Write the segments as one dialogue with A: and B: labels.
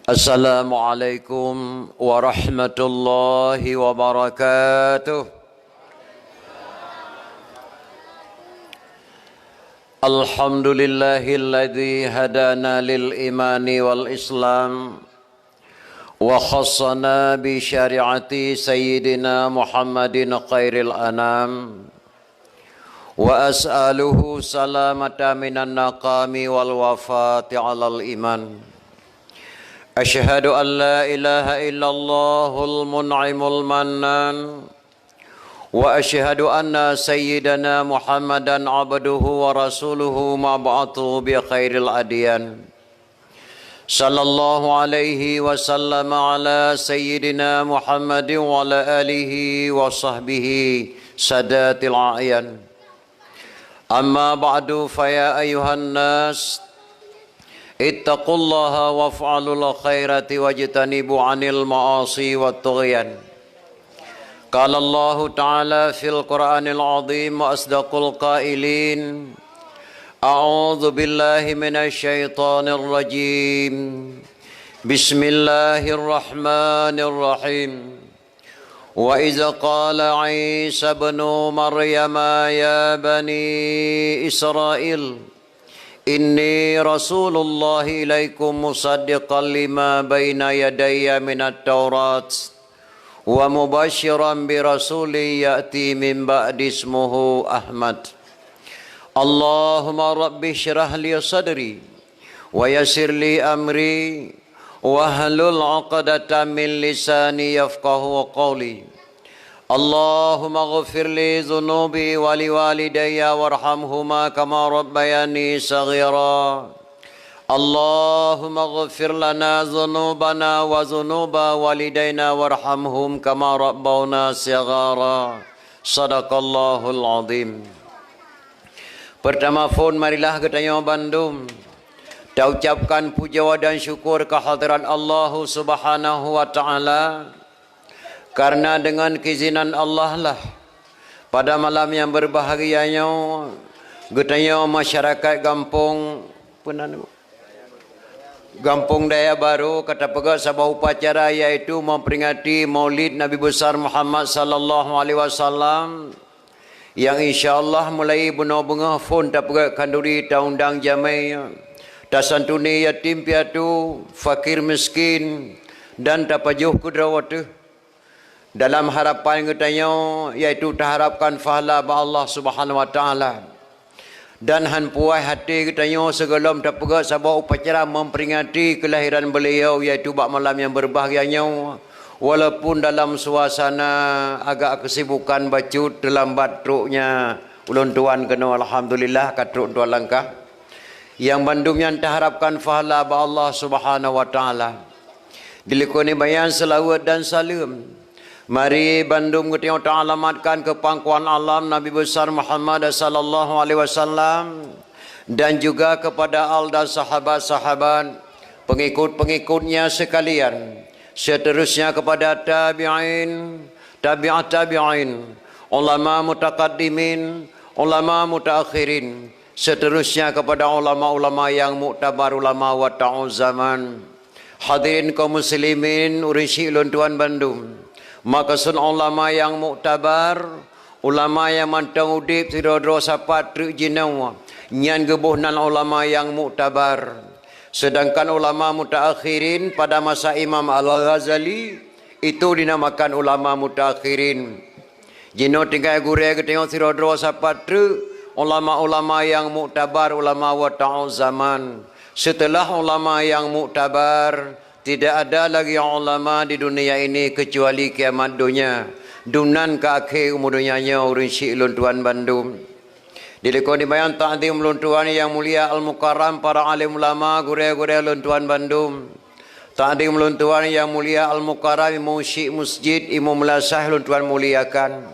A: Assalamualaikum warahmatullahi wabarakatuh. Alhamdulillahilladzi hadana lil imani wal islam wa khassana bi syariati sayyidina Muhammadin khairil anam wa as'aluhu salamata minan naqami wal wafati alal iman. أشهد أن لا إله إلا الله المنعم المنان وأشهد أن سيدنا محمدا عبده ورسوله مبعوث بخير الأديان صلى الله عليه وسلم على سيدنا محمد وعلى آله وصحبه سادات الأعيان أما بعد فيا أيها الناس ittaqullaha waf'alul khairati wajtanibu 'anil ma'asi wat-tughyan. Qala Allah Ta'ala fil Qur'anil 'azim wa asdaqul qailin. A'udzu billahi minasy syaithanir rajim. Bismillahirrahmanirrahim. Wa idza qala 'Isa ibnu Maryam ya bani Israil Inni Rasulullah ilaikum musaddiqan lima baina yadayya minat Taurat wa mubashiran bi rasuli ya'ti min ba'di ismuhu Ahmad. Allahumma rabbi syrah li sadri wa yassir li amri wa hlul 'uqdatam min lisani yafqahu qawli. Allahumma ghfir li dhunubi wa li walidayya warhamhuma kama rabbayani saghira. Allahumma ghfir lana dhunubana wa dhunuba walidayna warhamhum kama rabbawna saghara. Sadaqallahul azim. Pertama phone marilah kita yang Bandung. Kita ucapkan puja dan syukur kehadiran Allah Subhanahu wa taala. Karena dengan keizinan Allah lah pada malam yang berbahagianya getanya masyarakat Gampung Daya Baru kata pegat sebuah upacara yaitu memperingati Maulid Nabi besar Muhammad sallallahu alaihi wasallam yang insyaallah mulai bunga-bunga fon tak pegat kanduri taundang jamai tasantuni yatim piatu fakir miskin dan tapajuh kudrawatuh dalam harapan katanya iaitu terharapkan pahala ba Allah Subhanahu wa taala dan han puas hati katanya segala terpegat sebuah upacara memperingati kelahiran beliau iaitu bak malam yang berbahagianya walaupun dalam suasana agak kesibukan bacut dalam batruknya ulun tuan kena alhamdulillah katruk tuan langkah yang Bandung yang terharapkan pahala ba Allah Subhanahu wa taala dilekoni bayan selawat dan salam. Mari Bandung kita ta'alamatkan ke pangkuan alam Nabi besar Muhammad sallallahu alaihi wasallam dan juga kepada al dan sahabat-sahabat pengikut-pengikutnya sekalian. Seterusnya kepada tabi'in, tabi'at tabi'in, ulama mutaqaddimin, ulama mutaakhirin. Seterusnya kepada ulama-ulama yang muktabar ulama wa ta'uz zaman. Hadirin kaum muslimin urisi ulun tuan Bandung. Maka sun ulama yang muktabar, ulama yang mantang udip tirodro sapat truk jinau, nyan gebuhnan ulama yang muktabar. Sedangkan ulama mutaakhirin pada masa Imam Al-Ghazali itu dinamakan ulama mutaakhirin. Jino tinggal gure ke tengok tirodro sapat truk, ulama-ulama yang muktabar, ulama wa ta'uz zaman. Setelah ulama yang muktabar, tidak ada lagi ulama di dunia ini kecuali kiamat dunia. Dunan ke akhir umur dunianya urun syik lun tuan Bandung. Dilekon dibayang ta'zim lun tuan yang mulia al-mukarram para alim ulama gure-gure lun tuan Bandung. Ta'zim lun tuan yang mulia al-mukarram imam syik masjid imam melasah lun tuan muliakan.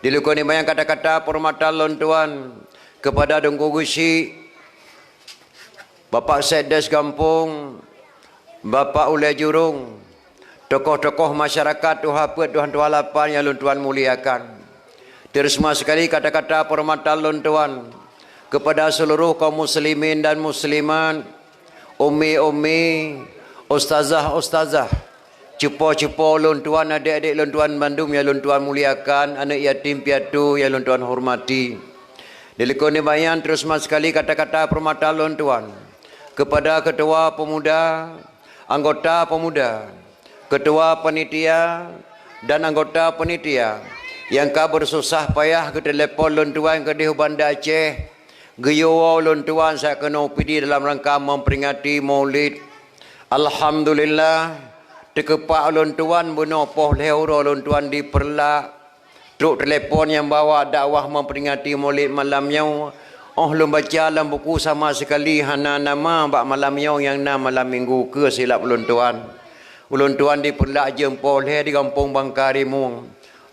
A: Dilekon dibayang kata-kata permata lun tuan kepada Dengku Gusi Bapak Sedes Gampung, Bapak Ulai Jurung, tokoh-tokoh masyarakat Tuhan Tuhan yang lun tuan muliakan. Terima sekali kata-kata permata lun tuan kepada seluruh kaum muslimin dan muslimat, ummi-ummi, ustazah, cepo-cepo lun tuan, adik-adik lun tuan Bandung yang lun tuan muliakan, anak yatim piatu yang lun tuan hormati. Dilekoni bayan terus mas sekali kata-kata permata lun tuan kepada ketua pemuda, anggota pemuda, ketua panitia dan anggota panitia yang ka bersusah payah ke telefon lun tuan ke di Banda Aceh, geyo lun tuan saya kena upidi dalam rangka memperingati Maulid. Alhamdulillah, terkepak lun tuan bunuh poh lehuro lun tuan di Perlak. Truk telefon yang bawa dakwah memperingati Maulid malamnya. Oh, belum baca dalam buku sama sekali hana nama bak malamnya yang nama malam minggu ke silap lun tuan. Lun tuan di Perlak jempol di kampung Bangkarimu.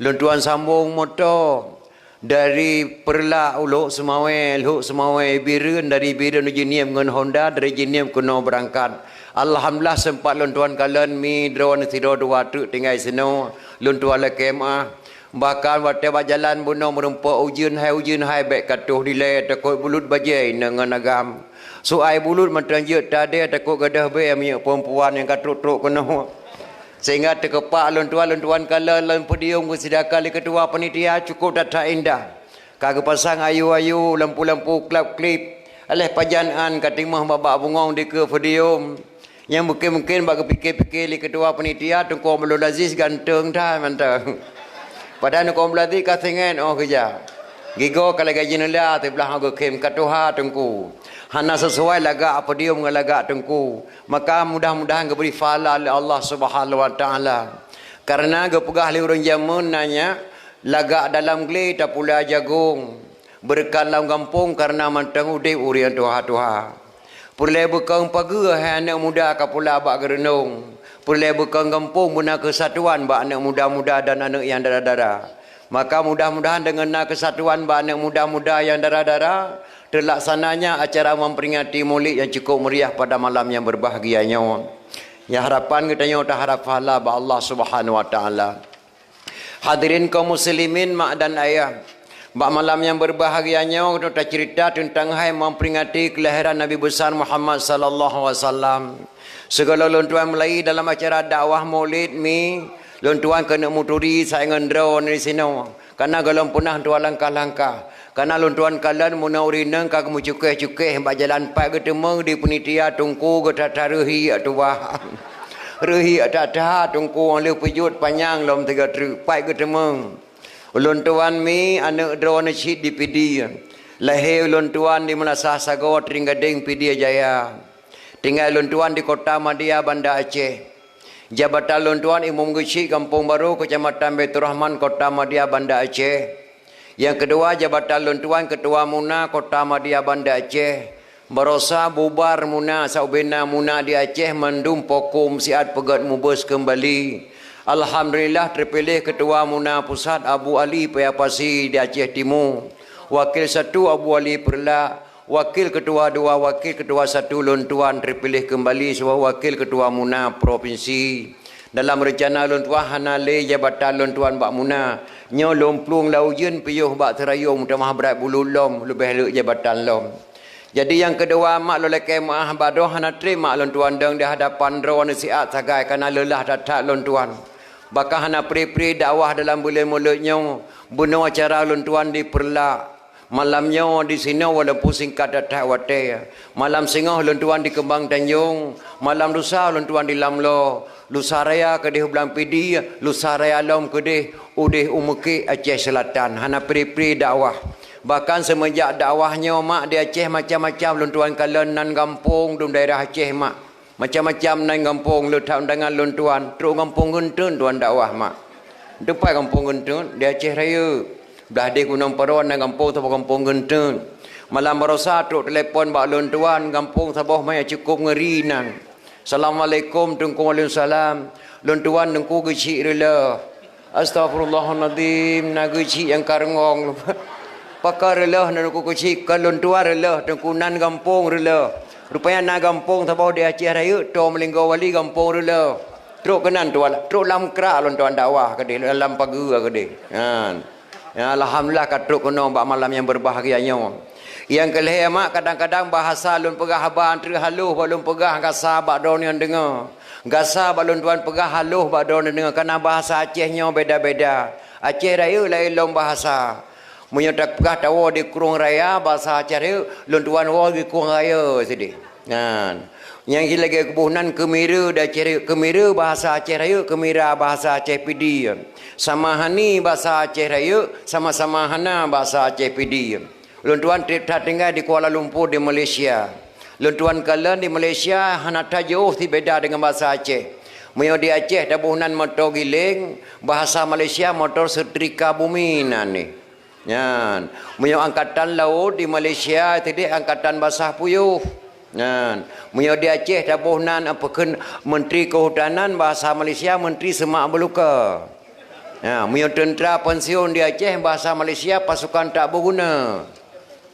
A: Lun tuan sambung motor dari Perlak uluk Semawai Biren, dari Biren Jiniam dengan Honda, dari Jiniam kena berangkat. Alhamdulillah sempat lun tuan kalian mi drone tidur dua truk tinggal sino lun tuan le kemah. Bahkan waktu berjalan bunuh merumpak ujian hai baik katuh dilai takut bulut bajai dengan agam. So ai bulut macam je tadi takut gadah baik amik perempuan yang katruk-truk kena. Sehingga terkepak lun tuan kala lan podium kesidakal ketua panitia cukup data indah. Kagak pasang ayu-ayu lampu-lampu klip-klip. Alih pajanaan katimah babak bungong di ke podium. Yang mungkin bagi fikir-fikir ketua panitia Tungku Abdul Aziz ganteng dah mantap. Padahal kau melatih kasengan oh kerja. Gigo kalau gaji nela tu belah aku kem katuha tengku. Hana sesuai lagak apa dia mengalagak tengku. Maka mudah-mudahan kau beri fala oleh Allah Subhanahu Wa Taala. Karena kau pegah le orang zaman nanya lagak dalam geli tak pula jagung. Berkat dalam kampung karena mantang udip urian tuha-tuha. Pulai bekang pagi anak muda kapula bak gerenung. Pulai bekang kampung guna kesatuan bak anak muda-muda dan anak yang dara-dara. Maka mudah-mudahan dengan kesatuan bak anak muda-muda yang dara-dara terlaksananya acara memperingati Maulid yang cukup meriah pada malam yang berbahagianya. Ya harapan kita tak harap pahala bak Allah Subhanahu Wa Taala. Hadirin kaum muslimin mak dan ayah. Bak malam yang berbahagianya kita cerita tentang hai memperingati kelahiran Nabi besar Muhammad sallallahu alaihi wasallam. Segala lun tuan mulai dalam acara dakwah Maulid mi, lun tuan kena muturi saingan drone di sini. Karena galon punah tuan langkah-langkah. Karena lun tuan kalian muna urinang kag mu cukeh-cukeh bak jalan pak ketemu di penitia tungku ke tataruhi atuah. Rehi atata tungku oleh pejut panjang lom 3 truk pak ketemu. Ulun tuan mi anak drone cid di PD. Lahir ulun tuan di Melasah Sago Tringgading PD Jaya. Tinggal ulun tuan di Kota Madia Banda Aceh. Jabatan ulun tuan Imam Geci Kampung Baru Kecamatan Baitur Rahman Kota Madia Banda Aceh. Yang kedua jabatan ulun tuan Ketua Muna Kota Madia Banda Aceh. Berosa bubar Muna Saubena Muna di Aceh mendum pokum siat pegat mubus kembali. Alhamdulillah terpilih Ketua Muna Pusat Abu Ali Payapasi di Aceh Timur. Wakil 1 Abu Ali Perlak. Wakil Ketua 2, Wakil Ketua 1 Lun Tuan terpilih kembali sebagai Wakil Ketua Muna Provinsi. Dalam rencana Lun Tuan hanale jabatan Lun Tuan Bak Muna. Nyo lomplung laujen piyuh bak terayung tamah berat bulu lom lebih lek jabatan lom. Jadi yang kedua mak lolek maah badoh hana terima Lun Tuan deng di hadapan drawan siat sagai kana lelah datak Lun Tuan. Bakal hana pri-pri dakwah dalam bulan mulutnya bunuh acara Lun Tuan di Perlak. Malamnya di sini walaupun singkat datang watai. Malam singoh Lun Tuan di Kembang Tanjung. Malam lusa Lun Tuan di Lamlo. Lusa raya kedih Belang Pidi. Lusa raya Lom kedih Udih Umuki Aceh Selatan. Hana pri-pri dakwah. Bahkan semenjak dakwahnya mak di Aceh macam-macam Lun Tuan kalian nan kampung di daerah Aceh mak. Macam-macam nan kampung letak undangan Lun Tuan. Teruk kampung Gentun Tuan dakwah mak. Depan kampung Gentun di Aceh Raya. Belah di Gunung Peron dan kampung Sabah kampung Gentun. Malam barosa truk telefon bak Lun Tuan kampung Sabah maya cukup ngeri nang. Assalamualaikum tungku waalaikumsalam. Lun Tuan tungku geci rela. Astagfirullahaladzim na geci yang karengong. Pakar rela na tungku geci ke Lun Tuan rela tungku nan kampung rela. Rupanya na kampung Sabah di Aceh Raya to Melinggo Wali kampung rela. Truk kenan tuan. Truk lam krak Lun Tuan dakwah ke dia dalam pagi ke dia. Ya, alhamdulillah katruk kena bak malam yang berbahagianya. Yang kelih mak kadang-kadang bahasa lun pegah haban tri haluh balun pegah ka sahabat daun yang dengar. Gasa balon tuan pegah haluh badon dengan kerana bahasa Acehnya beda-beda. Aceh Raya lain long bahasa. Munyo tak pegah tahu di Kurung Raya bahasa Aceh Raya lon tuan wa di Kurung Raya sedih. Kan. Yang lagi kebunan kemira dah Aceh kemira bahasa Aceh Raya, kemira bahasa Aceh Pidi. Sama hani bahasa Aceh Raya, sama-sama hana bahasa Aceh Pidi. Lon tuan tinggal di Kuala Lumpur di Malaysia. Luntuan kalian di Malaysia hanata jauh ti beda dengan bahasa Aceh. Munyo di Aceh dabunan motor giling, bahasa Malaysia motor setrika bumi ni. Yan. Munyo angkatan laut di Malaysia tadi angkatan basah puyuh. Yan. Munyo di Aceh dabunan apakeun menteri kehutanan bahasa Malaysia menteri semak beluka. Ya, munyo tentera pensiun di Aceh bahasa Malaysia pasukan tak berguna.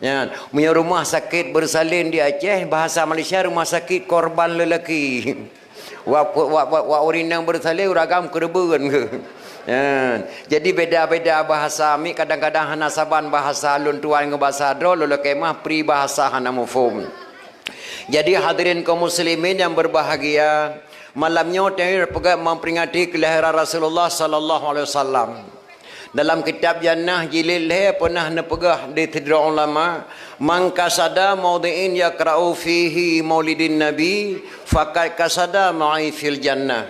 A: Ya, punya rumah sakit bersalin di Aceh bahasa Malaysia rumah sakit korban lelaki. Wa urinang bersalin ragam kerebeun ke. Ya, jadi beda-beda bahasa mi kadang-kadang hana saban bahasa lun tuan ke bahasa dro lelaki mah pri bahasa hana mufhum. Jadi hadirin kaum muslimin yang berbahagia, malamnya kita pergi memperingati kelahiran Rasulullah sallallahu alaihi wasallam. Dalam kitab Jannah jilid le pernah nepegah di tidra ulama, man kasada maudiin yaqra'u fihi maulidin nabi faqad kasada ma'i fil jannah.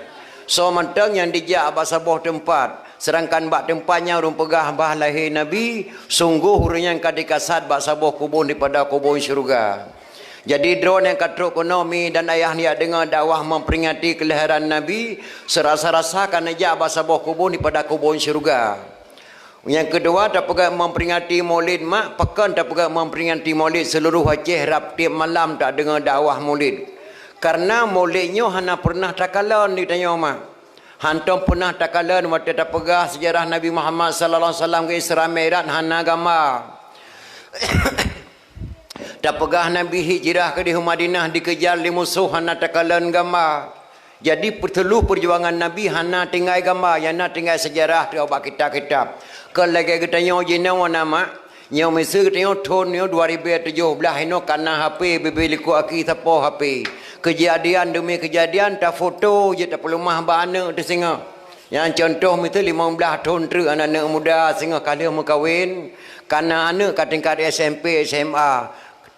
A: So mentang yang dijak bahasa boh tempat, sedangkan bak tempatnya urung pegah bah lahir nabi, sungguh urang yang kadikasad bahasa boh kubur daripada kubur syurga. Jadi drone yang katruk ekonomi dan ayah ni dengar dakwah memperingati kelahiran nabi, serasa-rasa kan ajak bahasa boh kubur daripada kubur syurga. Yang kedua, tak pergi memperingati maulid mak, pekan tak pergi memperingati maulid seluruh Aceh rap tiap malam tak dengar dakwah maulid. Karena maulidnya hana pernah takalan ditanya mak. Hantam pernah takalan waktu tak pergi sejarah Nabi Muhammad sallallahu alaihi wasallam ke Isra Mi'raj hana gambar. Tak pergi Nabi hijrah ke di Madinah dikejar di musuh hana takalan gambar. Jadi perlu perjuangan Nabi hana tinggal gambar, yang nak tinggal sejarah tu abak kitab-kitab. Kalau lagi kita nyawa jina wana mak, nyawa mesti kita nyawa tahun nyawa 2017 ini karena HP bebel liku aki tapo HP. Kejadian demi kejadian tak foto je tak perlu mah bana tu singa. Yang contoh mesti 15 tahun tu anak-anak muda singa kali mau kahwin, karena anak kat tingkat SMP SMA.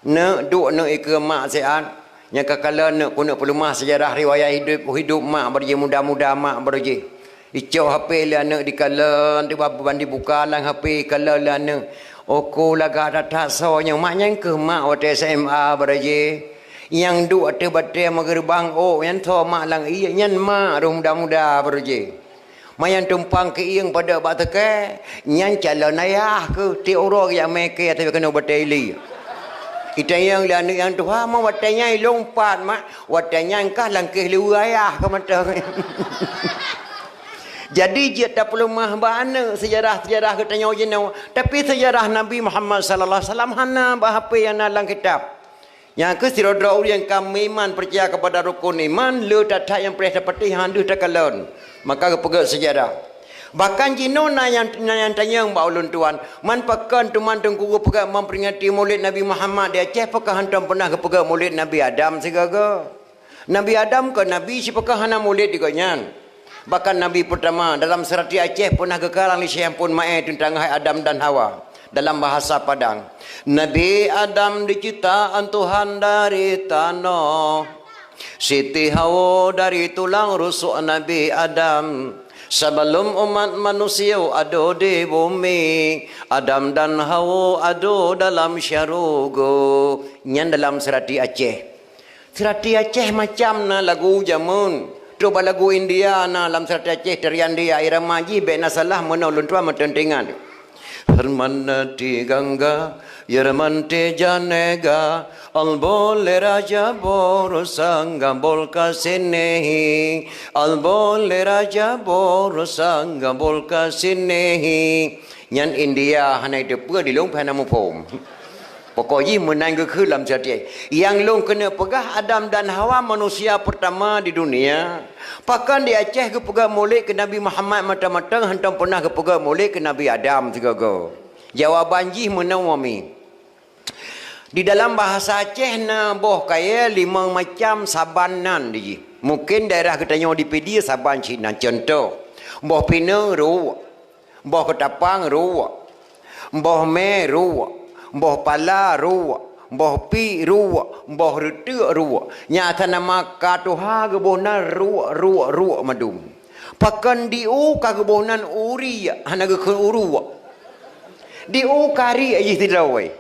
A: Nak duk nak ikut mak sehat. Yang kakala nak guna pelumah sejarah riwayat hidup mak berje muda-muda mak berje. Icau HP lah anak dikalan di bandi buka lang HP kala lah anak. Oko laga tak sonya mak yang ke mak waktu SMA berje. Yang duk ate batai magerbang oh yang tho mak lang iya nyan mak muda-muda berje. Mayan tumpang ke ieng pada bak teke nyan calon ayah ke ti orang yang meke tapi kena batai li. Kita yang lah yang tu ha mau watanya lompat mak watanya engkah langkah liu ayah ke mata. Jadi dia tak perlu mah bana sejarah-sejarah katanya ujina tapi sejarah Nabi Muhammad sallallahu alaihi wasallam hana bahapa yang dalam kitab. Yang ke sirodra yang kami iman percaya kepada rukun iman le tak yang perih dapati handu takalon. Maka pergi sejarah. Bahkan jino na yang tanya mbak ulun tuan, man pakan tuman tengku pergi memperingati Maulid Nabi Muhammad di Aceh pakah hantam pernah pergi Maulid Nabi Adam segaga. Nabi Adam ke Nabi si pakah hana Maulid digonyan. Bahkan Nabi pertama dalam serati Aceh pernah kekarang li syekh pun mae tentang Adam dan Hawa dalam bahasa Padang. Nabi Adam diciptaan Tuhan dari tanah, Siti Hawa dari tulang rusuk Nabi Adam. Sebelum umat manusia ada di bumi, Adam dan Hawa ada dalam syurga. Nyan dalam serati Aceh. Serati Aceh macam na lagu jamun. Coba lagu India na dalam serati Aceh tarian dia irama ji bena salah menolong tua mententingan. Hermana di Gangga, Yermante Janega, Albole Raja Borosanga Bolka Sinehi, Albole Raja Borosanga Bolka Sinehi. Nyan India hanai depa di long phana mupom. Pokoknya menang ke dalam jadi. Yang long kena pegah Adam dan Hawa manusia pertama di dunia. Pakan di Aceh ke pegah Maulid ke Nabi Muhammad mata-mata hantam pernah ke pegah Maulid ke Nabi Adam segaga. Jawaban jih menawami. Di dalam bahasa Aceh na boh kaya 5 macam sabanan di. Mungkin daerah katanya di Pedia Sabang Cina contoh. Mbah Pinang ruak, Mbah Ketapang ruak, Mbah Me ruak, Mbah Pala ruak, Mbah Pi ruak, Mbah Retek ruak. Nyata nama katuha gebonan ruak madum. Pakan diu kagebonan uri hanaga ke uruak. Diu kari aja tidawai.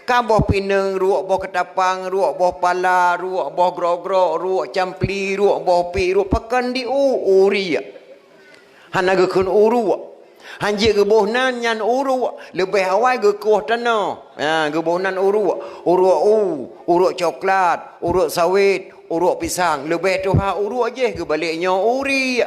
A: Kabah Pinang ruak, Mbah Ketapang ruak, Mbah Pala ruak, Mbah Grogro ruak, Campli ruak, Mbah Pi ruak. Pakan diu uri hanaga kun uru hanje gebohnan nyan uru lebih awal ge kuah tanah gebohnan uru coklat, uru sawit, uru pisang, lebih tu uru aje ge baliknya uri.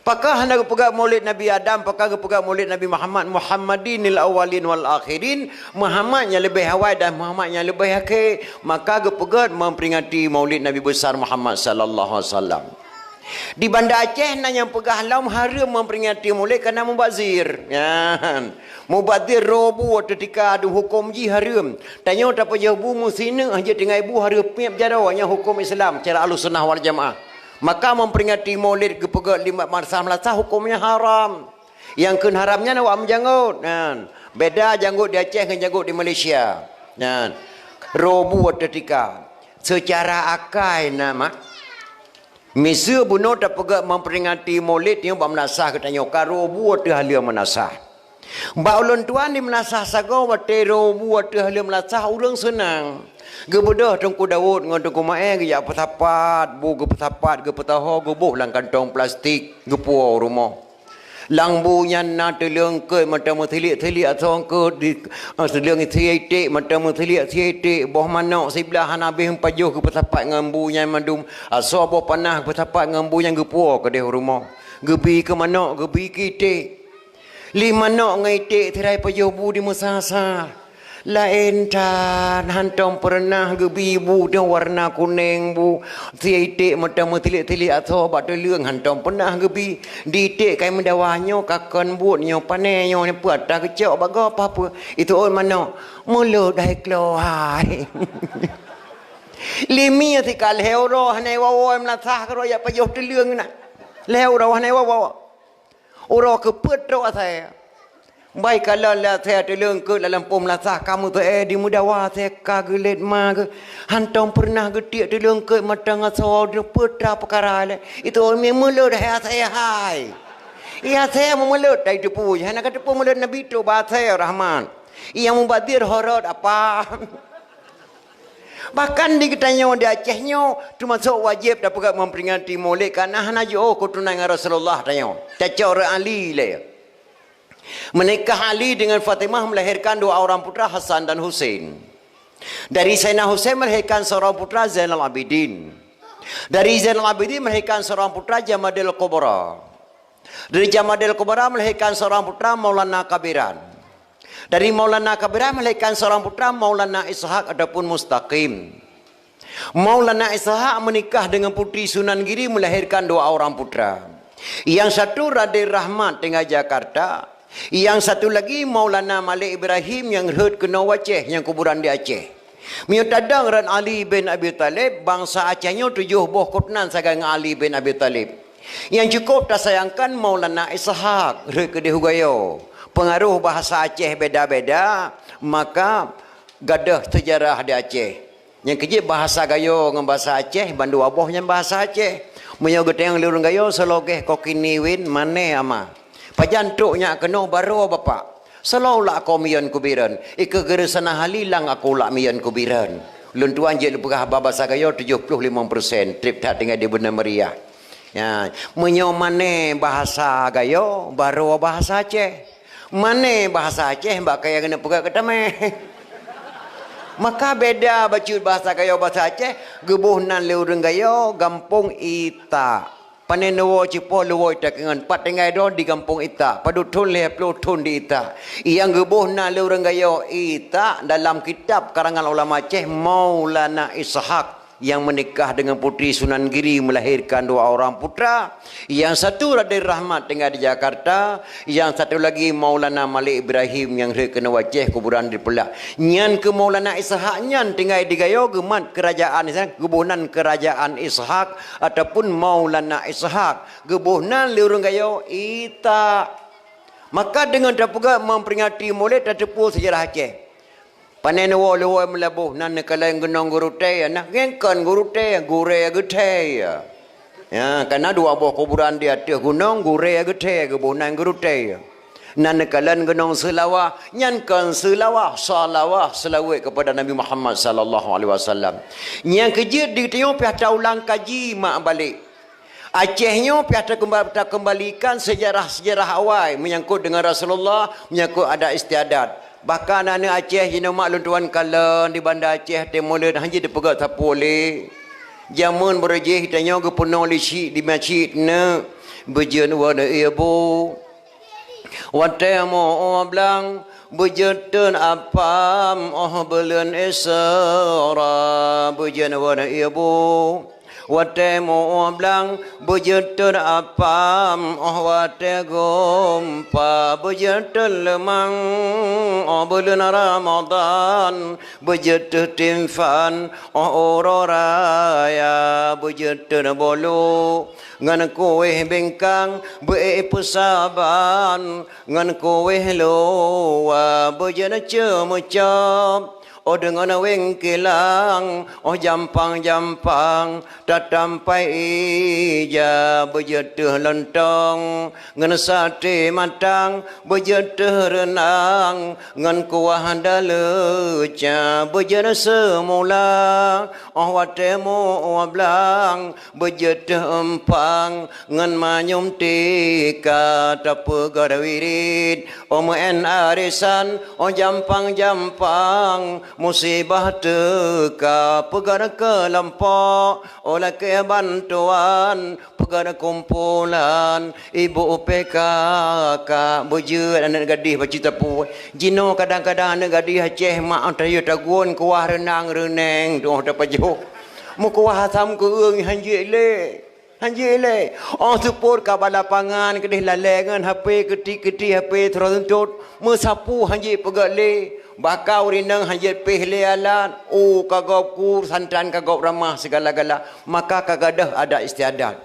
A: Pakah hanaga pegak Maulid Nabi Adam, pakah pegak Maulid Nabi Muhammad, Muhammadinil awalin wal akhirin, Muhammadnya lebih awal dan Muhammadnya lebih akhir, maka ge pegat memperingati Maulid Nabi besar Muhammad sallallahu alaihi wasallam. Di Banda Aceh nanya pegah lam haram memperingati mulai kerana mubazir. Mubazir robu ketika ada hukum ji haram. Tanya tak payah bu musina aja dengan ibu haram piap jarawanya hukum Islam cara Ahlussunnah wal Jamaah. Maka memperingati Maulid ke pegah 5 Marsah Melasa hukumnya haram. Yang kun haramnya awak menjanggut. Beda janggut di Aceh dengan janggut di Malaysia. Robu ketika secara akal nama Misa bunuh tak pegak memperingati Maulid yang bak menasah katanya karo buat halia menasah. Bak ulun tuan di menasah sagau watero buat halia menasah urang senang. Gebedah tungku Daud ngan tungku Mae ge ya petapat, bu ge petapat ge petaho ge buh lang kantong plastik ge puau rumah. Lang bu nyan na teleng ke mata muthilik atong ke di teleng thiete mata muthilik boh manok sebelah hanabih pajuh ke petapat ngambu nyan mandum aso boh panah petapat ngambu yang ge puau ke deh rumah. Gebi ke manok gebi kite. Li manok ngai te thirai pajuh bu di musasa. Lain tan hantam pernah gebi bu dia warna kuning bu titik mata mutilik atau bak teleng hantam pernah gebi ditik kai mendawahnya kakon buatnya panenyo ni puat dah kecok baga apa itu on mana mulut dah keluar limi ti kal heuro hanai wawo melatah karo ya pajuh teleng nak leuro hanai wawo oro ke petro saya. Baik kalau lah saya teleng ke dalam pom lasah kamu tu di mudawa saya kagelet ma ke hantam pernah getik teleng ke matang aso de putra perkara le itu memula dah saya hai ia saya memulut dari depu hanya kata depu mulut Nabi tu bahasa Rahman ia mubadir horot apa bahkan di kitanya di Acehnya cuma sok wajib dapat memperingati Maulid karena hana jo ko tunai dengan Rasulullah tanya cacor Ali le. Menikah Ali dengan Fatimah melahirkan 2 orang putra Hasan dan Husain. Dari Sayyidina Husain melahirkan seorang putra Zainal Abidin. Dari Zainal Abidin melahirkan seorang putra Jamadil Kubra. Dari Jamadil Kubra melahirkan seorang putra Maulana Kabiran. Dari Maulana Kabiran melahirkan seorang putra Maulana Ishaq adapun Mustaqim. Maulana Ishaq menikah dengan putri Sunan Giri melahirkan 2 orang putra. Yang satu Raden Rahmat tinggal Jakarta. Yang satu lagi Maulana Malik Ibrahim yang herd ke Aceh yang kuburan di Aceh. Miutadang ran Ali bin Abi Talib bangsa Acehnya 7 buah kutnan sagang Ali bin Abi Talib. Yang cukup tak sayangkan Maulana Ishaq herd ke Dihugayo. Pengaruh bahasa Aceh beda-beda maka gadah sejarah di Aceh. Yang kejip bahasa Gayo dengan bahasa Aceh bandu abohnya bahasa Aceh. Menyogeteng lurung Gayo selogeh kokiniwin mane ama. Pajantuknya kena baru bapak. Selalu lah kau mian kubiran. Ika geresana halilang aku lah mian kubiran. Lun tuan je lepegah bahasa Gayo 75%. Trip tak tinggal di Bunda Meriah. Ya, menyomane bahasa Gayo baru bahasa Aceh. Mane bahasa Aceh mbak kaya kena pegah ketame. Maka beda baca bahasa Gayo bahasa Aceh. Gebuhnan lurung Gayo gampung Ita. Panen wo cipo luwo ita kengan pat tengai do di kampung Ita padu tun le plu tun di Ita yang gebuh na lurang Gayo Ita dalam kitab karangan ulama Aceh Maulana Ishaq yang menikah dengan Puteri Sunan Giri melahirkan 2 orang putra. Yang satu Raden Rahmat tinggal di Jakarta, yang satu lagi Maulana Malik Ibrahim yang kena wajah kuburan di Pelak. Nyan ke Maulana Ishak nyan tinggal di Gayo gemat kerajaan gebunan kerajaan Ishak ataupun Maulana Ishak gebunan liurung Gayo ita. Maka dengan dapat memperingati Maulid dan tepuk sejarah Aceh. Panen wala melabuh nan kalain genong guru teh nak ngengkan guru teh gure geteh ya karena 2 buah kuburan di atas gunung gure geteh kebunan guru teh nan kalain genong selawah nyankan selawah selawat kepada Nabi Muhammad sallallahu alaihi wasallam yang kejut di tengok pihak ulang kaji mak balik Acehnya pihak kembalikan sejarah awal menyangkut dengan Rasulullah, menyangkut ada istiadat. Bahkan anak Aceh jenis maklum tuan kala di bandar Aceh temula dah hanya dipegat tak boleh. Jamun berjih tanya ke penuh lisi di masjid na berjen wada ibu. Wata mo oblang berjeten apam bulan Isra berjen wada ibu. Wate mo oblang berjeten apam wate gompa berjeten lemang bulan Ramadan berjeten timfan ororaya berjeten bolu ngan kowe bengkang be pesaban ngan kowe loa berjeten cemecap. Oh dengan weng kilang, oh jampang tatampai ija berjeteh lentong, ngan sate matang berjeteh renang, ngan kuah daleca berjeteh semula, oh watemu wablang berjeteh empang, ngan manyum tika tapegar wirid, oh muen arisan, oh jampang musibah teka pegara ke lampau oleh ke bantuan pegara kumpulan ibu PKK bujur anak gadis bercita pu jino kadang-kadang anak gadis Aceh mak tayu tagun kuah renang reneng tu dapat jauh mu kuah asam ke ung hanjik le oh supur ka balapangan kedih lalengan HP ketik HP terus tuntut mesapu hanjik pegat le bakau rinang hanjit pehle alat kagop kur santan kagop ramah segala-gala maka kagadah ada istiadat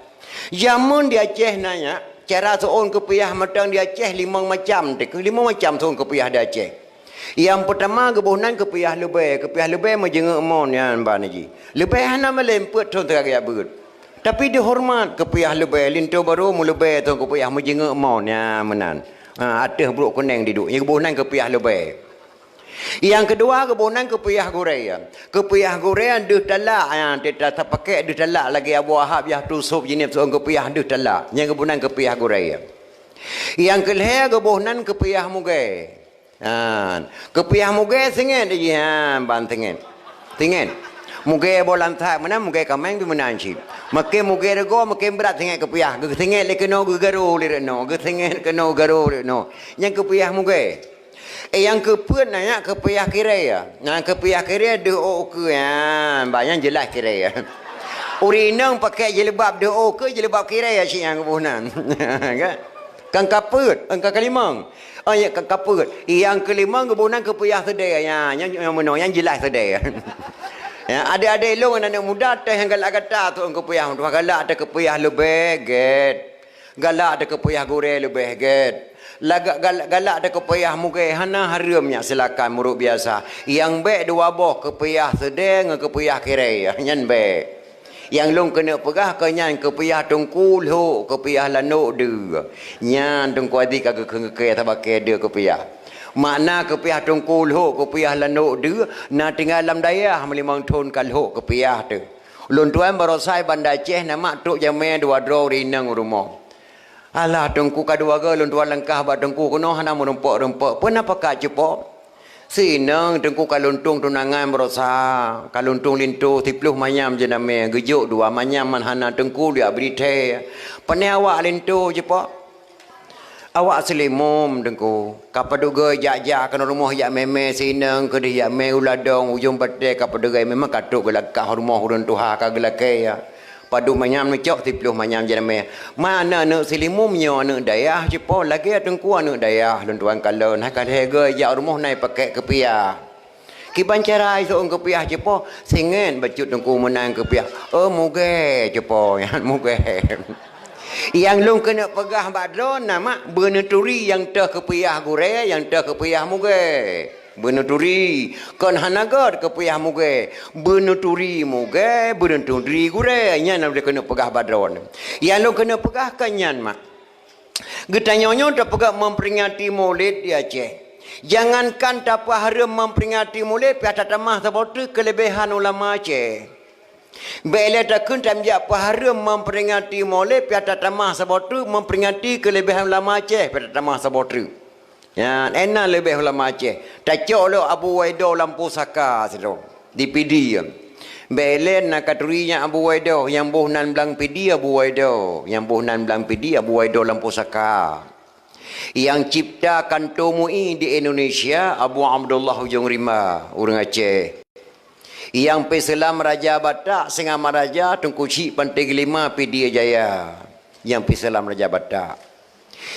A: jamun di Aceh nanya cara seorang kepiah matang di Aceh 5 macam 5 macam seorang kepiah di Aceh yang pertama kebunan kepiah lebih menjenguk mon yang banaji lebih hana melemput tuan teragak berut tapi dihormat kepiah lebih lintu baru mu lebih tuan kepiah menjenguk mon yang menan atas buruk kuning diduk yang kebunan kepiah lebih. Yang kedua kebunan kepiah Korea. Kepiah Korea deh talak yang tidak pakai deh talak lagi Abu Wahab ya tusuk jenis seorang kepiah deh talak. Yang kebunan kepiah Korea. Yang kelihatan kebunan kepiah mugai. Kepiah mugai sengit dia bantengin. Tingin. Mugai bolan tak mana mugai kameng tu menanci. Makin mugai rego makin berat sengit kepiah. Sengit le kena garu le no. Sengit kena garu le no. Yang kepiah mugai. Yang kepun nanya kepiah kira ya. Nah kepiah kira doa ke ya. Banyak jelas kira ya. Urinang pakai jilbab doa ke jilbab kira ya si yang kebunan. Kan kaput, angka kelimang. Oh ya kan kaput. Yang kelima kebunan kepiah sedaya ya. Yang mana yang jelas sedaya. Ya ada long anak muda teh yang galak kata tu kepiah tu galak ada kepiah lebih get. Galak ada kepiah gore lebih get. Galak ada kepiah mukai hana haramnya silakan muruk biasa yang baik 2 boh kepiah sedeng kepiah kira nyan baik yang long kena pegah kenyan kepiah tungkul ho kepiah lanuk de nyan tungku adi kagak ke tabake de kepiah makna kepiah tungkul ho kepiah lanuk de na tinggal dalam dayah melimang ton kal ho kepiah tu lun tuan barosai bandar Aceh nama tok jamai 2 draw rinang rumah. Alah dengku kadua ke lun tuan langkah ba dengku kuno hana merempok-rempok. Pernah pakai cepok. Sinang dengku kaluntung tunangan berosa. Kaluntung lintu tipluh manyam je nama. Gejuk 2 manyam man hana dengku dia beri teh. Pernah awak lintu cepok. Awak selimum dengku. Kapaduga jak-jak kena rumah jak meme sineng ke dia me uladong ujung batai kapaduga memang katuk gelakah rumah urun tuha ka gelakai ya. Padu manyam necok tipluh manyam jename. Mana nak selimum nyo anak dayah jepo lagi dengku anak dayah dan tuan kalau nak kadega jak rumah nai pakai kepiah. Kiban cerai so kepiah jepo singen bacut dengku menang kepiah. Muge jepo yang muge. Yang long kena pegah badron nama beneturi yang teh kepiah gure yang teh kepiah muge beneturi kon hanagar kepiah muge beneturi muge beneturi gure nya nak kena pegah badron yang long kena pegah kanyan mak getanyonyo tak pegah memperingati Maulid di Aceh. Jangankan tak haram memperingati Maulid pihak tamah sebab kelebihan ulama Aceh. Bila takun tamjak haram memperingati Maulid piata tamah sabotu memperingati kelebihan ulama Aceh piata tamah sabotu. Ya, enak lebih ulama Aceh. Tacok lo Abu Waido lampu saka sido di PD. Belen nak katurinya Abu Waido yang buhnan belang PD Abu Waido, yang buhnan belang PD Abu Waido lampu saka. Yang ciptakan TMUI di Indonesia Abu Abdullah Ujung Rima orang Aceh. Yang peselam Raja Batak Sengama Raja Tunku Cik Pantai Gelima PD Jaya. Yang peselam Raja Batak.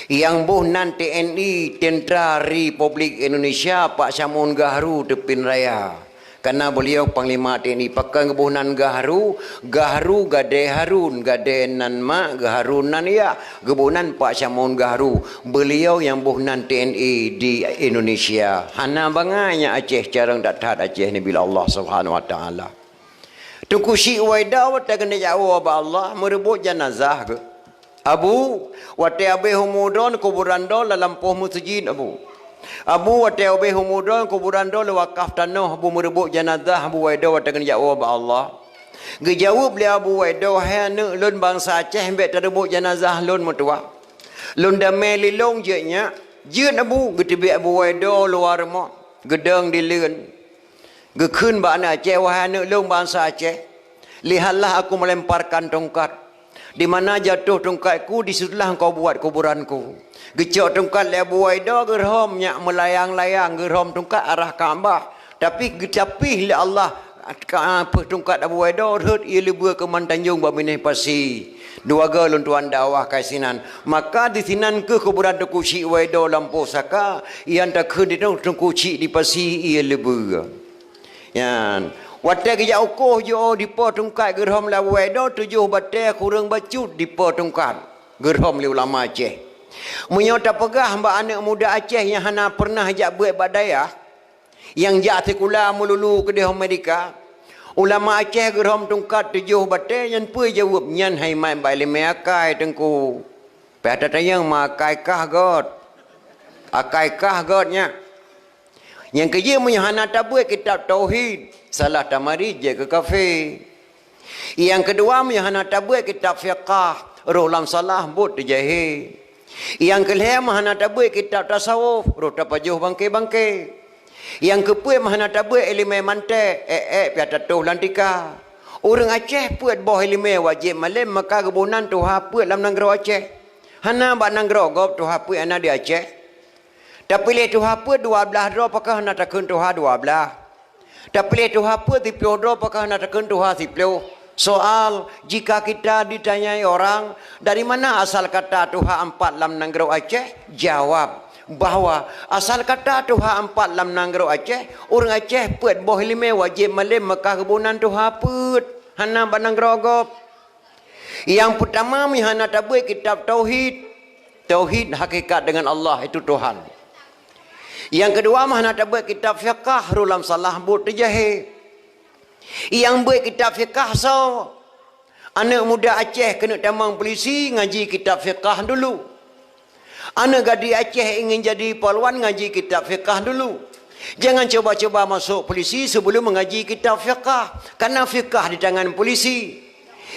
A: Yang buhnan TNI Tentera Republik Indonesia Pak Syamun Gahru Tepin Raya. Karena beliau Panglima TNI pakai gebuhnan Gahru, Gahru gade Harun, gade nan mak Gaharunan ya, gebuhnan Pak Syamun Gahru. Beliau yang buhnan TNI di Indonesia. Hana banganya Aceh carang dathat Aceh ni bila Allah Subhanahu Wa Taala. Tungku Syekh Waidah wata kena jawab Allah merebut jenazah ke. Abu, wate abe humudon kuburan do dalam poh masjid Abu. Abu wate abe humudon kuburan do wakaf tanah Abu merebut jenazah Abu Waidah wata kena jawab Allah. Gejawab dia Abu Waidah hana lun bangsa Aceh ambek terebut jenazah lun mutua. Lun damai lilong je nya. Jeun Abu getibi Abu Waidah luar mak. Gedang di lun. Gekun ba anak Aceh wahana lun bangsa Aceh. Lihatlah aku melemparkan tongkat. Di mana jatuh tongkatku, di situlah engkau buat kuburanku. Gecok tongkat le Abu Waidah gerhom nyak melayang-layang gerhom tongkat arah Kaabah. Tapi getapih le Allah apa tongkat Abu Waidah hut ia lebih ke Mantanjung Baminih Pasi. Dua galon tuan dakwah kaisinan. Maka di sinan ke kuburan Tengku Syekh Waidah lampu saka, ian tak ke di Tengku Syekh di Pasi ia lebih. Yan. Watai kerja ukoh jo di po tungkat gerhom la Waidah 7 batai kurang bacut di po tungkat gerhom li ulama Aceh. Munyo tak pegah mbak anak muda Aceh yang hana pernah jak buat badaya yang jak sekolah melulu ke di Amerika. Ulama Aceh gerhom tungkat 7 batai yang pui jawab nyan hai mai bai le me akai tengku. Pada tayang makai kah god. Akai kah godnya. Yang kerja munyo hana tak buat kitab tauhid. Salah tamari je ke kafe. Yang kedua mahana tabuat kitab fiqah, roh lam salah but jahe. Yang kelima mahana tabuat kitab tasawuf, roh tapajuh bangke-bangke. Yang kepuat mahana tabuat ilmu mante, piata tuh lantika. Orang Aceh puat boh ilmu wajib malam maka kebunan tuha puat lam nanggro Aceh. Hana ba nanggro gop tuha puat ana di Aceh. Tapi le tuha puat 12 ro pakah hana takun tuha 12. Tapi itu apa tipio do apakah nak tekan tuha tipio? Soal jika kita ditanyai orang dari mana asal kata tuha 4 lam nanggro Aceh, jawab bahawa asal kata tuha 4 lam nanggro Aceh, orang Aceh puat boh lime wajib malam maka kebunan tuha put hana bananggro. Yang pertama mihana tabuat kitab tauhid. Tauhid hakikat dengan Allah itu Tuhan. Yang kedua mana tak buat kitab fiqah rulam salah but terjahit. Yang buat kitab fiqah so anak muda Aceh kena tamang polisi ngaji kitab fiqah dulu. Anak gadis Aceh ingin jadi pahlawan ngaji kitab fiqah dulu. Jangan coba-coba masuk polisi sebelum mengaji kitab fiqah. Karena fiqah di tangan polisi.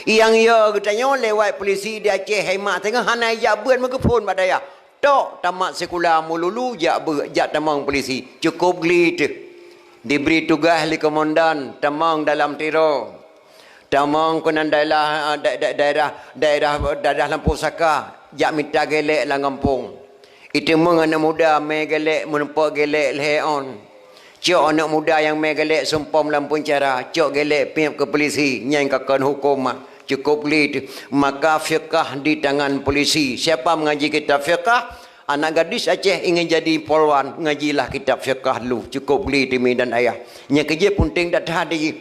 A: Yang ia katanya lewat polisi di Aceh hemat tengah hana ya buat megapun badaya. Tok tamat sekolah mululu jak tamang polisi cukup gelid diberi tugas li komandan tamang dalam tiro tamang kunan daerah lampu saka jak minta gelek lah kampung Itu anak muda main gelek menempok gelek leon. Cok anak muda yang main gelek sumpah lampu cara, cok gelek pihak ke polisi, nyai kakan hukum cukup lid. Maka fiqah di tangan polisi. Siapa mengaji kitab fiqah? Anak gadis Aceh ingin jadi polwan, ngajilah kitab fiqah dulu. Cukup lid demi dan ayah. Yang kerja penting tak tadi.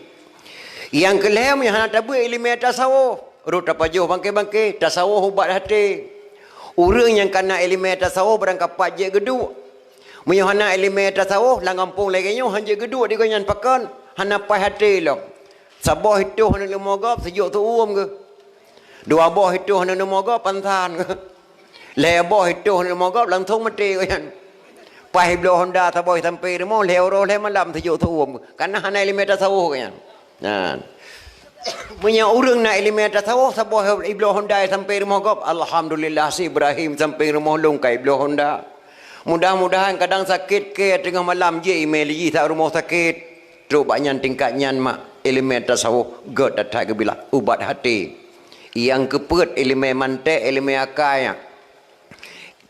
A: Yang keliham yang nak tabu ilmu tasawuf. Rut apa jauh bangke-bangke tasawuf ubat hati. Orang yang kena ilmu tasawuf berangkat je geduk. Munyo hana ilmu tasawuf lang kampung lagi nyo hanje geduk di kanyan pakan. Hana pai hati lo. Sabah itu hana lemogap sejuk tu ke. Dua boh itu hana lemogap pantan ke. Leboh itu hana lemogap langsung mati kanyan. Pai blo Honda sabah sampai remo leo le malam sejuk tu ke. Karena hana ilmu tasawuf kanyan. Nah. Punya orang nak ilmu tasawuf sabah Ibnu Honda sampai rumah gop. Alhamdulillah si Ibrahim sampai rumah longkai Ibnu Honda. Mudah-mudahan kadang sakit ke tengah malam je email ji tak rumah sakit. Teruk banyak tingkatnya mak ilmu tasawuf god datang ke bila ubat hati. Yang keput ilmu mantek ilmu akal.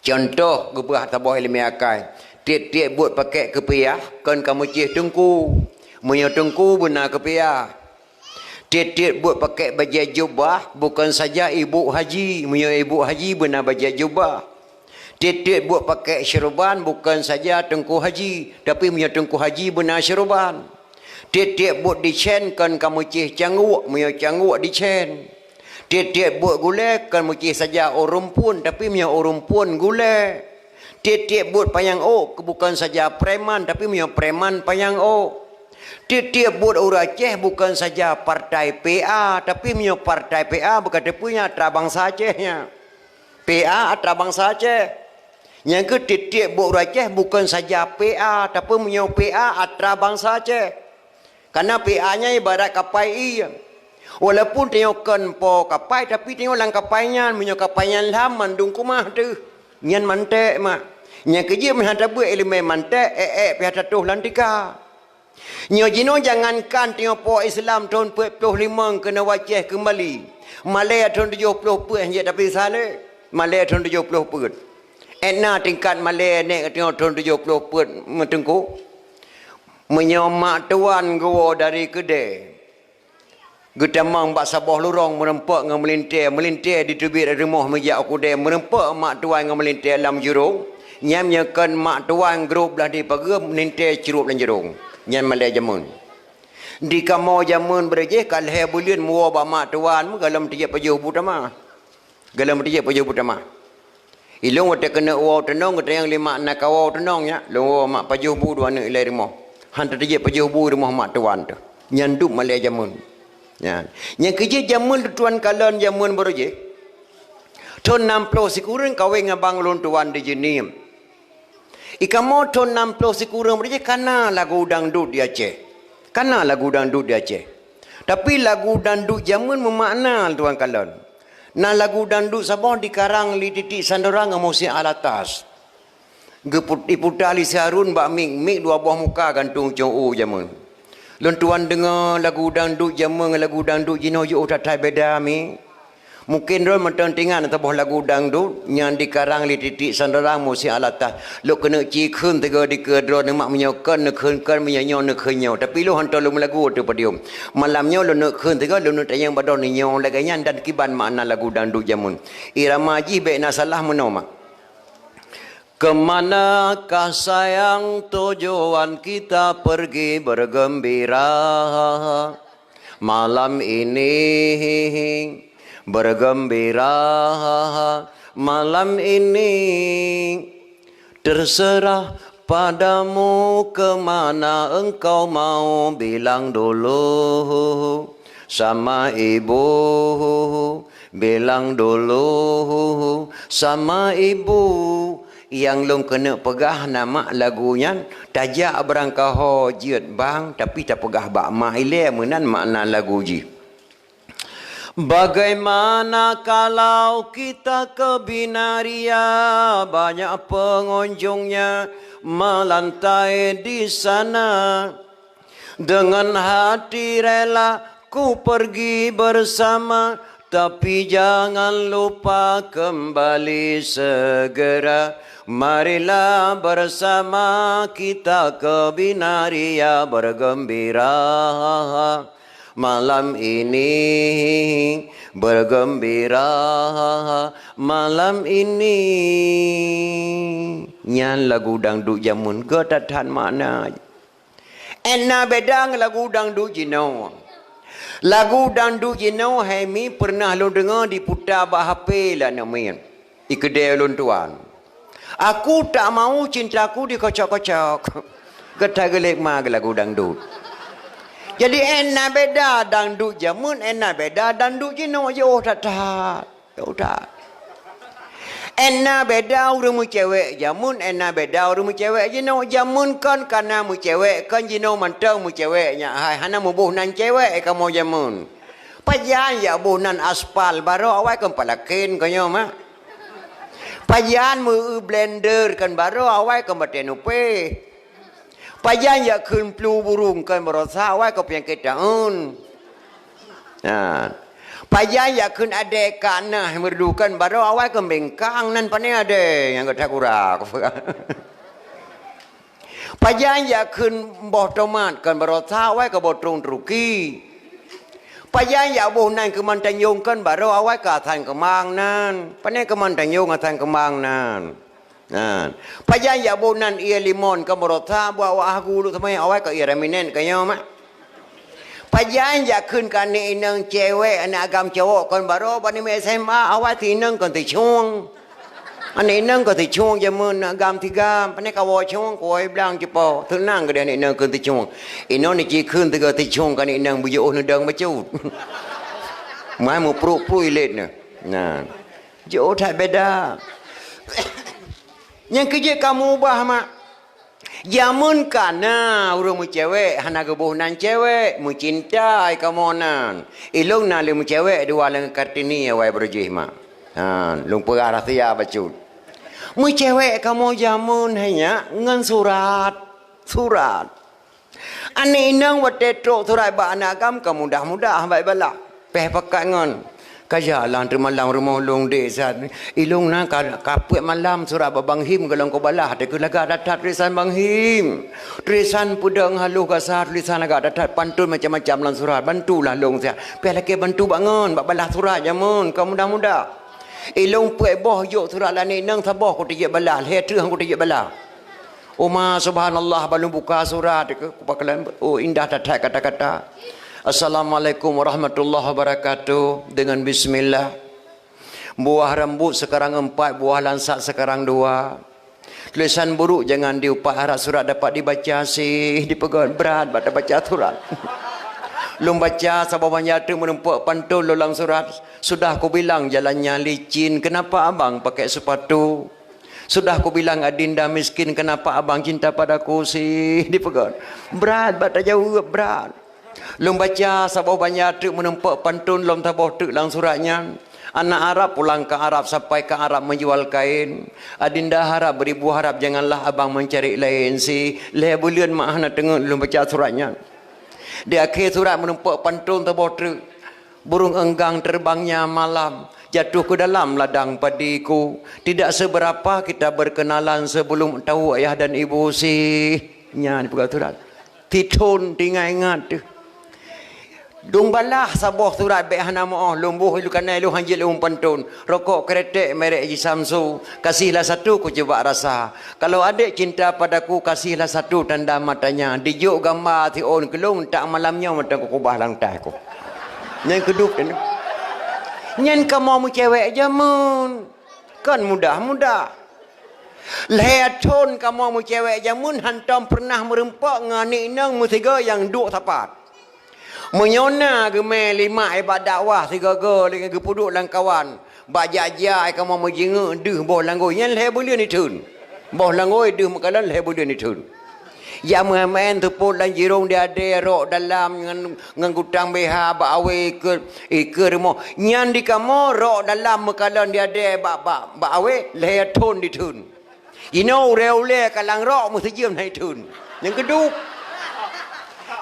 A: Contoh gebah tabah ilmu akal. Tiap-tiap buat pakai kepiah kan kamu cih tengku. Munyo tengku benar kepiah. Tiap-tiap buat pakai baju jubah bukan saja ibu haji. Punya ibu haji benar baju jubah. Tiap-tiap buat pakai syuruban bukan saja tengku haji. Tapi punya tengku haji benar syuruban. Tiap-tiap buat dicen kan kamu cih cangguk. Punya cangguk dicen. Tiap-tiap buat gulai kan kamu saja orang pun. Tapi punya orang pun gulai. Tiap-tiap buat payang ok bukan saja preman. Tapi punya preman payang ok. Tiap-tiap buat orang Aceh bukan saja partai PA. Tapi punya partai PA bukan dia punya atra bangsa Acehnya. PA atra bangsa Aceh. Yang ke tiap-tiap buat orang Aceh bukan saja PA. Tapi punya PA atra bangsa Aceh. Karena PA-nya ibarat kapai iya. Walaupun tengokkan po kapai. Tapi tengok lang kapainya. Punya kapainya lam mandung kumah tu. Nyan mantek mak. Yang kerja menghadap buat elemen mantek. Pihak tuh lantika. Nyo jino jangankan tengok po Islam tahun 45 kena wajah kembali. Malaya tahun 70 pun je tapi salah. Malaya tahun 70 pun. Enak tingkat Malaya ni tengok tahun 70 pun metengku. Menyomak tuan gua dari kedai. Gedamang bak sabah lurong merempak dengan melintir di tebik rumah meja aku dia merempak mak tuan dengan melintir dalam jurung. Nyamnya kan mak tuan grup lah di pagi melintir cerup dalam jurung. Nyan malai jamun. Di kamau jamun berje kalhe bulian muwa ba mak tuan mu galam tiap pajuh butama. Galam tiap pajuh butama. Ilung wate kena uau tenong kata yang lima nak kawau tenong ya. Long mak pajuh bu dua nak ilai rumah. Hantar tiap pajuh bu rumah mak tuan tu. Nyan dup malai jamun. Ya. Yang kerja jamun tuan kalan jamun berje. Ton 60 sikurang kawin ngabang lon tuan di jenim. Ika motor 60 sekurang berje kana lagu dangdut di Aceh. Kana lagu dangdut di Aceh. Tapi lagu dangdut jamun memakna tuan kalon. Nah lagu dangdut sabah dikarang li titik sandorang emosi alatas. Iputali seharun bak mik dua buah muka gantung cong jamun. Lon tuan dengar lagu dangdut jamun lagu dangdut jino yo tatai beda mi. Mungkin dia mententingan atau lagu dangdut yang dikarang li titik sandarang musi alatah. Lo kena cikun tega di kedro nak menyokan nak kan menyanyo nak kenyo. Tapi lo hantar lo lagu tu padium. Malamnya lo nak kun tega lo nak tayang badon nyo laganya dan kiban makna lagu dangdut jamun. Irama ji baik nasalah menoma. Kemanakah sayang tujuan kita pergi bergembira malam ini? Bergembira malam ini terserah padamu kemana engkau mau bilang dulu sama ibu bilang dulu sama ibu yang long kena pegah nama lagunya tajak berangkah hojit bang tapi tak pegah bak maile menan makna lagu ji. Bagaimana kalau kita ke Binaria banyak pengunjungnya melantai di sana dengan hati rela ku pergi bersama Tapi jangan lupa kembali segera. Marilah bersama kita ke binaria bergembira. Malam ini bergembira. Malam ini. Nyan lagu dangdut jamun ke tak tahan makna. Enna bedang lagu dangdut jinau. Lagu dangdut jinau Hemi pernah lo dengar diputar bah HP lah namanya. Di kedai lon tuan. Aku tak mau cintaku dikocok-kocok. Getai gelek mah lagu dangdut. Jadi enak beda dangdut jamun, enak beda dangdut jinau je oh tak tak. Tak. Enak beda orang mu cewek jamun, enak beda orang mu cewek jinau jamun kan karena mu cewek kan jinau mantang mu ceweknya. Hai hana mu buhnan cewek kamu jamun. Pajan ya buhnan aspal baru awak kan palakin kanyo mah. Pajan mu blender kan baru awak kan batenupe. Pajan ya kun plu burung kan berosa awak kan penyakit daun. Nah. Pajan ya kun ade kana merdukan baru awal ke bengkang nan pane ade yang kata kurak. Pajan ya kun boh tomat kan baru awal ke botong truki. Pajan ya boh nan ke mantanyong kan baru awal ke atan kemang nan. Pane ke mantanyong atan kemang nan. Nah, pajan ya boh nan ia limon kan baru bawa aku lu sampai awal ke ia reminen kanyo mak. Pajan ya kun kan ni inang cewek anak agam cowok kan baru bani SMA awal ti inang kan ti chung. Anak inang kan ti chung jamun agam tiga pane kawo chung koi blang jepo tenang ke dia inang kan ti chung. Ino ni ji kun tiga ti chung kan inang bujo nedang bacut. Mai mu pru ilet ne. Nah. Jo tak beda. Yang kerja kamu ubah mak. Jamun kana urang mu cewek hana gebuhnan cewek mu cintai kamonan ilung na le mu cewek dua lang kartini awai berjih mak lung perah tia bacut mu cewek kamu jamun hanya ngan surat ane inang watetro surat ba anakam kamu mudah baik bala peh pakat ngan kajalan tu malam rumah long desa ilung na kapuk malam surah Bang Him kalau kau balah ada kelaga datat tulisan Bang Him tulisan pudang haluh kasar tulisan agak datat pantun macam-macam lan surat bantulah long saya pelak bantu bangun bak balah surat jamun kau mudah-mudah ilung puai boh yok surat lan nang saboh ko tijak balah he treuh ko tijak balah Uma subhanallah balung buka surat ke pakalan oh indah datat kata-kata Assalamualaikum warahmatullahi wabarakatuh. Dengan bismillah. Buah rambut sekarang 4, buah lansat sekarang 2. Tulisan buruk jangan diupat, harap surat dapat dibaca sih. Dipegang berat baca baca surat. Lum baca sabah banyak tu menempuk pantun lolang surat. Sudah aku bilang jalannya licin, kenapa abang pakai sepatu? Sudah aku bilang adinda miskin, kenapa abang cinta padaku sih? Dipegang berat baca jauh berat. Lom baca sabah banyak tu menempuk pantun lom tabah tu lang suratnya. Anak Arab pulang ke Arab sampai ke Arab menjual kain. Adinda harap beribu harap janganlah abang mencari lain si. Leh bulian mak nak tengok lom baca suratnya. Di akhir surat menempuk pantun tabah tu. Burung enggang terbangnya malam. Jatuh ke dalam ladang padiku. Tidak seberapa kita berkenalan sebelum tahu ayah dan ibu si. Nya ni pegang surat. Titun tinggal ingat tu. Dung balah sabah surat baik hana moh lumbuh ilu kanai ilu hanjil ilu pantun rokok kretek merek Haji Samsu kasihlah satu ku coba rasa kalau adik cinta padaku kasihlah satu tanda matanya dijuk gambar ti on kelung tak malamnya mata ku kubah langtai ku yang kedua nyen kamu mu cewek jamun kan mudah lehaton kamu mu cewek jamun hantam pernah merempak ngani nang mu tiga yang duk tapat menyona gemel 5 ibadat dakwah 3 lagi gepuduk lang kawan bak jajai kamu menjinga deuh boh langgoi nyen le bulian ni tun boh langgoi deuh makalan le bulian ni tun ya men tu pun lan jirong dia ada rok dalam ngan gutang BH bak awe ke remo nyan di kamu rok dalam makalan dia ada bak awe le tun di tun you know reule kalang rok mesti jem hai tun yang kedua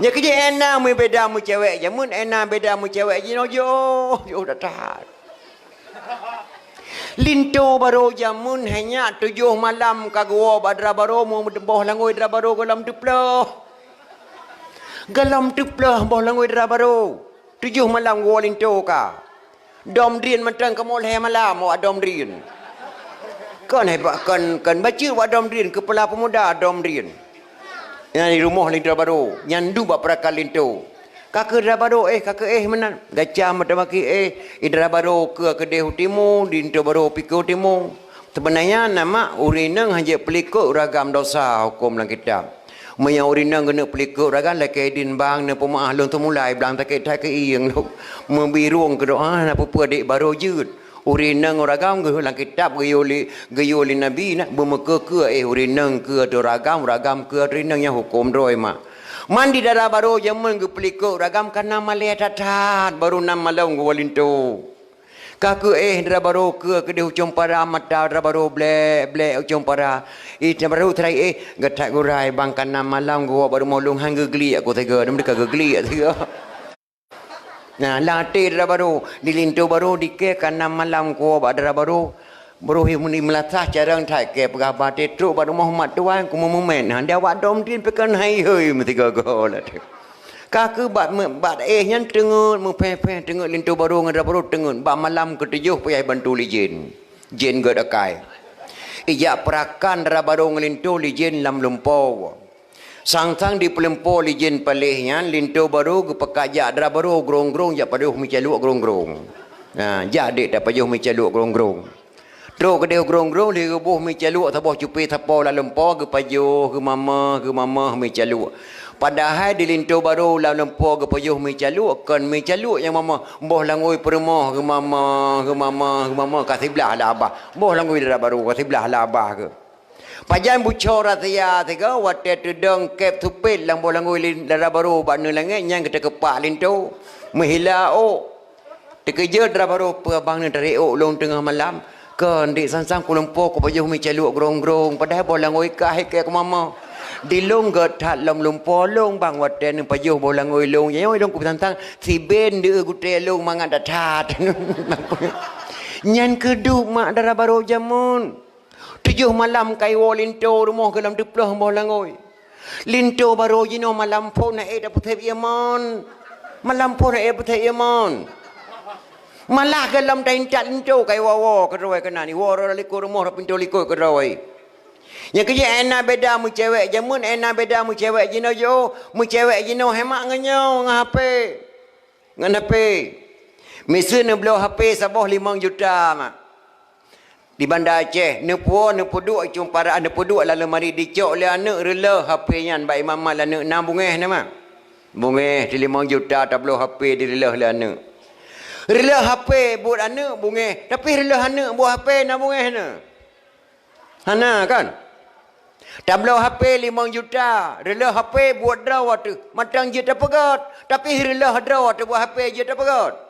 A: Ya kerja enak mu beda mu cewek je. Mun enak beda mu cewek je. Yo dah tahan. Linto baru jamun hanya 7 malam kagua badra baru mu boh langoi dra baru galam tuplah. Galam tuplah boh langoi dra baru. 7 malam gua linto ka. Dom rian matang kamu leh malam wa dom rian. Kan hebat kan baca wa dom rian kepala pemuda dom rian. Yang di rumah linto baru nyandu bak perakal linto. Kakak dra baru kakak menan gacah mata maki idra baru ke kedeh utimu linto baru pikir utimu. Sebenarnya nama urinang hanya pelikut ragam dosa hukum dalam kitab. Maya urinang kena pelikut ragam laki din bang ne pemaah lon tu mulai belang tak ke iyang lu membirung ke doa na apa adik baru jut. Urinang ragam ke dalam kitab gayoli nabi nak bermeka ke urinang ke ragam ke urinang yang hukum droi mak. Mandi darah baru jaman ke pelikut ragam kana malih tatat baru nam malau ke walinto. Kaku darah baru ke dia ucung para mata darah baru ble ucung para darah baru terai gatak gurai bang kana malam gua baru molung hang gegli aku tega dem dekat gegli tega. Nah latih darah baru dilintu baru dike kana malam gua darah baru muni melatah carang thai ke pegabat itu baru Muhammad tuan ku momen dia awak dom tin pekan hai hei mesti gagal lah tu. Kaku bat nyan tengut mempe tengut lintu baru ngada baru tengut ba malam ke-7 payah bantu lijin. Jin gad akai. Ija perakan dara baru ngelintu lijin lam lumpau. Sang di pelempo lijin palihnya lintu baru ke pekajak dara baru grong-grong ja paduh mi caluk grong-grong. Nah, jadi dak paduh mi caluk grong-grong. Truk ke dia grong-grong dia rebuh mi caluk taboh cupi tapo la lempo ke pajuh ke mama mi caluk. Padahal di lintu baru la lempo ke pajuh mi caluk kan mi caluk yang mama boh langoi peremah ke mama kasih belah lah abah. Boh langoi dah baru kasih belah lah abah ke. Pajan bucor rataya tiga wate tudung kep tupit lang boh langoi dah baru bakna langit yang kita kepak lintu menghila terkejar dah baru abang ni tarik long tengah malam. Kan di sansang Kuala ko pajuh mi caluk grong-grong padahal bolang oi kah ke mama di long gat that lam lumpur long bang waten pajuh bolang oi long ye oi long ku tantang si ben de gute long mangan dathat nyan keduk mak darah baru jamun 7 malam kai wo linto rumah ke dalam deploh bolang oi linto baru jino malam po na da puthe yaman malam po na puthe yaman malah dalam tain cat lintu kai wawo keroi kena ni waro liku rumah pintu liku keroi yang kerja enak beda mu cewek jamun enak beda mu cewek jino jo mu cewek jino hemat ngenyau ngah HP ngan HP mesin blow HP sabah 5 juta mak di Bandar Aceh nepu duk cum para nepu duk lalu mari dicok le anak rela HP nyan baik mama la anak 6 bungeh nama bungeh di 5 juta tak blow HP di rela le anak rela HP buat anak bungeh tapi rela anak buat HP nak bungeh na hana kan tablau HP 5 juta rela HP buat draw tu matang je tak pegat tapi rela draw tu buat HP je tak pegat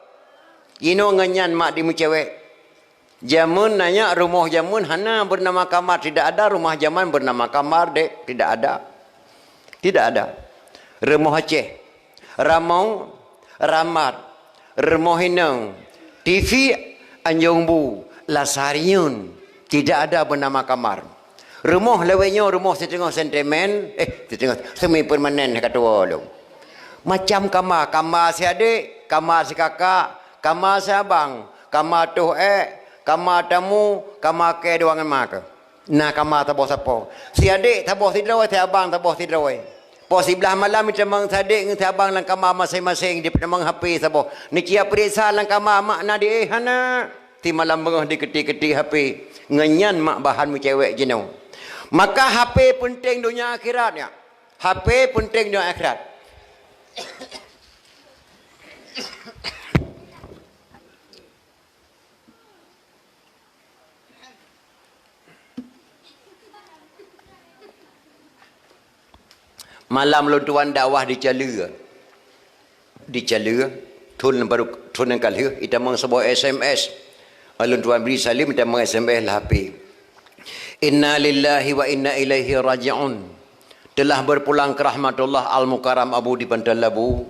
A: ino nganyan mak di mu cewek jamun nanya rumah jamun hana bernama kamar tidak ada rumah zaman bernama kamar dek tidak ada rumah Aceh ramau ramat Remohinang TV Anjongbu Lasariun tidak ada bernama kamar. Rumah lewenya rumah setengah sentimen setengah semi permanen kata orang. Macam kamar si adik, kamar si kakak, kamar si abang, kamar tu kamar tamu, kamar ke doangan mak. Nah kamar taboh sapo. Si adik taboh si drawai, si abang taboh si drawai. Pos sebelah malam kita mang sadik ngah abang lang kamar masing-masing di penamang HP sabo. Ni kia perisa lang kamar mak na di hana. Ti malam bengah di keti-keti HP. Ngenyan mak bahan mu cewek jeno. Maka HP penting dunia akhiratnya. HP penting dunia akhirat. Malam lontuan dakwah di Calua tun baru tun kali kita mang sebuah SMS lontuan beri salim kita mang SMS lah HP inna lillahi wa inna ilaihi raji'un telah berpulang ke rahmatullah Al-Mukarram Abu di Pantai Labu.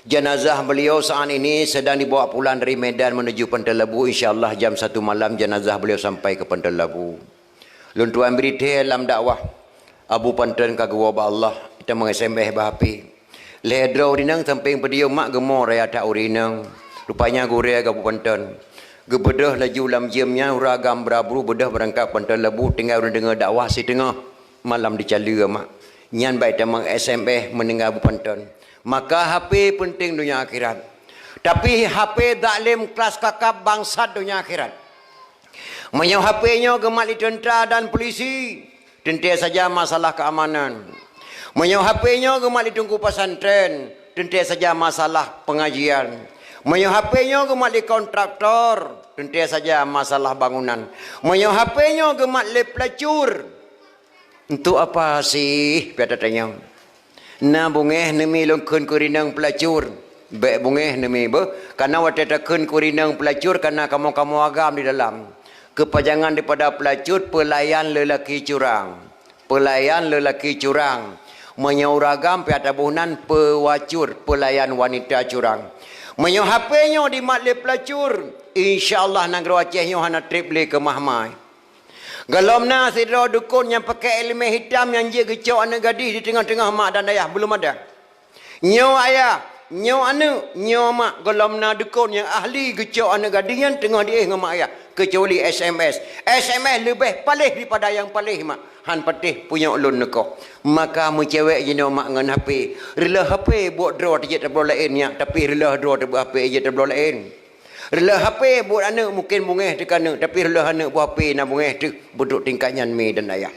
A: Jenazah beliau saat ini sedang dibawa pulang dari Medan menuju Pantai Labu. InsyaAllah jam 1 malam jenazah beliau sampai ke Pantai Labu. Lun tuan berita dalam dakwah Abu Pantai kagwa ba Allah. Kita mengesembeh bahapi. Ledro urinang samping pediu mak gemor raya tak urinang. Rupanya gure Abu Pantai. Gebedah laju lam jamnya uragam berabru bedah berangkat Pantai Labu. Tinggal dengar dakwah si tengah malam dicala mak. Nyan baik tamang SMS mendengar Abu Pantai. Maka HP penting dunia akhirat. Tapi HP taklim kelas kakap bangsat dunia akhirat. Menyau HP-nya gemali tentera dan polisi. Tentu saja masalah keamanan. Menyau HP-nya gemali tunggu pesantren. Tentu saja masalah pengajian. Menyau HP-nya gemali kontraktor. Tentu saja masalah bangunan. Menyau HP-nya gemali pelacur. Untuk apa sih? Biar tanya. Na bungeh nemi longkun kurinang pelacur. Baik bungeh nemi be. Karena waktu takun kurinang pelacur karena kamu agam di dalam. Kepajangan daripada pelacur pelayan lelaki curang. Pelayan lelaki curang. Menyauragam pihak tabunan pewacur pelayan wanita curang. Menyau HP-nya di matlib pelacur. InsyaAllah negara Acehnya hana trip le ke Mahmai. Galomna sidro dukun yang pakai elemen hitam yang dia kecok anak gadis di tengah-tengah mak dan ayah belum ada. Nyo ayah, nyo anu, nyo mak galomna dukun yang ahli kecok anak gadis yang tengah dia dengan mak ayah. Kecuali SMS. SMS lebih palih daripada yang palih mak. Han patih punya ulun neko. Maka mencewek je mak ngan HP. Rela HP buat draw dia tak boleh lain yak, tapi rela draw tak HP je tak boleh lain. Rela HP buat anak mungkin bungeh tekan tapi rela anak buat HP nak bungeh tu buduk tingkatnya mi dan dayah.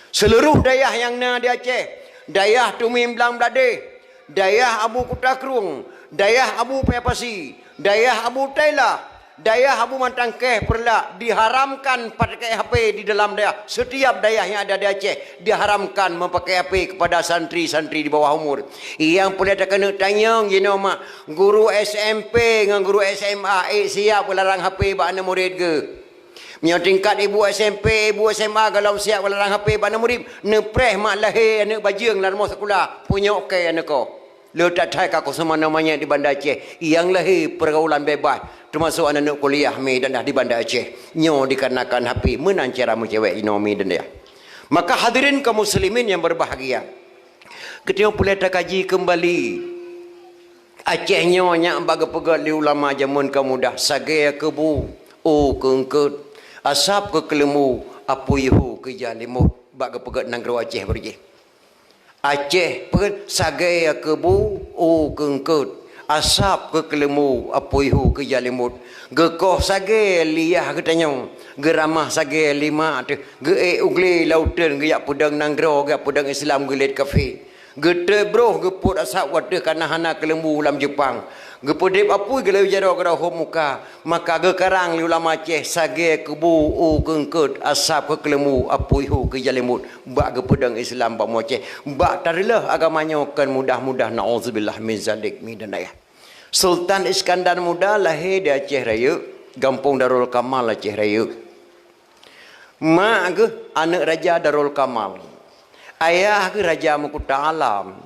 A: Seluruh dayah yang na di Aceh, dayah Tumi Belang Belade, dayah Abu Kutakrung, dayah Abu Pepasi, dayah Abu Taila, dayah Abu Mantangkeh Perlak diharamkan pakai HP di dalam dayah. Setiap dayah yang ada di Aceh diharamkan memakai HP kepada santri-santri di bawah umur. Yang boleh tak kena tanya mak guru SMP dengan guru SMA siap larang HP bak anak murid ke? Punya tingkat ibu SMP, ibu SMA kalau siap larang HP bak anak murid, nepreh mak lahir anak bajang dalam sekolah punya okey anak kau. Letak thai kako semua namanya di Bandar Aceh yang lahir pergaulan bebas termasuk anak-anak kuliah mi dan dah di Bandar Aceh nyo dikarenakan HP menang cara mencewek inomi dan dia. Maka hadirin kaum muslimin yang berbahagia, ketika boleh tak kaji kembali Aceh nyo nya baga pegat li ulama jamun kamudah sage kebu o keengkut asap ke kelemu apu yuhu ke jalimu baga pegat negara Aceh berje. Aceh pun sagai kebu o keengkut asap ke kelemu apuihu ke jalimut gekoh sagai liyah ketanyong geramah sagai lima tu ge ugli lautan ge yak pudang nanggro ge pudang Islam gelet kafe gete bro geput asap wadah kana hana kelembu lam Jepang gepodep apui gele jaro gara muka maka ge karang li ulama Aceh sagai kebu o keengkut asap ke kelemu apuihu ke jalimut bak ge pudang Islam bak Aceh bak tarilah agamanya kan mudah-mudah naudzubillah min zalik mi dan ayah. Sultan Iskandar Muda lahir di Aceh Raya, Kampung Darul Kamal Aceh Raya. Mak ke anak Raja Darul Kamal. Ayah ke Raja Mukuta Alam.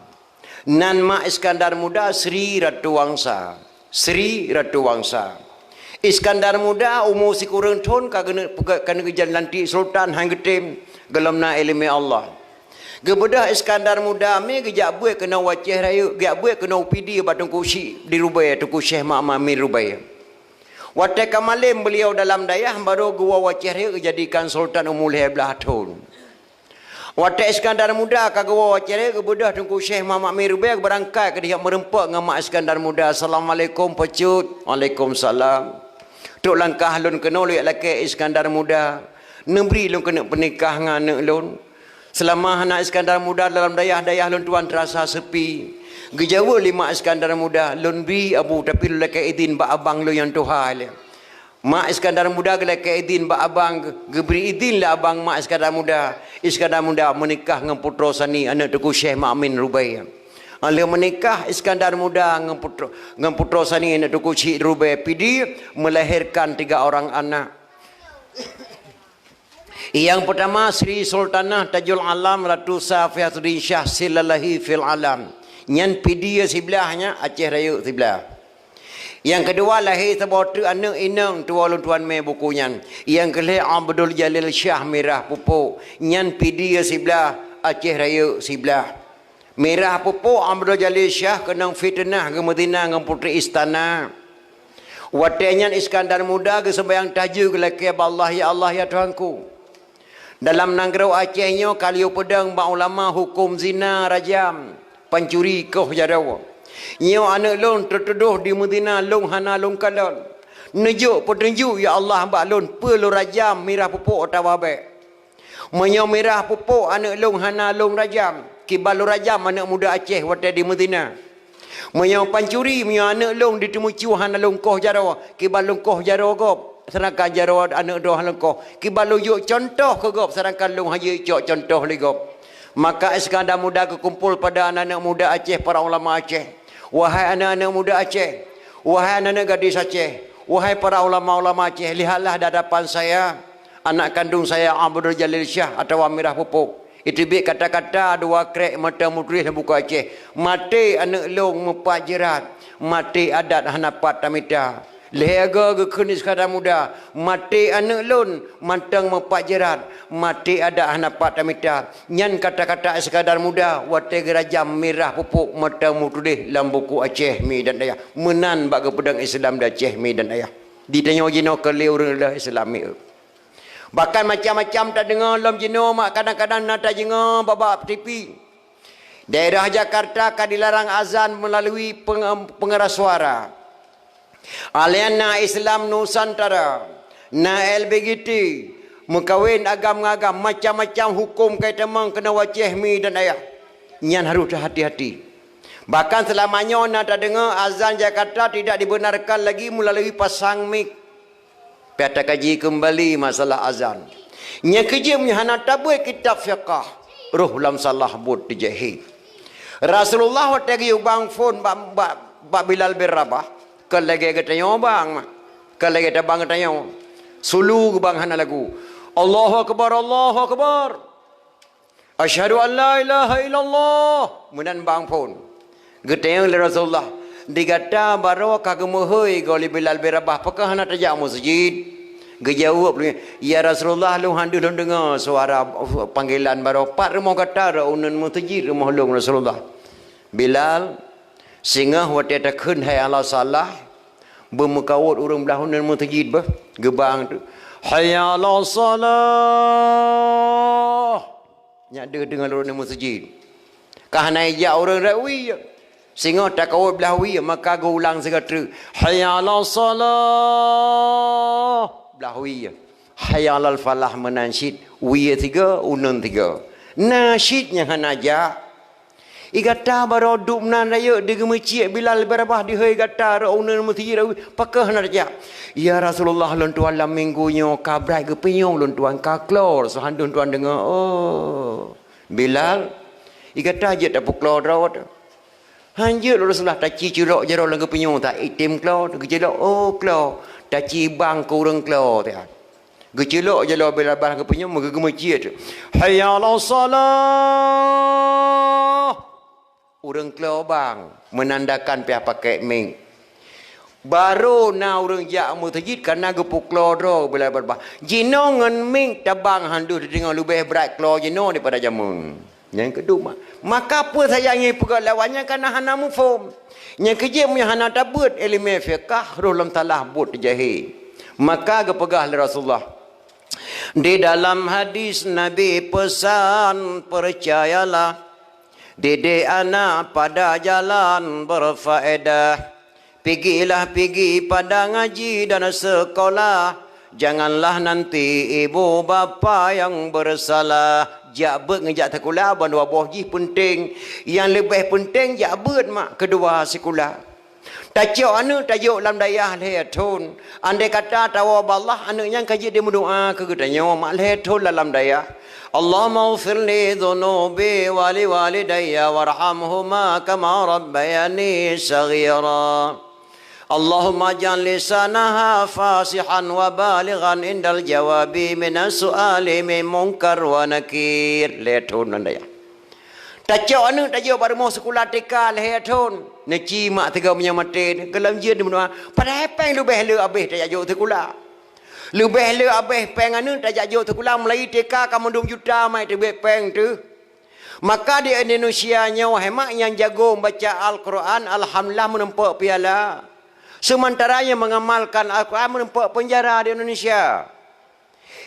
A: Nan mak Iskandar Muda Sri Ratu Wangsa. Sri Ratu Wangsa. Iskandar Muda umur si kurang ton kena kejan lantik Sultan hang getim gelamna ilmu Allah. Gebedah Iskandar Muda me gejak buat kena Aceh Raya, gejak buat kena UPD batang kursi di Rubaya, Tuku Syekh Mak Amir Rubaya. Waktu kemalim beliau dalam dayah baru gua Aceh Raya dijadikan Sultan umur 12 tahun. Waktu Iskandar Muda ka gua Aceh Raya gebedah Tuku Syekh Mak Amir Rubaya berangkat ke dia merempak dengan Mak Iskandar Muda. Assalamualaikum pecut. Waalaikumsalam. Tok langkah lun kena lihat laki Iskandar Muda. Nebri lun kena pernikah dengan anak lun. Selama anak Iskandar Muda dalam dayah-dayah lun tuan terasa sepi. Gejawa lima Iskandar Muda lun bi abu tapi lelaki idin ba abang lu yang tuhal. Mak Iskandar Muda lelaki idin ba abang geberi idin lah abang mak Iskandar Muda. Iskandar Muda menikah dengan putra sani anak Tuku Syekh Mak Amin Rubaya. Ala menikah Iskandar Muda dengan putra sani anak Tuku Syekh Rubaya pidi melahirkan 3 orang anak. Yang pertama, Sri Sultanah Tajul Alam Ratu Safiatuddin Shah Silalahi fil Alam. Nyan pidia sebelahnya Aceh Raya sebelah. Yang kedua, lahir terbotu anak inang tuan tuan me bukunya. Yang kelih Abdul Jalil Shah Merah Pupuk. Nyan pidia sebelah Aceh Raya sebelah. Merah Pupuk Abdul Jalil Shah kenang fitnah ke Madinah dengan puteri istana. Watenya Iskandar Muda ke sembahyang tahajud ke laki Allah ya Allah ya Tuhanku. Dalam Nanggau Acehnya kaliu pedang ba ulama hukum zina rajam, pencuri koh jarawa. Nyo anak lon tertuduh di Madinah long hana long kalon. Nejuk petunjuk ya Allah ba lon perlu rajam Merah Pupuk tawabe. Menyo Merah Pupuk anak long hana long rajam. Kibalu rajam anak muda Aceh wate di Madinah. Menyo pancuri menyo anak long ditemu hana long koh jarawa. Kibalu koh jarawa gop. Sedangkan jarawa anak doh lengkoh. Kibalu yuk contoh ke gop. Sedangkan long haji cok contoh li gop. Maka Iskandar Muda kekumpul pada anak-anak muda Aceh, para ulama Aceh. Wahai anak-anak muda Aceh, wahai anak-anak gadis Aceh, wahai para ulama-ulama Aceh, lihatlah di hadapan saya anak kandung saya Abdul Jalil Shah atau Merah Pupuk. Itu bik kata-kata dua krek mata mudris buku Aceh. Mati anak long mepat jerat, mati adat hanapat tamita. Lehaga ke kenis Iskandar Muda, mati anak lon mantang mepat jerat, mati adat hanapat tamita. Nyan kata-kata Iskandar Muda wate gerajam Merah Pupuk mata mudris dalam buku Aceh mi dan ayah. Menan bak ke pedang Islam da Aceh mi dan ayah. Ditanya jino ke orang dah Islami. Bahkan macam-macam tak dengar dalam jino mak kadang-kadang nak tak dengar babak TV. Daerah Jakarta kan dilarang azan melalui pengeras suara. Alianna Islam Nusantara, na LBGT, mengkawin agam-agam macam-macam hukum kaitan mang kena Aceh mi dan ayah. Nyan harus hati-hati. Bahkan selamanya nak tak dengar azan Jakarta tidak dibenarkan lagi melalui pasang mik. Pihak kaji kembali masalah azan. Nya kerja menyahana tabui kitab fiqah. Ruh lam salah bud dijahid. Rasulullah watagi bang phone ba Bilal bin Rabah. Kalagi katanya bang, kalagi ta bang katanya. Sulu ke bang hana lagu. Allahu akbar, Allahu akbar. Asyhadu an la ilaha illallah. Munan bang phone. Katanya Rasulullah. Digata baro kagemuhoi goli Bilal bin Rabah pakah hana tajak masjid. Gejawab ya Rasulullah lu handu dengar suara panggilan baro pat rumah kata unun masjid rumah long Rasulullah. Bilal singa wate ta khun hai Allah salah bermukawat urang belah unun masjid bah gebang tu. Hayya ala salah. Nyak dengar urang masjid. Kahana ya orang rawi. Sehingga tak kawat belah wi maka go ulang segera. Hayya ala salah. Belah wi. Hayya ala falah menansyid. Wi tiga, unun tiga. Nasyidnya hanaja. Igata baro duk nan raya di gemecik Bilal berabah di hai gata ro unun mesti rawi pakah hanaja. Ya Rasulullah lon tuan lam minggunya kabrai ke penyong lon tuan ka klor so handun tuan dengar. Oh. Bilal igata je tak puklor rawat. Hanjir Rasulullah taci curok jero lang penyong tak itim klo gejelok oh klo taci bang kurang klo tak gejelok jelo bila bang penyong megegemecit hayya ala salah urang klo bang menandakan pihak pakai ming baru na urang jak mutajid karena gepuk klo ro bila berbah jino ngan ming tabang handu dengar lebih berat klo jino daripada jamun. Yang kedua, maka apa sayangnya pegawai lawannya karena hana mufum. Yang kerja punya hana tabut ilmu fiqah dalam talah but jahil. Maka kepegah Rasulullah. Di dalam hadis Nabi pesan percayalah. Didik anak pada jalan berfaedah. Pergi pada ngaji dan sekolah. Janganlah nanti ibu bapa yang bersalah. Jabut ngejak sekolah bandua buah ji penting. Yang lebih penting jabut mak kedua sekolah. Tajuk anu tajuk dalam dayah lehetun. Andai kata tawa Allah anu yang kaji dia berdoa ke katanya mak lehetun dalam dayah. Allahumma ighfir li dhunubi wa li walidayya warhamhuma kama rabbayani saghira. Allahumma ja'al lisanaha fasihan wa balighan indal jawabi minas su'ali min munkar wa nakir. Letun anda ya. Tajak anu tajak baru mau sekolah TK letun. Neci mak tiga punya mati. Kelam je di mana. Padahal peng lu beh lu abih tajak jauh sekolah. Lu beh lu abih peng anu tajak jauh sekolah mulai TK kamu 2 juta mai tu beh peng tu. Maka di Indonesia nyawa hemat yang jago membaca Al-Quran, alhamdulillah menempuh piala. Sementara yang mengamalkan Al-Quran menempuh penjara di Indonesia.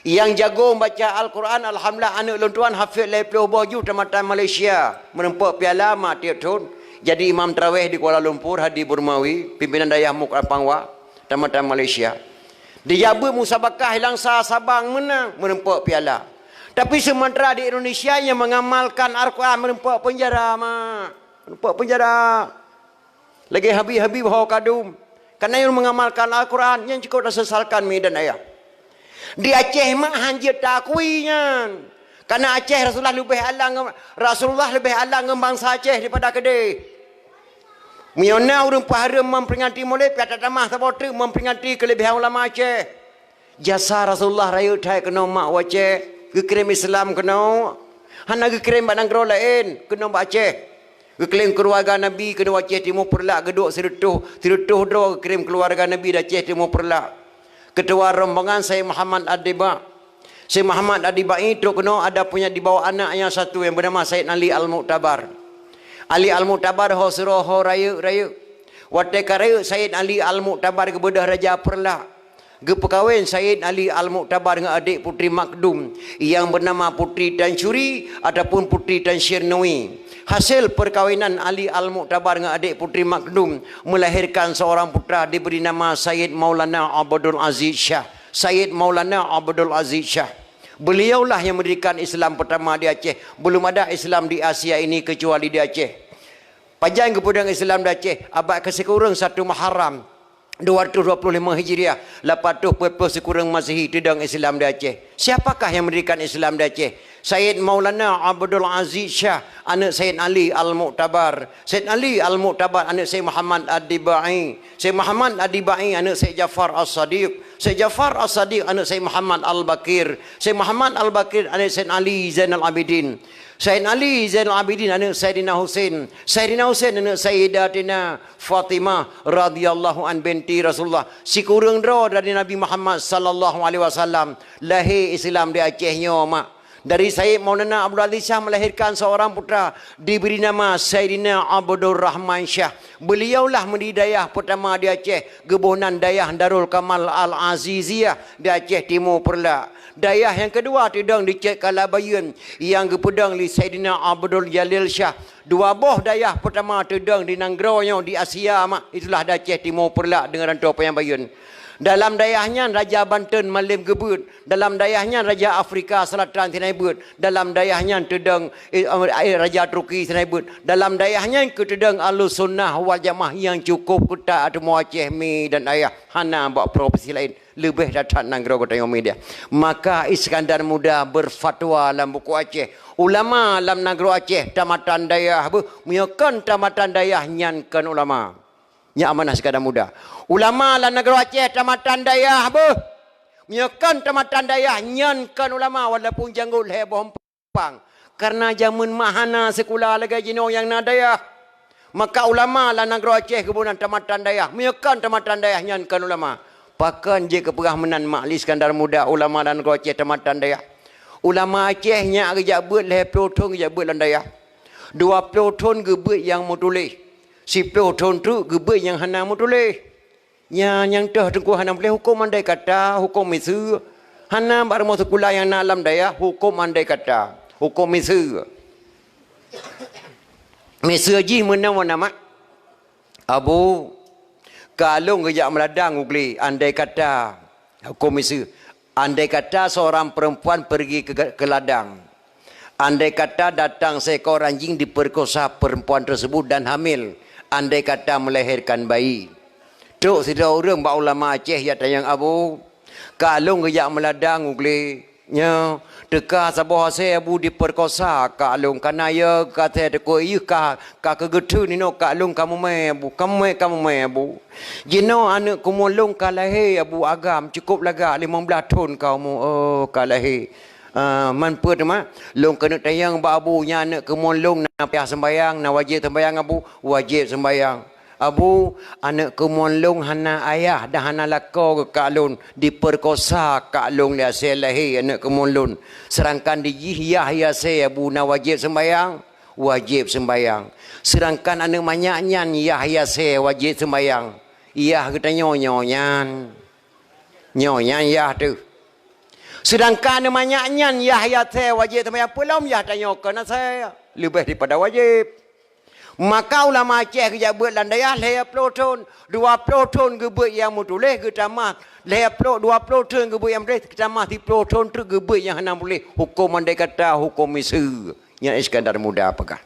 A: Yang jago membaca Al-Quran, alhamdulillah anak lontuan hafiz 50 baju tamatan Malaysia menempuh piala mak tiap tahun. Jadi imam tarawih di Kuala Lumpur, Hadi Burmawi, pimpinan dayah Mukal Pangwa, tamatan Malaysia. Di Jabut musabakah Langsa Sabang menang menempuh piala. Tapi sementara di Indonesia yang mengamalkan Al-Quran menempuh penjara mak. Menempuh penjara. Lagi habis-habis bahawa kadum. Kerana yang mengamalkan Al-Quran yang cukup dah sesalkan medan ayah. Di Aceh mak hanjir takuinya. Kerana Aceh Rasulullah lebih alang bangsa Aceh daripada Kedah. Miona urang pahara memperingati mulai piata tamah sabotre memperingati kelebihan ulama Aceh. Jasa Rasulullah raya thai kena mak Aceh. Gekirim Islam kena. Hana gekirim badang kero lain. Kena Aceh. Gekirim keluarga Nabi kena Aceh Timur Perlak. Geduk Sirutuh draw gekirim keluarga Nabi Aceh Timur Perlak. Ketua rombongan saya Muhammad Adiba. Saya Muhammad Adiba itu kena ada punya di bawah anak yang satu yang bernama Said Ali Al-Mu'tabar. Ali Al-Mu'tabar ho suruh ho raya. Watek raya Said Ali Al-Mu'tabar kebedah Raja Perlak. Gepekawin Said Ali Al-Mu'tabar dengan adik Putri Makdum yang bernama Putri Tan Syuri ataupun Putri Tan Syirnui. Hasil perkawinan Ali Al-Mu'tabar dengan adik Putri Makdum melahirkan seorang putra diberi nama Sayyid Maulana Abdul Aziz Shah. Sayyid Maulana Abdul Aziz Shah. Beliaulah yang mendirikan Islam pertama di Aceh. Belum ada Islam di Asia ini kecuali di Aceh. Panjang kemudian Islam di Aceh abad kesekurang 1 Muharram 225 Hijriah, 800 sekurang Masihi tedang Islam di Aceh. Siapakah yang mendirikan Islam di Aceh? Sayyid Maulana Abdul Aziz Shah, anak Sayyid Ali Al-Mu'tabar. Sayyid Ali Al-Mu'tabar, anak Sayyid Muhammad Adibai. Sayyid Muhammad Adibai, anak Sayyid Jafar As-Sadiq. Sayyid Jafar As-Sadiq, anak Sayyid Muhammad Al-Bakir. Sayyid Muhammad Al-Bakir, anak Sayyid Ali Zainal Abidin. Sayyid Ali Zainal Abidin anak Sayyidina Husain. Sayyidina Husain anak Sayyidatina Fatimah radhiyallahu an binti Rasulullah. Si kurang draw dari Nabi Muhammad sallallahu alaihi wasallam. Lahir Islam di Aceh nyo mak. Dari Sayyid Maulana Abdul Aziz Shah melahirkan seorang putra diberi nama Sayyidina Abdul Rahman Shah. Beliaulah mendidayah pertama di Aceh, Gebonan Dayah Darul Kamal Al-Aziziyah di Aceh Timur Perlak. Dayah yang kedua tidang di Cek Kalabayun yang gepedang di Sayyidina Abdul Jalil Shah. Dua boh dayah pertama tidang di Nanggronya di Asia mak. Itulah di Aceh Timur Perlak dengan rantau Payambayun. Dalam dayahnya Raja Banten Malim Gebut. Dalam dayahnya Raja Afrika Selatan Sinaibut. Dalam dayahnya tedang Raja Turki Sinaibut. Dalam dayahnya ketedang Ahlus Sunnah wal Jamaah yang cukup ketat atau Aceh mi dan ayah hana buat profesi lain lebih datang nanggro kota yang media. Maka Iskandar Muda berfatwa dalam buku Aceh. Ulama dalam negeri Aceh tamatan dayah menyakan tamatan dayah nyankan ulama. Nya amanah Iskandar Muda. Ulama dalam negeri Aceh tamatan dayah menyakan tamatan dayah nyankan ulama walaupun janggul heboh pang. Karena zaman mahana sekolah lagi jino yang nadayah. Maka ulama dalam negeri Aceh kebunan tamatan dayah menyakan tamatan dayah nyankan ulama. Pakan je keperahmanan Makli Iskandar Muda ulama dan negeri Aceh tamatan dayah. Ulama Acehnya kerja buat leh peloton kerja buat dan dayah. 2 peloton gebut yang mau tulis. Si peloton tu gebut yang hana mau tulis. Yang dah tengku hana boleh hukum andai kata, hukum misu. Hana baru mau sekolah yang nak alam dayah, hukum andai kata, hukum misu. Misu ji menawan nama. Abu kalau kerja meladang ugli, andai kata hukum misu. Andai kata seorang perempuan pergi ke ladang. Andai kata datang seekor anjing diperkosa perempuan tersebut dan hamil. Andai kata melahirkan bayi. Tuk sida orang bak ulama Aceh ya tayang abu. Kalau kerja meladang ugli, nya teka sabah se abu diperkosa ka alung kanaya ka te ko iu ka kegetu ni no ka alung kamu me abu kamu me abu jino anak kumulung kalahe abu agam cukup laga 15 tahun kau mu oh kalahe man put ma long kena tayang ba abu nya anak kumulung na piah sembayang na wajib sembayang abu wajib sembayang abu anak kemonlong hana ayah dah hana lako ke kalun diperkosa kalung dia selahi anak kemonlong sedangkan dijihiyah ya saya abu na wajib sembayang sedangkan anak manyaknyan ya saya wajib sembayang iya kita nyonyan ya tu sedangkan anak manyaknyan ya saya wajib sembayang belum ya tanya kena saya lebih daripada wajib. Maka ulama Aceh kerja buat landaya leher peloton 20 tahun ke buat yang mutuleh ke tamah leher pelot 20 tahun ke buat yang boleh ke tamah di peloton tu ke buat yang hana boleh hukum andai kata hukum Mesir yang Iskandar Muda apakah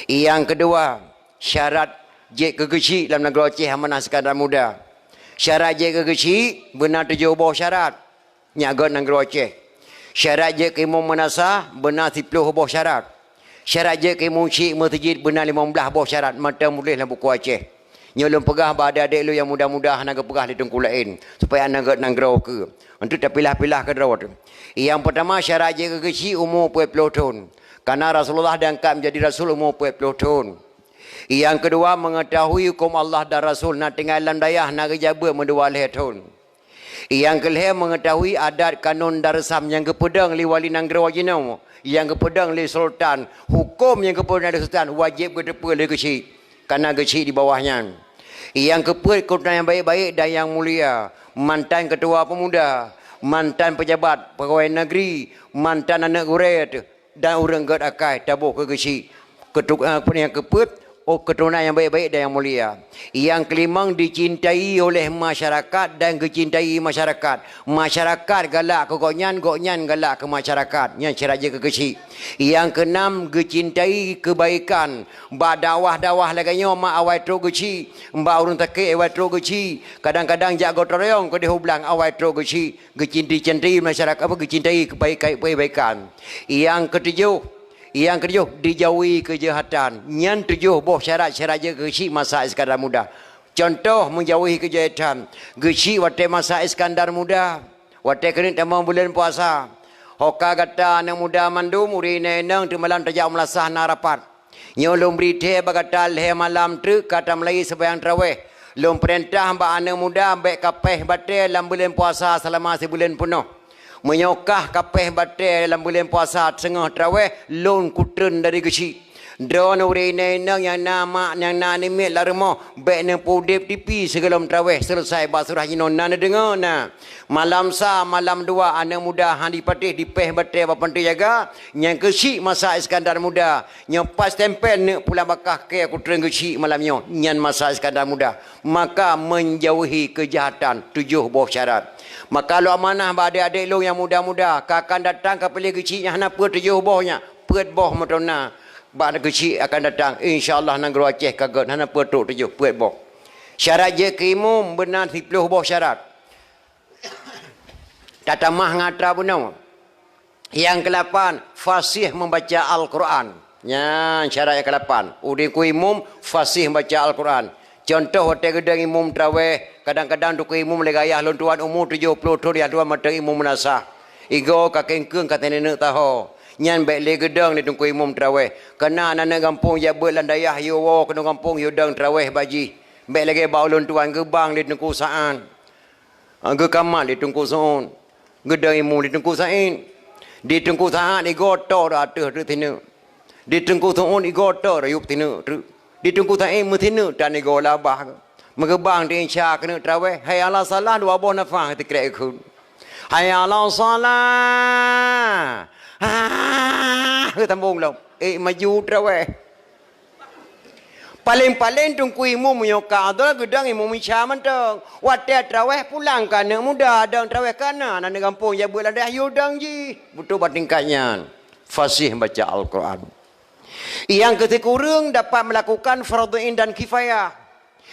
A: yang kedua syarat je kekecil dalam negara Aceh amanah Iskandar Muda syarat je kekecil benar 7 buah syarat nyaga negara Aceh syarat je keimam manasah benar 10 buah syarat syarat je ke muncik masjid benar 15 buah syarat mata boleh dalam buku Aceh nyolong pegah pada adik lu yang mudah-mudah nak pegah di tengku lain supaya nak gerau ke untuk tak pilah-pilah ke gerau tu yang pertama syarat je ke kecil umur 40 tahun karena Rasulullah diangkat menjadi Rasul umur 40 tahun yang kedua mengetahui hukum Allah dan Rasul nak tinggal dalam dayah nak kejaba mendua tahun yang kelihatan mengetahui adat kanun darsam yang kepedang li wali nanggerawa jinau yang kepedang li sultan hukum yang kepedang li sultan wajib kedepa li kecil karena kecil di bawahnya yang keped keputusan yang baik-baik dan yang mulia mantan ketua pemuda mantan pejabat pegawai negeri mantan anak guret dan orang gad akai tabuh ke kecil yang keped keturunan yang baik-baik dan yang mulia. Yang kelima dicintai oleh masyarakat dan kecintai masyarakat. Masyarakat galak ke goknyan galak ke masyarakat. Yang ceraja ke kecil. Yang keenam kecintai kebaikan. Ba dakwah laganya mak awai tro kecil. Mbak urun takik awai tro kecil. Kadang-kadang jaga gotoroyong ke dihublang awai tro kecil. Kecintai masyarakat apa kecintai kebaikan. Yang ketujuh dijauhi kejahatan. Yang 7 buah syarat-syarat je kecil masa Iskandar Muda. Contoh menjauhi kejahatan. Kecil waktu masa Iskandar Muda. Waktu kena tamang bulan puasa. Hoka kata anak muda mandum uri neneng tu malam tajak melasah narapat. Nyolong berita bagata leh malam tu kata Melayu sebayang terawih. Lom perintah mbak anak muda ambek kapeh batal dalam bulan puasa selama sebulan penuh. Menyokah kapeh batal dalam bulan puasa tengah terawih lon kutren dari kecil drone uri neneng yang nama yang nanimit larmo baik nang podep tipi sebelum terawih selesai basurah jinon nana dengar na malam 2 anak muda handi patih dipeh batal bapan tu jaga yang kecil masa Iskandar Muda yang pas tempel ne pula bakah ke kutren kecil malamnya nyan masa Iskandar Muda maka menjauhi kejahatan 7 buah syarat. Maka kalau amanah adik-adik lu yang muda-muda akan datang ke pilih kecil yang nak put 7 bohnya put boh matona bak kecil akan datang insyaallah nang gero Aceh kaget nak put 7 put boh syarat je keimum benar 10 boh syarat tata mah ngatra bunau yang ke-8 fasih membaca Al-Quran nya syarat yang ke-8 udi kuimum fasih membaca Al-Quran. Contoh hotel gedang imum terawih kadang-kadang tu imum legayah lon tuan umur 70 tahun dia tuan mata imum menasah. Igo kakengkeung kata nenek tahu. Nyan baik le gedang ni tungku imum terawih. Kena anak kampung ya berlandayah yo wo kena kampung yo dang terawih baji. Baik lagi bau lon tuan gebang di tungku saan. Ge kamal di tungku son. Gedang imum di tungku sain. Di tungku saan igo tor ateh tu tinu. Di tungku son igo tor yuk tinu. Ditunggu tak mutina dan nego labah mengebang di insya kena terawih hayya ala salah 2 buah nafah kita ikut hayya ala salah tambung lo maju terawih paling-paling tunggu imum menyoka tu gedang imum insya mentang wadah terawih pulang kan muda dan terawih kana anak kampung ya bulan dah yudang ji betul batingkatnya fasih baca Al-Quran. Yang ketiga kurang dapat melakukan fardhu ain dan kifayah.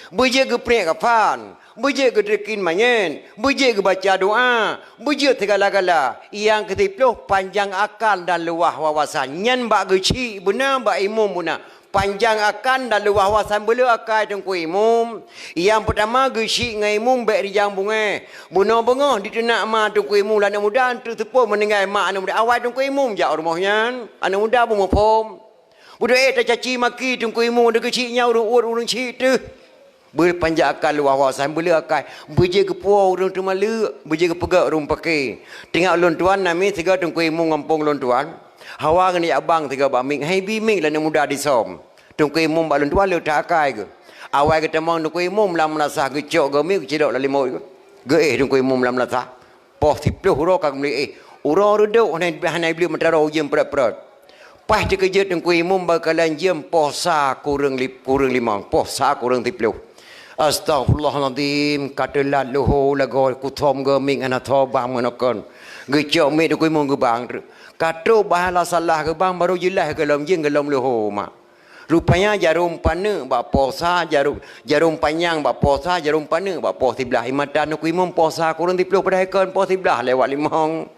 A: Beja geprek kapan? Buje ke drekin manyen, buje ke baca doa, buje segala-gala. Yang ketiga panjang akal dan luah wawasan. Nyen bak geci benar bak imum benar. Panjang akal dan luah wawasan bela akal tengku imum. Yang pertama geci ngai imum baik rijang bunga. Benar-benar ditenak ma tengku imum anak muda tu tepo meninggal mak anak muda awal tengku imum jak rumahnya. Anak muda pun mopom. Budak tak caci maki tengku imum ada keciknya urung cik tu. Berpanjang akal luah wawasan bela akal. Beje ke puau urung tu malu, beje ke pegak urung pakai. Tengok lon tuan nami tiga tengku imum ngampung lon tuan. Hawa ni abang tiga baming, hai biming lah muda disom. Tengku imum balon tuan le tak akai ke. Awal kita mau tengku imum lam merasa gecok gemi cidok la limau ke. Ge tengku imum lam merasa. Poh tipluh ro kag meli uro reduk hanai beli mentara jem perat-perat. Pas dikejut tengku imum bakalan jem posa kurang limang, posa kurang tipluh. Astaghfirullahaladzim, kata laluh lagu kutom geming anak tobang menokon. Gecok mi tengku imum ke bang. Kata bahala salah ke bang baru jelas ke lom jeng ke lom luho mak. Rupanya jarum pana bak posa, jarum panjang bak posa, jarum pana bak pos sebelah. Imatan tengku imum posa kurang tipluh pada ikon pos sebelah lewat limang.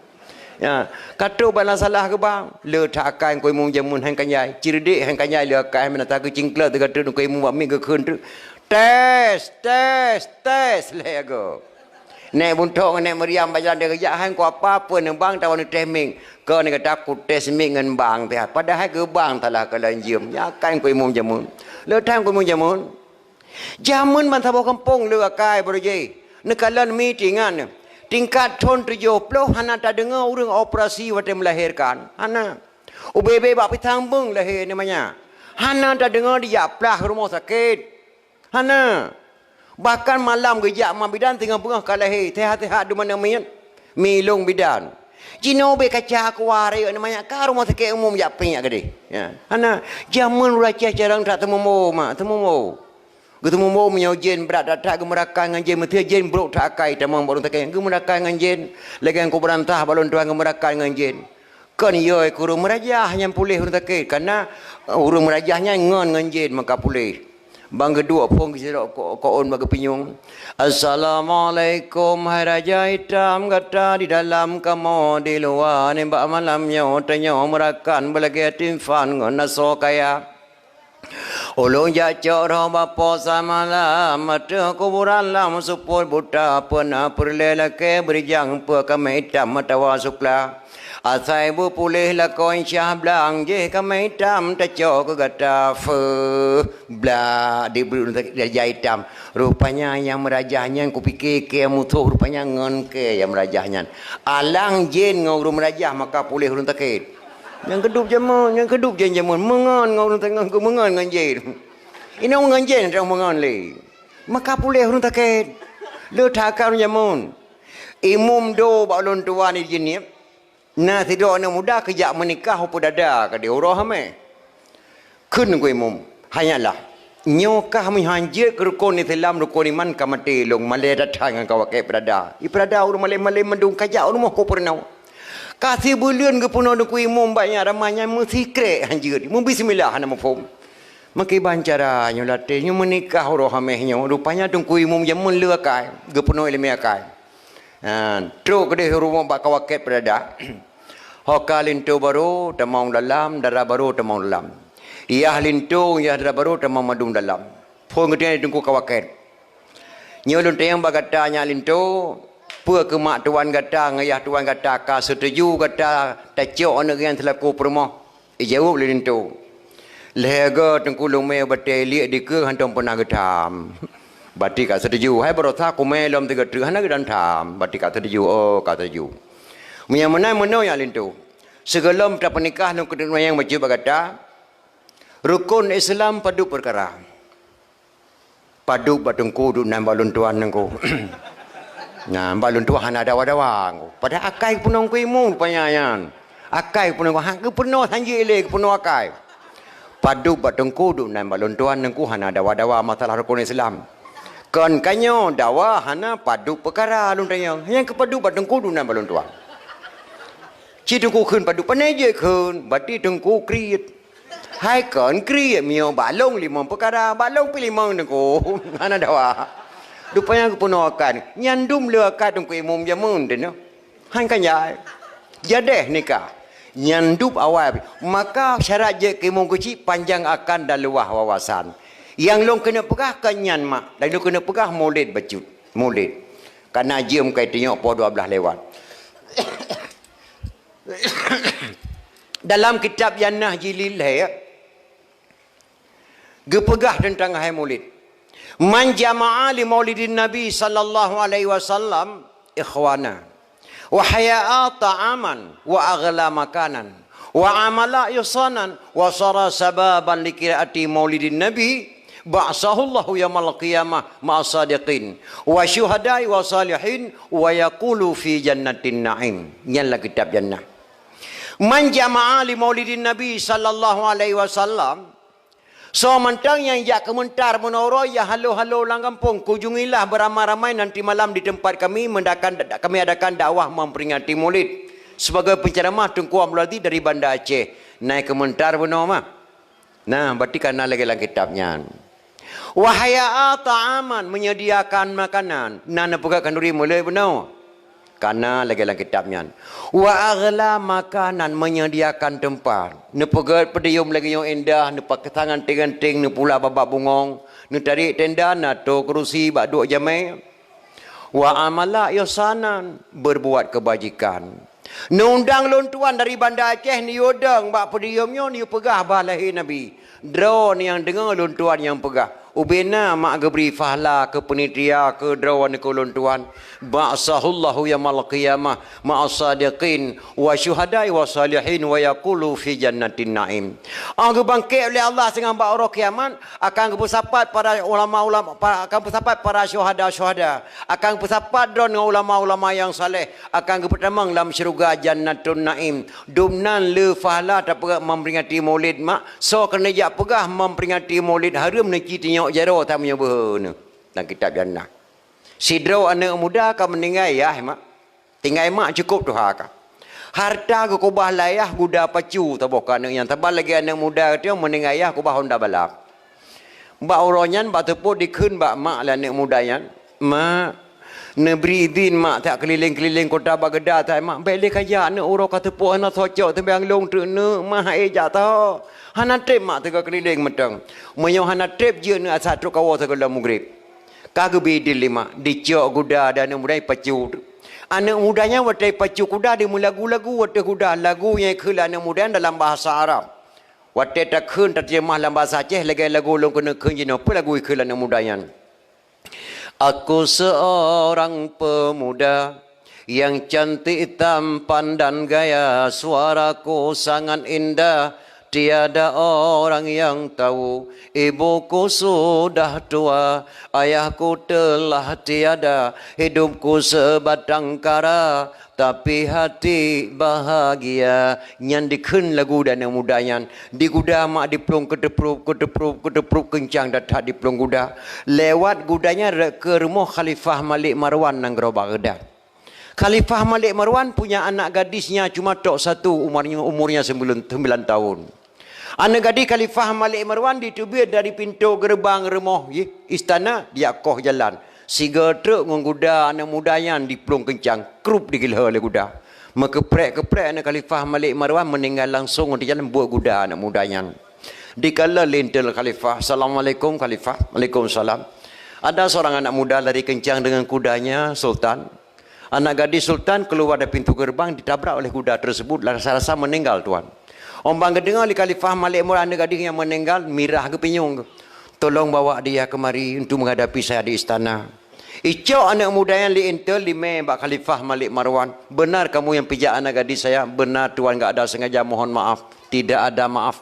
A: Ya, kata bala salah ke bang, le tak akan koi mung jamun hang kanyai, cirdik hang kanyai le akan menata ke cingkla te kata koi mung bami ke khun tu. Tes le go. Nek buntok nek meriam bajalan dia kerja hang ko apa pun nang bang tawan tes ming. Ke ni kata aku tes ming ngan bang teh. Padahal ke bang talah ke lanjim. Ya kan koi mung jamun. Le tang koi mung jamun. Jamun man tabo kampung le akai berje. Nekalan meetingan. Tingkat tahun 70 hana tak dengar orang operasi waktu melahirkan. Hana. UBB bak pitang beng lahir namanya. Hana tak dengar dia plah rumah sakit. Hana. Bahkan malam gejak mak bidan tengah bengah ke lahir. Tehat-tehat di mana mayat. Milung bidan. Jino be kaca akuari namanya. Ka rumah sakit umum jak pinyak gede. Ya. Hana. Jaman raja jarang tak temu mak. Temu mau. Ketemu mau menyojen berat datang gemerakan dengan jen mesti jen brok tak akai tamang balon tak akai gemerakan dengan jen lagi yang ku berantah balon tuan gemerakan dengan jen kan yo kurung merajah yang pulih tak akai karena urung merajahnya ngon dengan jen maka pulih bang kedua pun kita ko on bagi pinyung. Assalamualaikum hai raja hitam kata di dalam kamu di luar ni bak malamnya tanya merakan belagi timfan ngon naso kaya. Ulung jacok roh bapa samalam mata kuburan lam supul buta pena perlela ke berjang pe kami hitam matawa sukla asai bu pulih la ko insyah blang je kami hitam tacok ke gata fe bla di raja hitam rupanya yang merajahnya ku fikir ke mutuh rupanya ngon ke yang merajahnya alang jin ngau merajah maka pulih urun takit. Yang keduk jamun, mengan ngau tengah ke mengan nganjen. Ini orang nganjen orang mengan le. Maka pulih orang takut. Le takar jamun. Imum do balon tua ni jenis. Nah tidak anak muda kejak menikah apa dada ke dia orang hame. Kun ku imum. Hanyalah. Nyokah menghanjir ke rukun Islam rukun iman kamati long malai datang dengan kawakai berada. Ibrada orang malai mendung kajak orang mau pernah. Kasih bulan ke puno duk imum banyak ramanya mesti krek hanjir. Mu bismillah nama pom. Maki bancara nyolate nyu menikah roh hamehnya rupanya tungku imum jamun lekai ke puno ilmi akai. Truk ke rumah bak kawaket berada. Hokalin tu baru tamang dalam darah baru tamang dalam. Ia lintung ia darah baru tamang madung dalam. Pun kemudian tungku kawaket. Nyolun tayang bagatanya lintung Pua ke mak tuan kata, ngayah tuan kata, ka setuju kata, tak cok anak yang selaku permah. Jawab lelin tu. Lega tengku lumai batai liat di ke, hantam pernah getam. Bati ka setuju. Hai berota ku melom tiga tu, hana gedan tam. Bati ka setuju, oh ka setuju. Yang mana yang lelin tu. Segelam tak pernikah, nung kedua yang macam berkata, rukun Islam padu perkara. Padu batungku duk nan balun tuan nengku. Nah, balun tuan ada wadawang. Pada akai punong kuimu panyayan. Akai punong hang ke penuh hanji le ke penuh akai. Padu batungku duk nan balun tuan nengku hana ada wadawa masalah rukun Islam. Kon kanyo dawa hana padu perkara lun tayang. Yang ke padu batungku duk nan balun tuan. Ci tungku khun padu panai je khun. Bati tungku kriit. Hai kon kriit mio balong limong perkara. Balong pi limong nengku. Hana dawa. Rupanya aku penuh akan. Nyandum le akad untuk imum jamun tu no. Han kan ya. Jadeh nikah. Nyandup awal. Maka syarat je imum kecil panjang akan dan luah wawasan. Yang long kena pegah kan nyan mak. Dan long kena pegah maulid bacut. Maulid. Karena jam kai tengok po 12 lewat. Dalam kitab Jannah Jilil gepegah tentang hai maulid. Man jama'a li maulidin Nabi sallallahu alaihi wasallam ikhwana wa haya'a ta'aman wa aghla makanan wa amala ihsanan wa sara sababan li qiraati maulidin Nabi ba'sahu Allahu yaumil qiyamah ma'as sadiqin wa syuhada'i wa salihin wa yaqulu fi jannatin na'im. Inilah kitab Jannah. Man jama'a li maulidin Nabi sallallahu alaihi wasallam. So mentang yang jak kementar menoro ya halo-halo lang kampung kunjungilah beramai-ramai nanti malam di tempat kami kami adakan dakwah memperingati Maulid sebagai penceramah Tunku Abdul dari Banda Aceh naik kementar benar mah. Nah, berarti karena lagi dalam kitabnya. Wahaya ta'aman menyediakan makanan. Nana pegak kanduri mulai benar. Karena lagi dalam kitabnya. Wa aghla makanan menyediakan tempat. Ne pegat pedium lagi yang indah, ne pakai tangan ting-ting, ne pula babak bungong, ne tarik tenda, ne to kerusi bak duk jamai. Wa amala ihsanan berbuat kebajikan. Ne undang lontuan dari Banda Aceh ni yodang bak pediumnya ni pegah balahi Nabi. Drone yang dengar lontuan yang pegah. Ubena mak geberi fahla ke penitia ke drawan ke lontuan. Ba'sahullahu yaumil qiyamah ma'as sadiqin wa syuhada'i wa salihin wa yaqulu fi jannatin na'im. Ang bangkit oleh Allah dengan ba'ra kiamat akan bersapat para ulama-ulama, akan bersapat para syuhada-syuhada, akan bersapat dengan ulama-ulama yang saleh, akan bertamang dalam syurga jannatun na'im. Dumnan le fahla tak pegah memperingati Maulid mak. So kena jak pegah memperingati Maulid harum nak tengok jaro tak punya berhena dalam kitab Jannah. Sidro anak muda akan meninggal ya mak. Tinggal mak cukup tu hak. Harta ke kubah layah guda pacu tabok anak yang tabal lagi anak muda dia meninggal ya kubah Honda balap. Mbak oronyan mbak tepuk dikun mbak mak lah anak muda yan. Mak neberi izin mak tak keliling-keliling kota Baghdad tak mak balik aja anak uro kata tepuk anak socok tembang long tu ne mak eja tau. Hana trip mak tega keliling metang. Menyo hana trip je ne asat truk kawo segala mugrib. Kagbi di lima dicok kuda dan anak muda pacu. Anak mudanya watai pacu kuda di lagu-lagu watai kuda lagu yang khula anak muda dalam bahasa Arab. Watai tak khun terjemah dalam bahasa Aceh lagi lagu long kena khun jino apa lagu khula anak mudanya. Aku seorang pemuda yang cantik tampan dan gaya, suaraku sangat indah. Tiada orang yang tahu, ibuku sudah tua, ayahku telah tiada, hidupku sebatang kara, tapi hati bahagia. Nyan dikhen lagu dan yang mudanya, di kuda mak diplong kedeprup kencang datang diplong kuda. Lewat kudanya ke rumah Khalifah Malik Marwan nang gerobak Baghdad. Khalifah Malik Marwan punya anak gadisnya cuma tok satu, umurnya 9 tahun. Anak gadis Khalifah Malik Marwan ditubir dari pintu gerbang rumah istana, dia koh jalan. Siga truk dengan kuda anak mudanya diplong kencang, krup digilha oleh kuda. Keprek anak Khalifah Malik Marwan meninggal langsung di jalan buat kuda anak mudanya. Dikala lintel Khalifah, Assalamualaikum Khalifah, Waalaikumsalam. Ada seorang anak muda lari kencang dengan kudanya Sultan. Anak gadis Sultan keluar dari pintu gerbang ditabrak oleh kuda tersebut, rasa-rasa meninggal tuan. Orang dengar oleh Khalifah Malik Marwan anak gadis yang meninggal, mirah ke pinyung. Tolong bawa dia kemari untuk menghadapi saya di istana. Icok anak muda yang liintel lima bak Khalifah Malik Marwan. Benar kamu yang pijak anak gadis saya? Benar tuan, enggak ada sengaja, mohon maaf. Tidak ada maaf.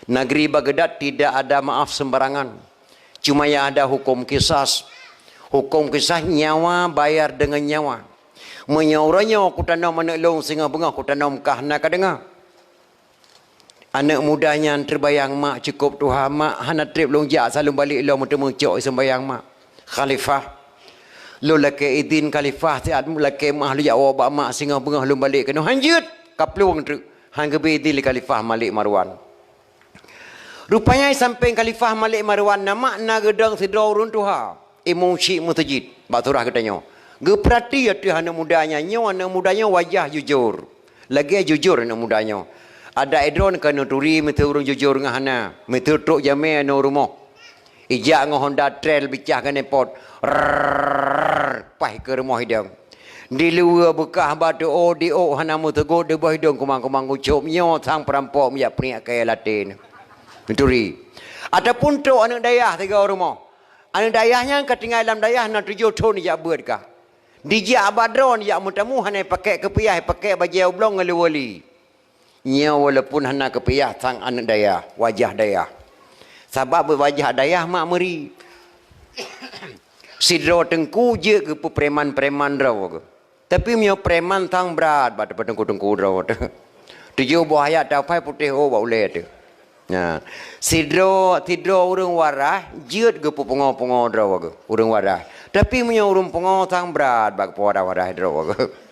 A: Negeri Baghdad tidak ada maaf sembarangan. Cuma yang ada hukum kisas. Hukum kisah nyawa bayar dengan nyawa. Menyauranya aku tanam meneklong singa bengah aku tanam kahna kadengar. Anak mudanya terbayang mak cukup Tuhan mak hana trip longjak selalu balik lo mutemu cok sembayang mak. Khalifah lo laki izin Khalifah tiad laki mah lu jak wabak mak singa bengah lu balik kena hanjut kaplung tu hang gebi izin Khalifah Malik Marwan. Rupanya sampai Khalifah Malik Marwan nama na gedang sidro run Tuhan. emosi mutajid. Baturah katanya. Geperhati itu anak mudanya. Anak mudanya wajah jujur. Lagi jujur anak mudanya. Ada edron kena turi mesti orang jujur dengan hana. Mesti truk jamai anak rumah. Ijak dengan Honda Trail bicah kan nepot. Pai ke rumah hidung. Di luar bekah batu di hana mu tegur di bawah hidung kumang-kumang ucup nyo sang perampok minyak peringat kaya latin. Turi. Ataupun truk anak dayah tiga rumah. Anak dayahnya ketinggalan dayah nak 7 tahun dia buat kah. Dijak badron ya mutamu hana pakai kepiah pakai baju oblong ngelewali. Nya walaupun hana kepiah sang anak dayah, wajah dayah. Sebab wajah dayah mak meri. Sidro tengku je ke preman-preman raw ke. Tapi mio preman tang berat pada tengku raw tu. Tujuh buah ayat tapai putih boleh tu. Nah, sidro urang warah jeut ke pengo-pengo raw ke urang warah. Tapi mio urang pengo tang berat bag warah raw ke.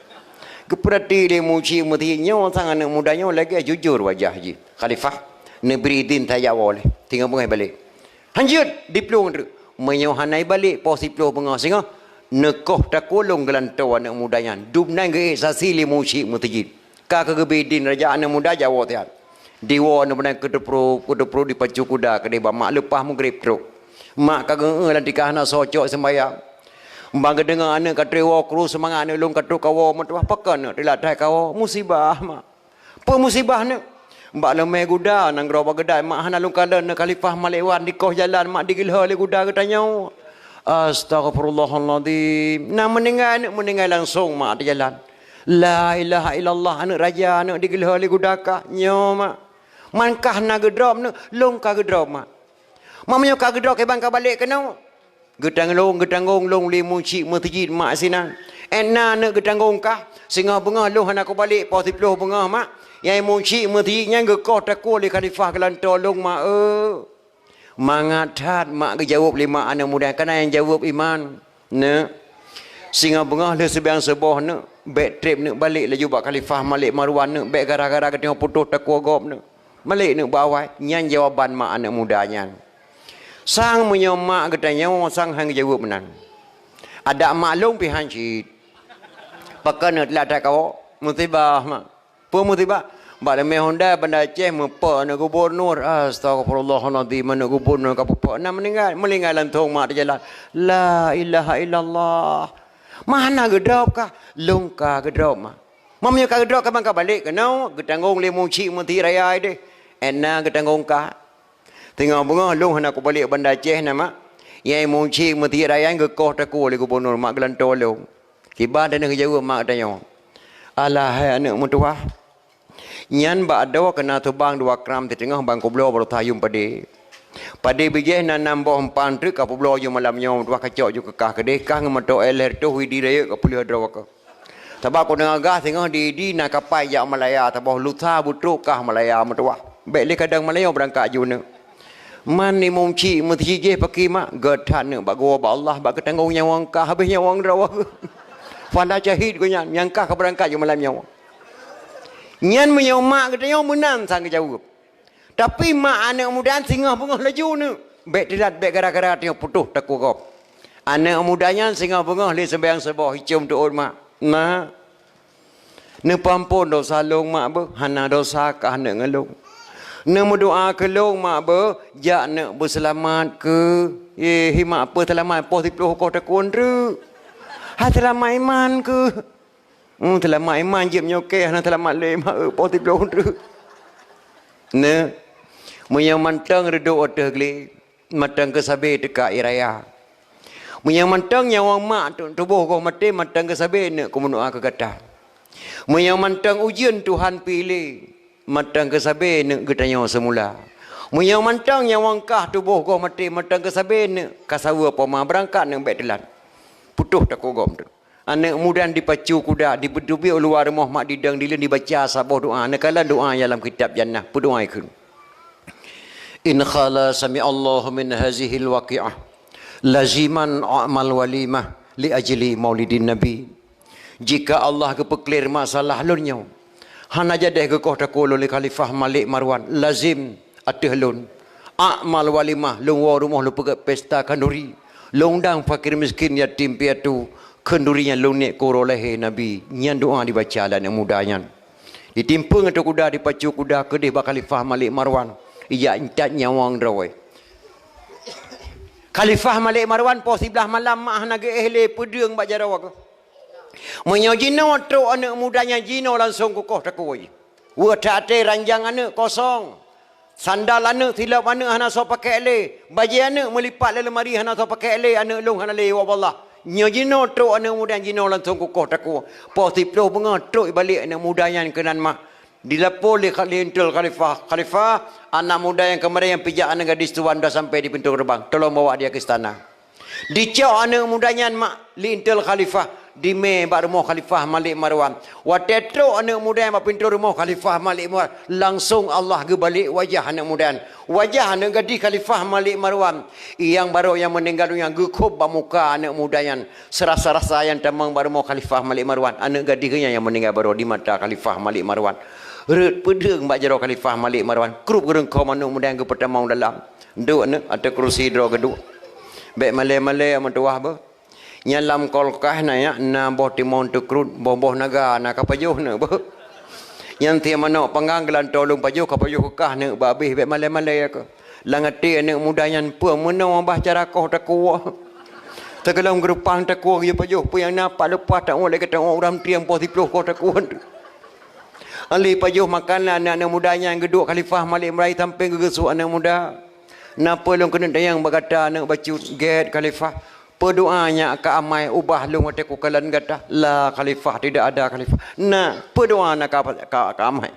A: Keperhati dia muci mutinya sang anak mudanya lagi jujur wajah ji. Khalifah negeri din taya boleh. Tinggal bungai balik. Hanjut diplong tu. Menyohanai balik posi ploh bengah singa. Nekoh takulung gelantau anak mudanya. Dubnai ge sasili muci mutajid. Ka kegebidin raja anak muda Jawa tiat. Diwa anak benai kedepro dipacu kuda kedai mak lepas mu grip truk. Mak kageng lan dikahna socok sembayang. Bang dengar anak katrewa kru semangat anak long katruk kawo matu pakan nak dilatai kawo musibah mak. Apa musibah nak? Mbak lemai guda nang geroba gedai mak hana long kala nak khalifah malewan di koh jalan mak digilha le guda katanya. Astagfirullahaladzim. Nak meninggal langsung mak di jalan. La ilaha illallah anak raja anak digilha le guda kah nyo mak. Mankah nak gedrop nak long ka gedrop mak. Mamanya ka gedrop ke bangka balik kena. Getang long limu cik mertijid mak sina. Ena nak getang long kah? Singa bengah long anak aku balik pau tiploh bengah mak. Yang mu cik mertijid nyang gekoh takul li khalifah kelantor long mak mangatat mak ke jawab lima anak muda kana yang jawab iman. Ne. Singa bengah le sebiang seboh ne. Back trip ne balik laju bak khalifah Malik Marwan ne. Back gara-gara ke tengok putus takul gop ne. Malik ne bawai nyang jawaban mak anak mudanya. Sang menyomak katanya sang hang jawab menang. Ada maklum pihan cid. Pakan telah tak kau musibah mak. Apa musibah? Bak lemah Honda benda Aceh mepa nak gubernur. Astagfirullahaladzim nak gubernur kapupa nak meninggal lantong mak di jalan. La ilaha illallah. Mana gedrop kah? Longka gedrop mak. Mamnya ka gedrop ka bangka balik kenau getanggung lemu cik menti raya deh. Ena getanggung kah? Tengah bunga long nak aku balik Banda Aceh nama. Yang munci mesti raya gekoh taku oleh gubernur mak gelantor long. Kibar dan ngejawab mak tanya. Alah hai anak mutuah. Nyan ba ada kena tebang 2 gram di tengah bang kublo baru tayum pade. Pade bijeh na nambah 4 truk ka kublo yo malamnya dua kacok yo kekah kedeh kah ngemato eler tu hui di raya ka pulih draw ka. Tabak ko dengar gah tengah di nak kapai jak Malaya tabah lutha butruk kah Malaya mutuah. Baik le kadang Malaya berangkat juna. Man ni munci mesti je pakai mak getan ne bak gua ba Allah bak ketanggung nyawang ka habis nyawang rawa. Fanda syahid ko nyan yang ka berangkat je malam nyawa. Nyan menyau mak katanya menang sang jawab. Tapi mak anak muda singa bengah laju ne. Baik tidak baik gara-gara tengok putus takut kop. Anak mudanya singa bengah le sembahyang sebah hicum tu mak. Nah. Ne pampun dosa long mak be hana dosa kah ne ngelong. Nak doa ke long mak ber jak nak berselamat ke mak apa selamat pos 10 kau takun tu ha selamat iman ke selamat iman je menyokeh nak selamat le mak pos 10 tu ne menyang mantang reduk oteh geli matang ke sabe dekat iraya menyang mantang nyawang mak tubuh kau mati matang ke sabe nak ku doa ke kata menyang mantang ujian Tuhan pilih matang ke sabe nak getanya semula. Munyang mantang yang wangkah tubuh kau mati matang ke sabe nak kasawa poma berangkat nak baik telan. Putuh tak kau gom tu. Anak muda dipacu kuda dibedubi luar rumah mak didang dilin dibaca sabah doa. Nakala doa dalam kitab jannah berdoa ikut. In khala sami Allah min hazihi alwaqi'ah laziman a'mal walimah li ajli maulidin nabi. Jika Allah kepeklir masalah lunyo hana jadeh ke kau takul oleh Khalifah Malik Marwan lazim atih lun amal walimah lung wa rumah lu pegat pesta kanduri Longdang fakir miskin yatim piatu kendurinya lunik korolehe Nabi. Nyan doa dibaca dan yang mudanya. Ditimpung atau kuda dipacu kuda kedih Khalifah Malik Marwan. Ia intat nyawang rawai. Khalifah Malik Marwan po sebelah malam mah naga ehle pedeng bak jarawak. Menyo jino tu anak mudanya jino langsung kukuh takui. Wa tate ranjang anak kosong. Sandal anak silap anak hana so pakai le. Baju anak melipat dalam lemari hana so pakai le anak long hana le wallah. Nyo jino tu anak muda jino langsung kukuh takui. Po tiplo bengatruk balik anak mudanya kenan mak. Dilapor oleh lintel Khalifah, anak muda yang kemarin yang pijak anak gadis tuan dah sampai di pintu gerbang. Tolong bawa dia ke istana. Dicau anak mudanya mak lintel Khalifah. Di me bak rumah Khalifah Malik Marwan. Watetro anak muda yang bak pintu rumah Khalifah Malik Marwan. Langsung Allah ke balik wajah anak muda. Wajah anak gadis Khalifah Malik Marwan. Yang baru yang meninggal dunia gekub bak muka anak muda yang serasa-rasa yang tamang bak rumah Khalifah Malik Marwan. Anak gadis yang meninggal baru di mata Khalifah Malik Marwan. Red pedeng bak jaro Khalifah Malik Marwan. Krup gereng kau manu muda yang ke pertama dalam. Duk ne ada kerusi dro kedua. Bek malai-malai amat tuah ba. Nyalam kolkah na ya na boh timon tu krut boh naga na kapajuh ne ba. Yang tiap mana pengganggalan tolong pajuh kapajuh kah ne ba habis bek malai-malai ke. Langati anak muda yang pu menau bah cara kau takwa. Tegelam gerupang takwa ye pajuh pu yang napak lepas tak boleh kata orang tiang po 10 kau takwa. Ali pajuh makanan anak mudanya yang geduk Khalifah Malik Merai tamping gegesuk anak muda. Napa long kena dayang berkata anak bacu get Khalifah. Berdoanya ke amai ubah long hati kukalan kata la Khalifah tidak ada Khalifah. Nah, berdoa nak ke amai.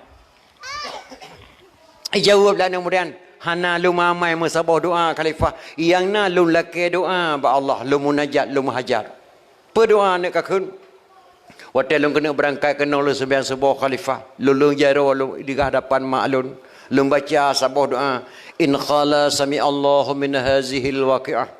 A: Jawab anak muda. Hana lu mamai mesabah doa Khalifah. Yang na lu laki doa ba Allah lu munajat lu muhajar. Berdoa nak kakun. Waktu lu kena berangkat kena lu sebiang sebuah Khalifah. Lu jaro lu di hadapan maklun. Lu baca sebuah doa. In khala sami Allahu min hazihil waqi'ah.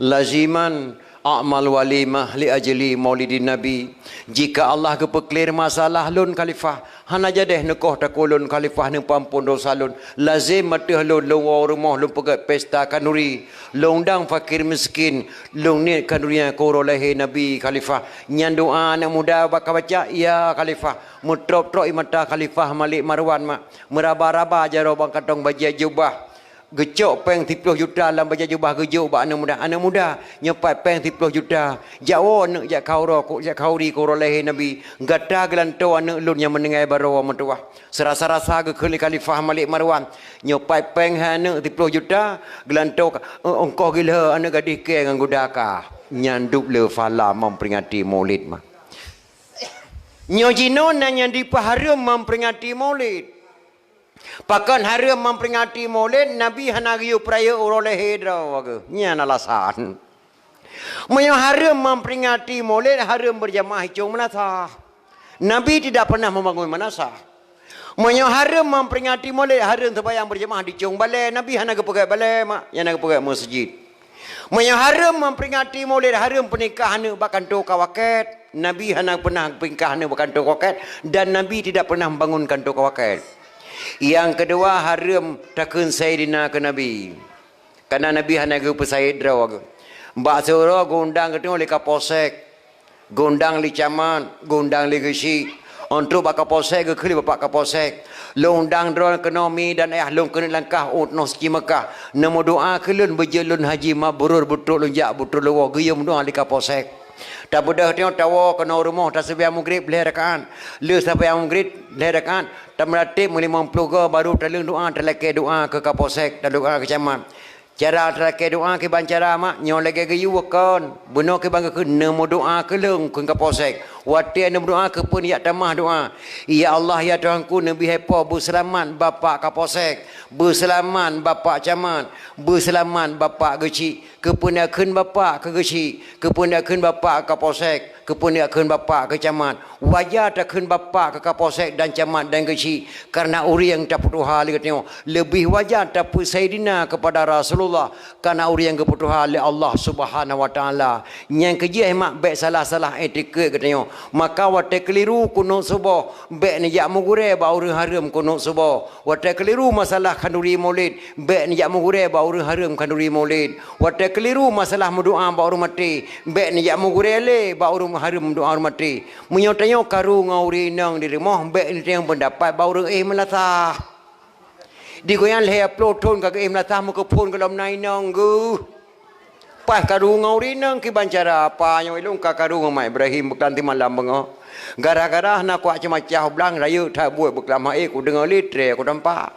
A: Laziman a'mal walimah li ajli maulidin Nabi. Jika Allah kepeklir masalah lun Khalifah. Hana jadeh nekoh takulun Khalifah ni pampun dosa lun. Lazim matih lun luar rumah lun pegat pesta kanuri. Longdang fakir miskin. Long ni kanurinya korolehe Nabi Khalifah. Nyan doa anak muda bakal baca. Ya Khalifah. Mutrop-trop mata Khalifah Malik Marwan mak. Meraba-raba jaro bang katong bajai jubah. Gecok peng 10 juta dalam baju jubah gejuk bak anak muda nyepat peng 10 juta jauh anak jak kauri korolehe Nabi gata gelanto anak lun yang menengai baru mentuah serasa-rasa ke Khalifah Malik Marwan nyepat peng anak 10 juta gelanto engkau gila anak gadis ke dengan gudaka nyanduk le fala memperingati maulid mah nyojino nanya di paharum memperingati maulid. Pakan haram memperingati maulid Nabi hanariu peraya urolehe draw nya alasan. Menyo haram memperingati maulid haram berjamaah hicung manasah. Nabi tidak pernah membangun manasah. Menyo haram memperingati maulid haram sembahyang berjamaah di cung balai Nabi hanaga pergi balai mak yang naga pergi masjid. Menyo haram memperingati maulid haram pernikahan bahkan tu kawaket. Nabi hanaga pernah pernikahan bahkan tu kawaket dan Nabi tidak pernah membangunkan tu kawaket. Yang kedua haram takun Sayyidina ke Nabi. Karena Nabi hanya ke pesayid raw. Mbak suruh gondang ketemu oleh Kapolsek. Gondang li caman, gondang li gesi. Untuk Pak Kapolsek ke kali Bapak Kapolsek. Londang drone ekonomi dan long kena langkah nos ki Mekah. Namo doa kelun berjelun haji mabrur betul lunjak betul lawa geyum doa li Kapolsek. Tak mudah tengok tawa kena rumah tak sebiang maghrib leh rakaat. Le sampai yang maghrib leh rakaat. Tak meratib 50 ke baru talung doa terleke doa ke Kapolsek dan doa ke camat. Cara terleke doa ke bancara mak nyo lagi ke yuwakan. Benar ke bangga ke nemo doa ke leng ke Kapolsek. Wati nemo doa ke pun ya tamah doa. Ya Allah ya Tuhanku nabi hepa berselamat Bapak Kapolsek. Berselamat Bapak camat. Berselamat Bapak geci. Kepunyakan Bapak ke geci. Kepunyakan Bapak Kapolsek. Kepunyakan Bapak ke camat. Wajar takkan Bapak ke Kapolsek dan camat dan geci. Karena uri yang tak putus hal tengok. Lebih wajar tak Sayyidina kepada Rasulullah. Karena uri yang keputus hal Allah Subhanahu Wa Taala. Yang kerja mak baik salah-salah etiket tengok. maka wate keliru kuno subuh be ni ya mugure ba urang haram kuno subuh wate keliru masalah kanduri maulid be ni ya mugure ba urang haram kanduri maulid wate keliru masalah doa ba urang mati be ni ya mugure le ba urang haram doa urang mati menyotanyo karu ngauri nang di rumah be ni yang pendapat ba urang melata di goyan le upload ton ka melata mu ko phone ko lam nai nang gu pas karu ngauri nang ki bancara apa yang ilung ka karu ngamai Ibrahim bukan ti malam bengo gara-gara nak kuat macam blang rayu tha buat beklam hai ku dengar litre ku tampak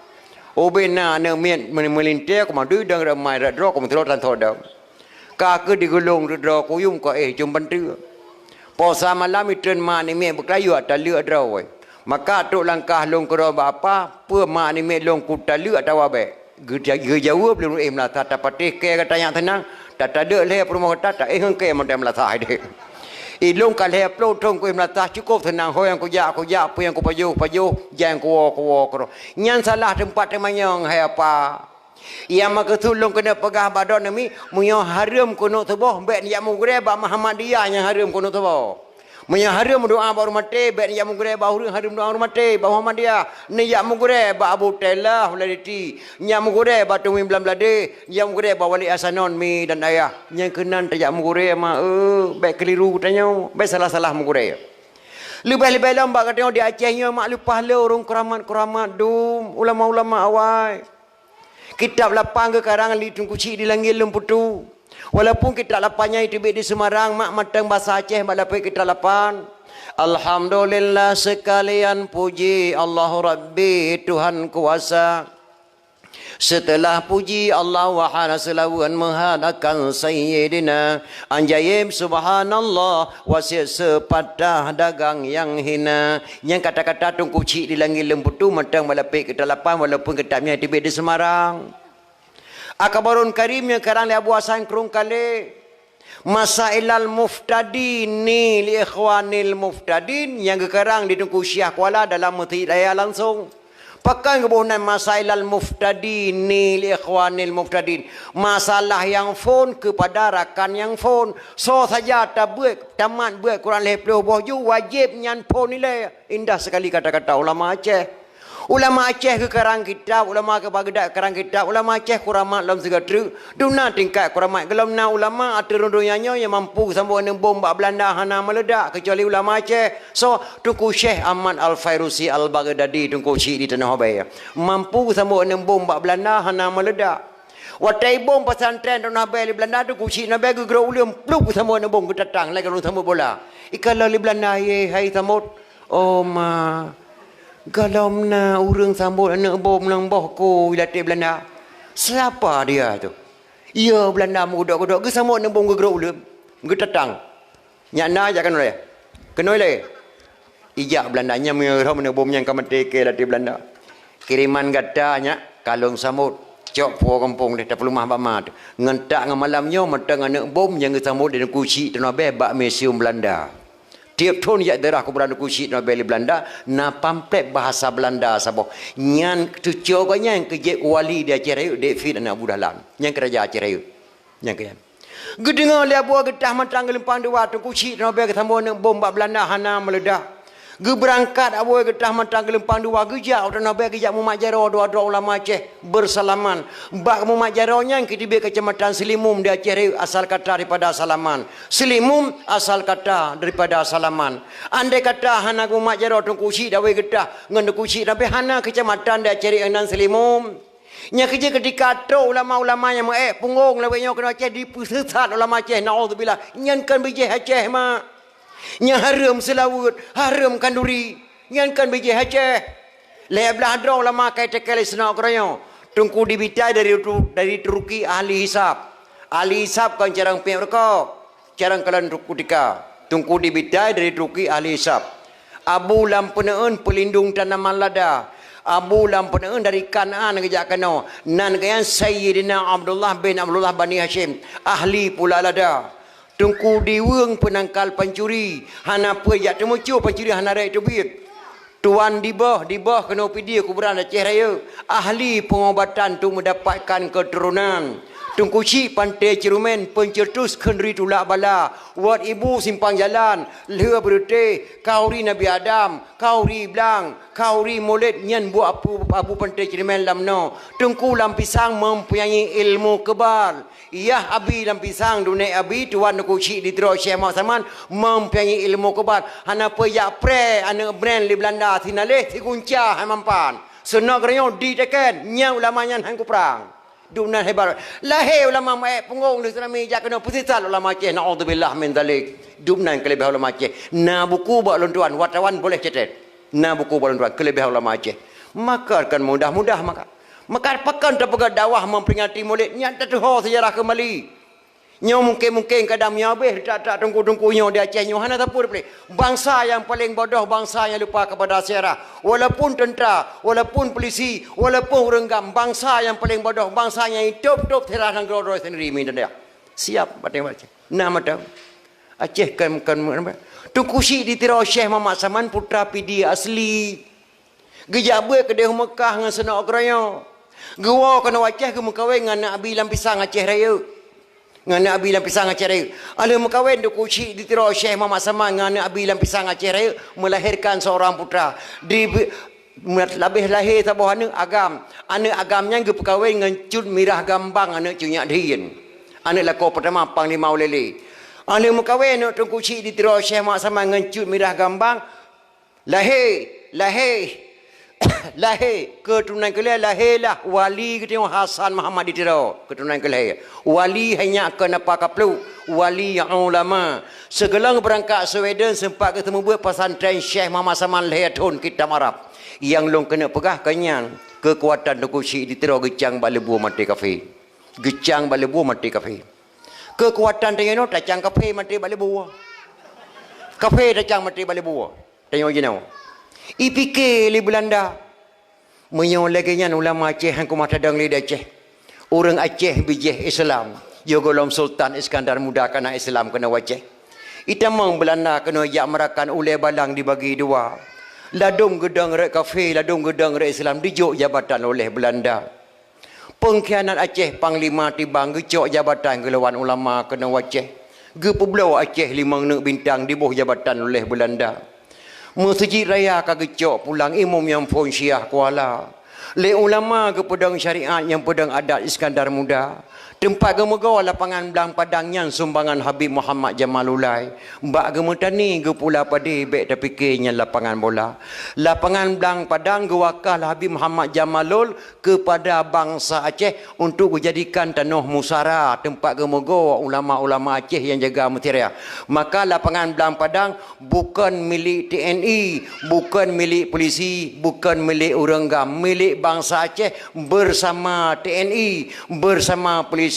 A: obena ne mien melinte ku madu dang ramai radro ku mtro tan thodam ka ke digulung radro ku yum ko jum bantu posa malam itren ma ni mien beklayu atas leu adro wei maka tok langkah long kro apa pu ma ni mien long ku ta leu atawa be ge jawab belum lah tak patih ke kata yang tenang tak ada le rumah tak hang ke modem lah sai deh ilung ka le upload tong ku melata cukup tenang ho yang ku ya apa yang ku paju yang ku ko nyan salah tempat temanyong hai apa yang maka tulung kena pegah badon nami munyo haram kuno tubuh be ni mugre ba Muhammadiyah yang haram kuno tubuh munyo haram doa ba mate be ni mugre ba haram doa mate ba Muhammadiyah ni mugre ba Abu Tailah waladiti nya mugre ba tumi blamblade nya mugre ba wali asanon mi dan ayah yang kenan tak mugre ma be keliru tanya be salah-salah mugre lebih-lebih lamba katanya di Acehnya mak lupa le orang keramat dum ulama-ulama awal kitab lapang ke karangan li tungkuci di langit lemputu walaupun kitab lapangnya itu di Semarang mak matang bahasa Aceh mak dapat kitab lapang alhamdulillah sekalian puji Allah Rabbi Tuhan kuasa setelah puji Allah wahana selawan menghadakan Sayyidina anjayib subhanallah wasit sepatah dagang yang hina yang kata-kata tungkuci di langit lemputu matang malapik kita lapan walaupun kitabnya di Semarang akabarun karim yang karang le Abu Hasan Krung kali Masailal Muftadin ni li ikhwanil muftadin yang sekarang di Tungku Syiah Kuala dalam hidayah langsung pakai kebunan masailal muftadin ni li ikhwanil muftadin masalah yang phone kepada rakan yang phone so saja tamat buat Quran leplo boju wajib nyan phone nilai indah sekali kata-kata ulama Aceh. Ulama Aceh ke karang kitab, ulama ke Baghdad karang kitab, ulama Aceh kuramat dalam segala duna tingkat kuramat gelam na ulama atur dunyanya yang mampu sambung dengan bom bak Belanda hana meledak kecuali ulama Aceh. So Tunku Syekh Ahmad Al-Fairusi Al-Baghdadi Tunku Syekh di Tanah Abang mampu sambung dengan bom bak Belanda hana meledak. Watai bom pesantren Tanah Abang di Belanda Tunku Syekh Nabi gerak ulium pluk sambung dengan bom ketatang lagi kalau sambung bola. Ikalau di Belanda hai samut oh ma galam na urang sambut anak bom nang bohku wilayah Belanda. Siapa dia tu? Ya Belanda menggodok-godok ke sambut nang bom gegerok ulum. Getatang. Nyak na aja kan oleh. Kenoi le. Ijak Belanda nya merah nang bom yang kamati ke wilayah Belanda. Kiriman gatanya kalung sambut. Cok puo kampung dia tak perlu mah bamat. Ngentak ngam malamnya matang anak bom yang sambut di Kuci Tanah Abang bak museum Belanda. Tiap tahun ya daerah aku berada kusi na beli Belanda na pamflet bahasa Belanda sabo nyan tu coganya yang kerja wali dia cerai David anak budalan yang kerja cerai yang kian gedengar dia buat getah matang gelempang dua tu kusi na beli ketemu dengan bom Belanda hana meledak ge berangkat abu getah matang gelempang dua gejak na beli gejak Muhammad Jaro dua ulama Aceh bersalaman bak Muhammad Jaronya yang ketiba kecamatan Selimum dia cerai asal kata daripada salaman Selimum asal kata daripada salaman andai kata hana Muhammad Jaro tu kusi dawe getah ngan kusi tapi hana kecamatan dia cerai anan Selimum nya kerja ketika tu ulama-ulama yang punggung lawanya kena Aceh dipusat ulama Aceh naudzubillah nyan kan biji Aceh mak nya haram selawut haram kanduri nyan kan biji Aceh leblah dro ulama kai tekel sena kroyo tungku dibitai dari Turki ahli hisab kan jarang pi mereka jarang kalan kutika tungku dibitai dari Turki ahli hisab Abu Lampeneun pelindung tanaman lada Abu Lampeneun dari Kanaan ngejak kano nan kayan Sayyidina Abdullah bin Abdullah Bani Hashim ahli pula lada tungku diweng penangkal pencuri hana pe jak temucu pencuri hana rai tubit tuan di bawah kena pergi kuburan Aceh Raya ahli pengobatan tu mendapatkan keturunan Tungku Cik Pantai Cirumen pencetus kendri tulak bala. Wat ibu simpang jalan. Leh berute. Kauri Nabi Adam. Kauri Blang. Kauri Molid. Nyan buat abu Pantai Cirumen lamno. Tungku Lampisang mempunyai ilmu kebal. Iyah abi Lampisang dunia abi. Tuan Tungku Cik di Teruk Syekh Mak Saman mempunyai ilmu kebal. Hana peyak pre. Hana brand di Belanda. Tinaleh. Tikunca. Hamampan. Senak rayon di teken. Nyang ulama nyan hangku perang. Dunan hebat. Lahir ulama mai punggung di sana meja kena pusat ulama Aceh. Naudzubillah min zalik. Dunan kelebihan ulama Aceh. Na buku buat lontuan wartawan boleh cetet. Na buku buat lontuan kelebihan ulama Aceh. Maka akan mudah-mudah maka pakan terpegat dakwah memperingati Maulid nyata tuh sejarah kembali. Nyo mungkin kadang nyabeh tak tunggu-tunggu nyo di Aceh nyo hana tapur boleh. Bangsa yang paling bodoh, bangsa yang lupa kepada sejarah. Walaupun tentera, walaupun polisi, walaupun renggam, bangsa yang paling bodoh, bangsa yang hidup terah dan geroi sendiri minta dia. Siap batin Aceh. Nama tahu. Aceh kan Tungku Syekh di Tirau Syekh Muhammad Saman putra PD asli. Gejabe ke Deh Mekah dengan senak keraya. Gua kena Aceh ke mekawin dengan Nabi Lampisang Aceh Raya. Dengan Nabi Lampisang Aceh Raya. Ada mekawin Tungku Syekh di Tirau Syekh Muhammad Saman dengan Nabi Lampisang Aceh Raya melahirkan seorang putra. Lebih lahir tabuh anak agam. Anak agamnya ke perkahwin dengan Cud Mirah Gambang anak Cunyak Diin. Anak lako pertama Panglima Ulele. Anak mekawin Tungku Syekh di Tirau Syekh Muhammad Saman dengan Cud Mirah Gambang. Lahir keturunan kelih lahirlah wali kita Hasan Muhammad di Tirau keturunan kelih wali hanya akan apa kaplu wali yang ulama segelang berangkat Sweden sempat ketemu buat pesantren Syekh Muhammad Saman Lehatun kita Arab yang long kena pegah kenyang kekuatan Tungku Syekh di Tirau gecang balebu mati kafe gecang balebu mati kafe kekuatan tengeno tacang kafe mati balebu kafe tacang mati balebu tengok jenau IPK li Belanda menyong laginya ulama Aceh hang kumah tadang li Aceh orang Aceh bijih Islam Jogolom Sultan Iskandar Muda kana Islam kena Aceh itamang Belanda kena yak merakan ulai balang dibagi dua ladung gedang rek kafe ladung gedang rek Islam dijuk jabatan oleh Belanda pengkhianat Aceh Panglima tibang gecok jabatan gelawan ulama kena Aceh gepublau Aceh 5 nek bintang dibuh jabatan oleh Belanda Masjid Raya kagecok pulang imam yang pun Syiah Kuala. Le ulama ke pedang syariat yang pedang adat Iskandar Muda. Tempat gemegawa lapangan Belang Padang yang sumbangan Habib Muhammad Jamalulai. Mbak gemetani ke pula padi bek terfikirnya lapangan bola. Lapangan Belang Padang gewakal Habib Muhammad Jamalul kepada bangsa Aceh untuk dijadikan tanah musara tempat gemegawa ulama-ulama Aceh yang jaga materia. Maka lapangan Belang Padang bukan milik TNI, bukan milik polisi, bukan milik orang gam, milik bangsa Aceh bersama TNI, bersama polisi,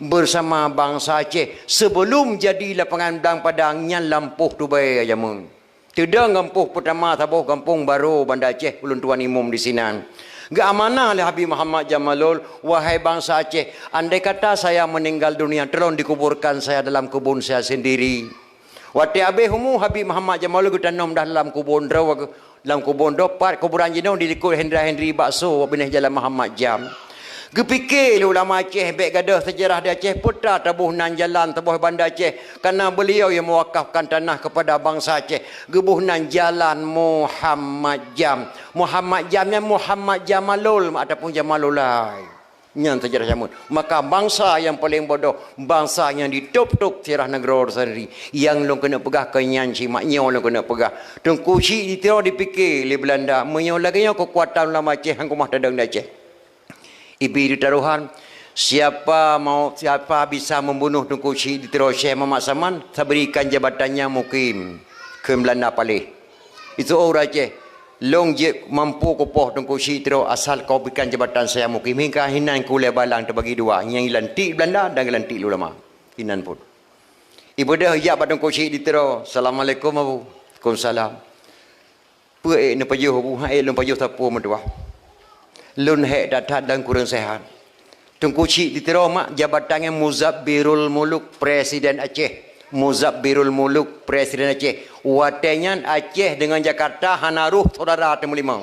A: bersama bangsa Aceh sebelum jadi lapangan Belang Padang yang lampuh tu baik aja mun. Tidak gampuh pertama tabuh kampung baru Banda Aceh ulun tuan imam di sinan. Gak amanah oleh Habib Muhammad Jamalul, wahai bangsa Aceh, andai kata saya meninggal dunia, tolong dikuburkan saya dalam kebun saya sendiri. Wati abe humu Habib Muhammad Jamalul gutanam dalam kubun draw dalam kubun dopat kuburan jenong dilikut Henry Bakso binah Jalan Muhammad Jam. Gepikir ulama Aceh baik gadah sejarah di Aceh putar tabuh nan jalan tabuh Banda Aceh kerana beliau yang mewakafkan tanah kepada bangsa Aceh gebuh nan jalan Muhammad Jam yang Muhammad Jamalul ataupun Jamalulai yang sejarah jamun maka bangsa yang paling bodoh bangsa yang ditup-tup tirah negara sendiri yang long kena pegah kenyanci maknya long kena pegah Tungku Syekh di Tirau dipikir li Belanda menyau laginya kekuatan ulama Aceh hang kumah tadang di Aceh Ibi ditaruhan siapa bisa membunuh Tungku Syekh di Tirau Syekh Muhammad Saman saya berikan jabatannya mukim ke Belanda Palih itu orang Aceh long je mampu kopoh Tungku Syekh Tirau asal kau berikan jabatan saya mukim hingga hinan kulai balang terbagi dua yang lantik Belanda dan lantik ulama hinan pun ibu dah ya pada Tungku Syekh di Tirau Assalamualaikum Abu Waalaikumsalam puai ne pajuh bu hai lon pajuh tapu medua lun hek datat dan kurang sehat. Tungku Syekh di Tirau mak jabatannya Muzabbirul Muluk Presiden Aceh. Muzabbirul Muluk Presiden Aceh. Watenya Aceh dengan Jakarta hana ruh saudara temulimang.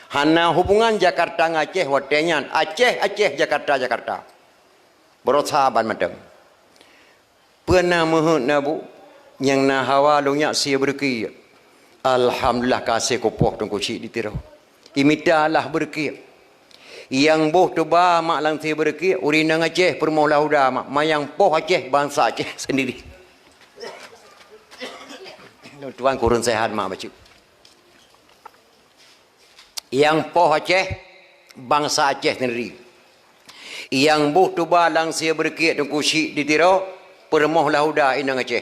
A: Hana hubungan Jakarta dengan Aceh watenya Aceh Jakarta. Berosaban matang. Pernah mohon nabu yang na hawa lunya sia berki. Alhamdulillah kasih kopoh tungku cik ditiro. Imitalah berki. Yang boh tu ba mak lang sia berki urina Aceh permolah udah mak mayang poh Aceh bangsa Aceh sendiri. Tuan kurun sehat mak baca. Yang poh Aceh bangsa Aceh sendiri. Yang boh tu ba lang sia berki tungku cik ditiro. Permoh lauda inang Aceh.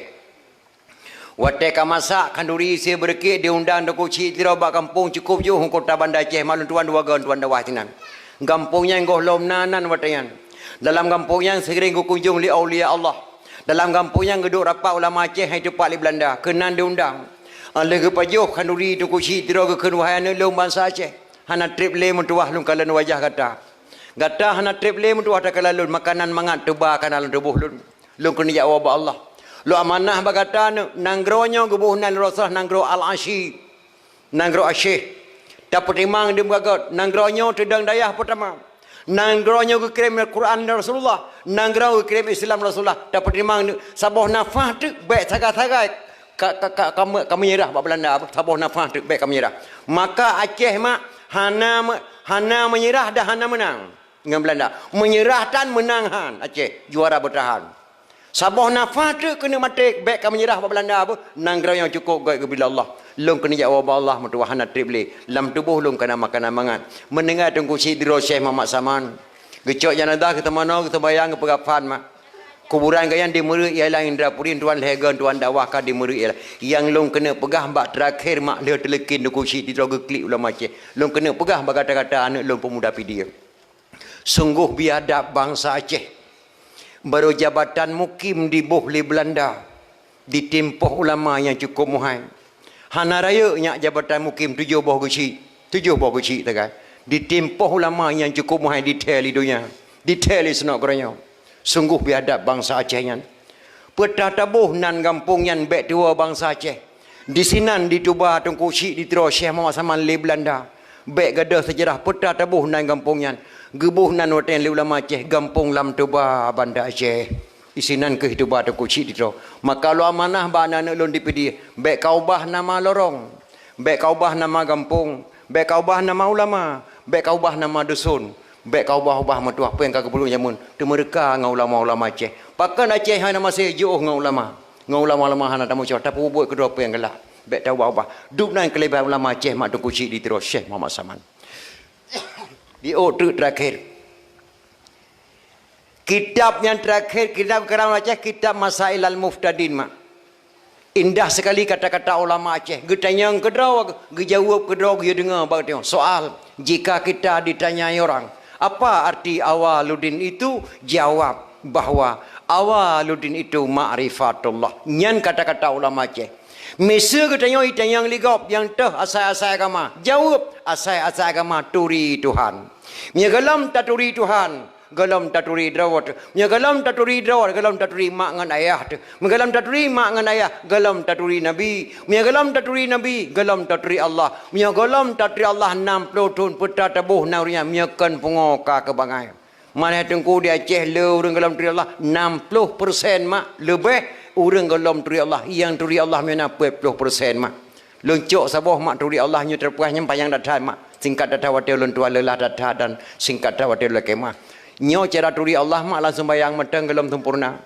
A: Watai kamasak kanduri isi berkit diundang do kuci tiro bak kampung cukup ju kota Bandar Aceh malun tuan dua gan tuan dawah tinan. Kampungnya ngoh lom nanan watayan. Dalam kampungnya sering ku kunjung li aulia Allah. Dalam kampungnya geduk rapat ulama Aceh hai tepat li Belanda kenan diundang. Lege pajuh kanduri do kuci tiro ke kenuhaian lom bangsa Aceh. Hana trip le mentuah lum kalan wajah kata. Gata hana trip le mentuah tak kalalun makanan mangat teba kanalan tubuh lun. Lu kena jawab Allah. Lu amanah bagata nanggronya gebuhnan Rasul nanggro al-ashi. Nanggro asyih. Dapat timang dia bergagat. Nanggronya tedang dayah pertama. Nanggronya ke kirim Al-Quran Rasulullah. Nanggro ke kirim Islam Rasulullah. Dapat timang sabuh nafah tu baik sagai-sagai. Kamu nyerah bak Belanda. Sabuh nafah tu baik kamu nyerah. Maka Aceh mak hana menyerah dah hana menang. Dengan Belanda. Menyerah dan menang han Aceh. Juara bertahan. Sabah nafas tu kena mati baik kamu menyerah pada Belanda apa nanggrau yang cukup gaib bila Allah long kena jawab Allah mentuahana triple lam tubuh long kena makanan mangan mendengar tunggu sidro Syekh Muhammad Saman gecok janadah kita mana kita bayang ke pegafan mak kuburan kayan di Meru ialah Indrapuri tuan legan tuan dakwah ka di Meru ialah yang long kena pegah bak terakhir mak dia telekin tunggu sidro geklik ulama Aceh long kena pegah bak kata-kata anak long pemuda pidia sungguh biadab bangsa Aceh. Baru jabatan mukim di Bohli Belanda ditempuh ulama yang cukup muhai. Hana raya nyak jabatan mukim 7 buah kecil tak ditempuh ulama yang cukup muhai detail dunia. Detail senok keranya. Sungguh biadab bangsa Aceh yan. Petah tabuh nan kampung yan bek tua bangsa Aceh. Di sinan di Tuba tungku syik di Tero Syekh Muhammad Saman li Belanda. Bek gadah sejarah petah tabuh nan kampung yan. Gebuh nan waten li ulama Aceh gampung lam Tuba Bandar Aceh. Isinan ke Tuba tu kucik di tu. Maka lu amanah ba anak lon dipedi. Bek kau bah nama lorong. Bek kau bah nama kampung. Bek kau bah nama ulama. Bek kau bah nama dusun. Bek kau bah matu apa yang kau perlu jamun. Tu mereka ngau ulama-ulama Aceh. Pakan Aceh hana masih jauh ngau ulama. Ngau ulama-ulama hana tamu cakap tapi buat kedua apa yang gelak. Bek tahu bah. Duk nan kelebihan ulama Aceh mak tu kucik di terus Syekh Muhammad Saman. Di order terakhir. Kitab yang terakhir, kitab Karam Aceh, kitab Masail Al-Muftadin mak. Indah sekali kata-kata ulama Aceh. Getanya kedraw, gejawab kedraw, dia dengar bagian soal. Jika kita ditanyai orang, apa arti awaluddin itu? Jawab bahawa awaluddin itu ma'rifatullah. Nyan kata-kata ulama Aceh. Mesa katanya yang ligop yang teh asal-asal agama. Jawab asal-asal agama turi Tuhan. Nya galam taturi Tuhan, galam taturi drawat. Nya galam taturi drawat, galam taturi mak ngan ayah tu. Galam taturi mak ngan ayah, galam taturi nabi. Nya galam taturi nabi, galam taturi Allah. Nya galam taturi Allah 60 tahun peta tabuh naurinya nya kan pungoka ke bangai. Mana tengku dia Aceh le urang galam taturi Allah 60% mak lebih urang galam turi Allah yang turi Allah mana 40% mak luncuk sabah mak turi Allah nya terpuasnya panjang datang mak singkat datang watel luntua lelah datang dan singkat datang watel lekemah nyo cara turi Allah mak langsung bayang meteng galam sempurna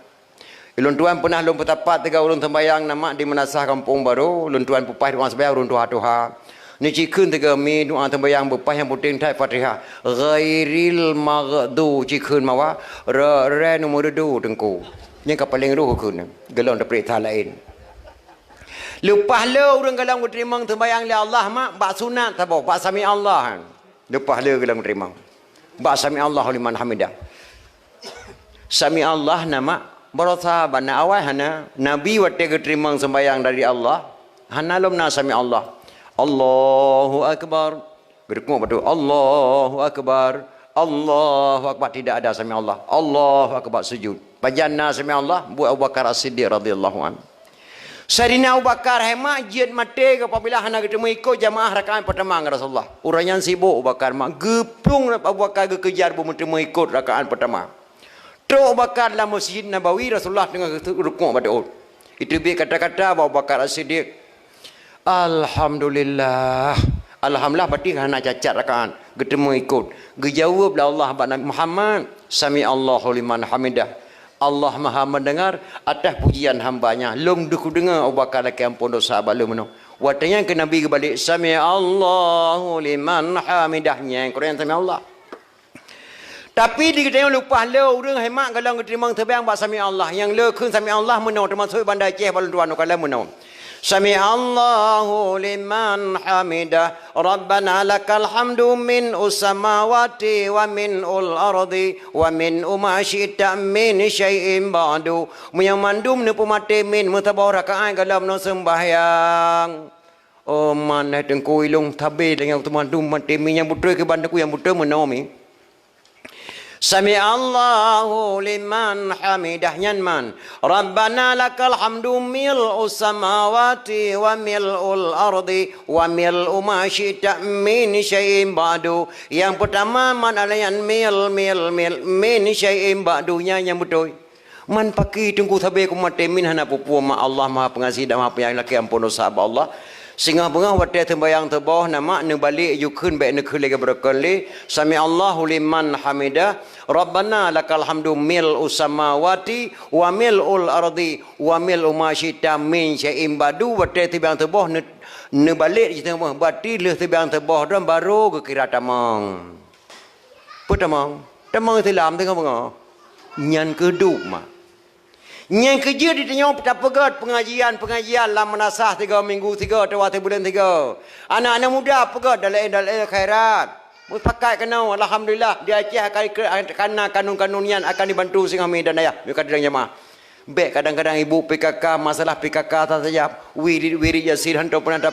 A: luntuan pernah lum petapat tiga urang sembayang nama di Menasah Kampung Baru luntuan pupai ruang sembayang urang tuha ni cikun tiga mi doa sembayang bepas yang puting tai Fatihah ghairil maghdu cikun mawa re nomor 2 tengku yang paling roh kun gelong dapat perintah lain lepas le orang gelong terima sembahyang li Allah mak bak sunat tabah bak sami Allah lepas le gelong terima bak sami Allah liman hamidah sami Allah nama barasa bana awal hana nabi wate terima sembahyang dari Allah hana lom na sami Allah Allahu akbar berkung betul Allahu akbar Allahu akbar tidak ada sami Allah Allahu akbar sujud Pajanna sami Allah buat Abu Bakar As-Siddiq radhiyallahu an. Sayyidina Abu Bakar hemat jiat mati apabila hendak ketemu ikut jamaah rakaat pertama dengan Rasulullah. Orang yang sibuk Abu Bakar mak gepung Abu Bakar kejar bertemu ikut rakaat pertama. Tok Bakar dalam Masjid Nabawi, Rasulullah tengah rukuk pada Uhud. Itu dia kata-kata Abu Bakar As-Siddiq. Alhamdulillah. Alhamdulillah berarti nak cacat rakaat. Ketemu ikut. Gejawablah Allah kepada Nabi Muhammad. Sami Allahu liman hamidah. Allah Maha mendengar atas pujian hambanya. Long duku dengar Abu Bakar laki ampun dosa balum meno. Watanya ke Nabi kebalik. Sami Allahu liman hamidahnya. Quran Sami Allah. Tapi dia kata lupa le orang hemat kalau terima terbang bak sami Allah. Yang le kun sami Allah meno termasuk bandar Aceh balon tuan kalau meno. Sami Allahu liman hamidah. Rabbana lakal hamdu min usamawati wa min ul ardi wa min ma syi'ta min syai'in ba'du. Yang mandum ne pemate min mutabarak ai kalau meno sembahyang. Oh mana tengku ilung tabe dengan mandum mate min yang betul ke bandaku yang betul meno mi. Sami Allahu liman hamidah nyanman. Rabbana lakal hamdu mil'u samawati wa mil'ul ardi wa mil'u ma syi'ta min syai'in ba'du. Yang pertama man alayan min syai'in ba'dunya yang betul. Man pakai tunggu tabe ku mate min hana pupu ma Allah Maha Pengasih dan Maha Penyayang laki ampun dosa Allah. Sehingga bengah waktu tembayang terbawah nama ne balik yukun baik ne khulai berkali. Sami Allahu liman hamidah. Rabbana lakal hamdu mil'u samawati wa mil'ul ardi wa mil'u ma syi'ta min syai'in ba'du. Waktu tembayang terbawah ne balik je tembayang berarti le tembayang terbawah dan baru ke kira tamang. Apa tamang? Tamang tilam tengah bengah. Nyan keduk mah. Yang kerja ditanya pegat pengajian dalam menasah 3 minggu 3 atau bulan 3. Anak-anak muda pegat dalam khairat. Pakai kena alhamdulillah dia Aceh akan kanun-kanun yang akan dibantu sehingga kami dan ayah mereka sedang jemaah. Baik kadang-kadang ibu PKK masalah PKK tak saja wirid yasir hantar pernah tak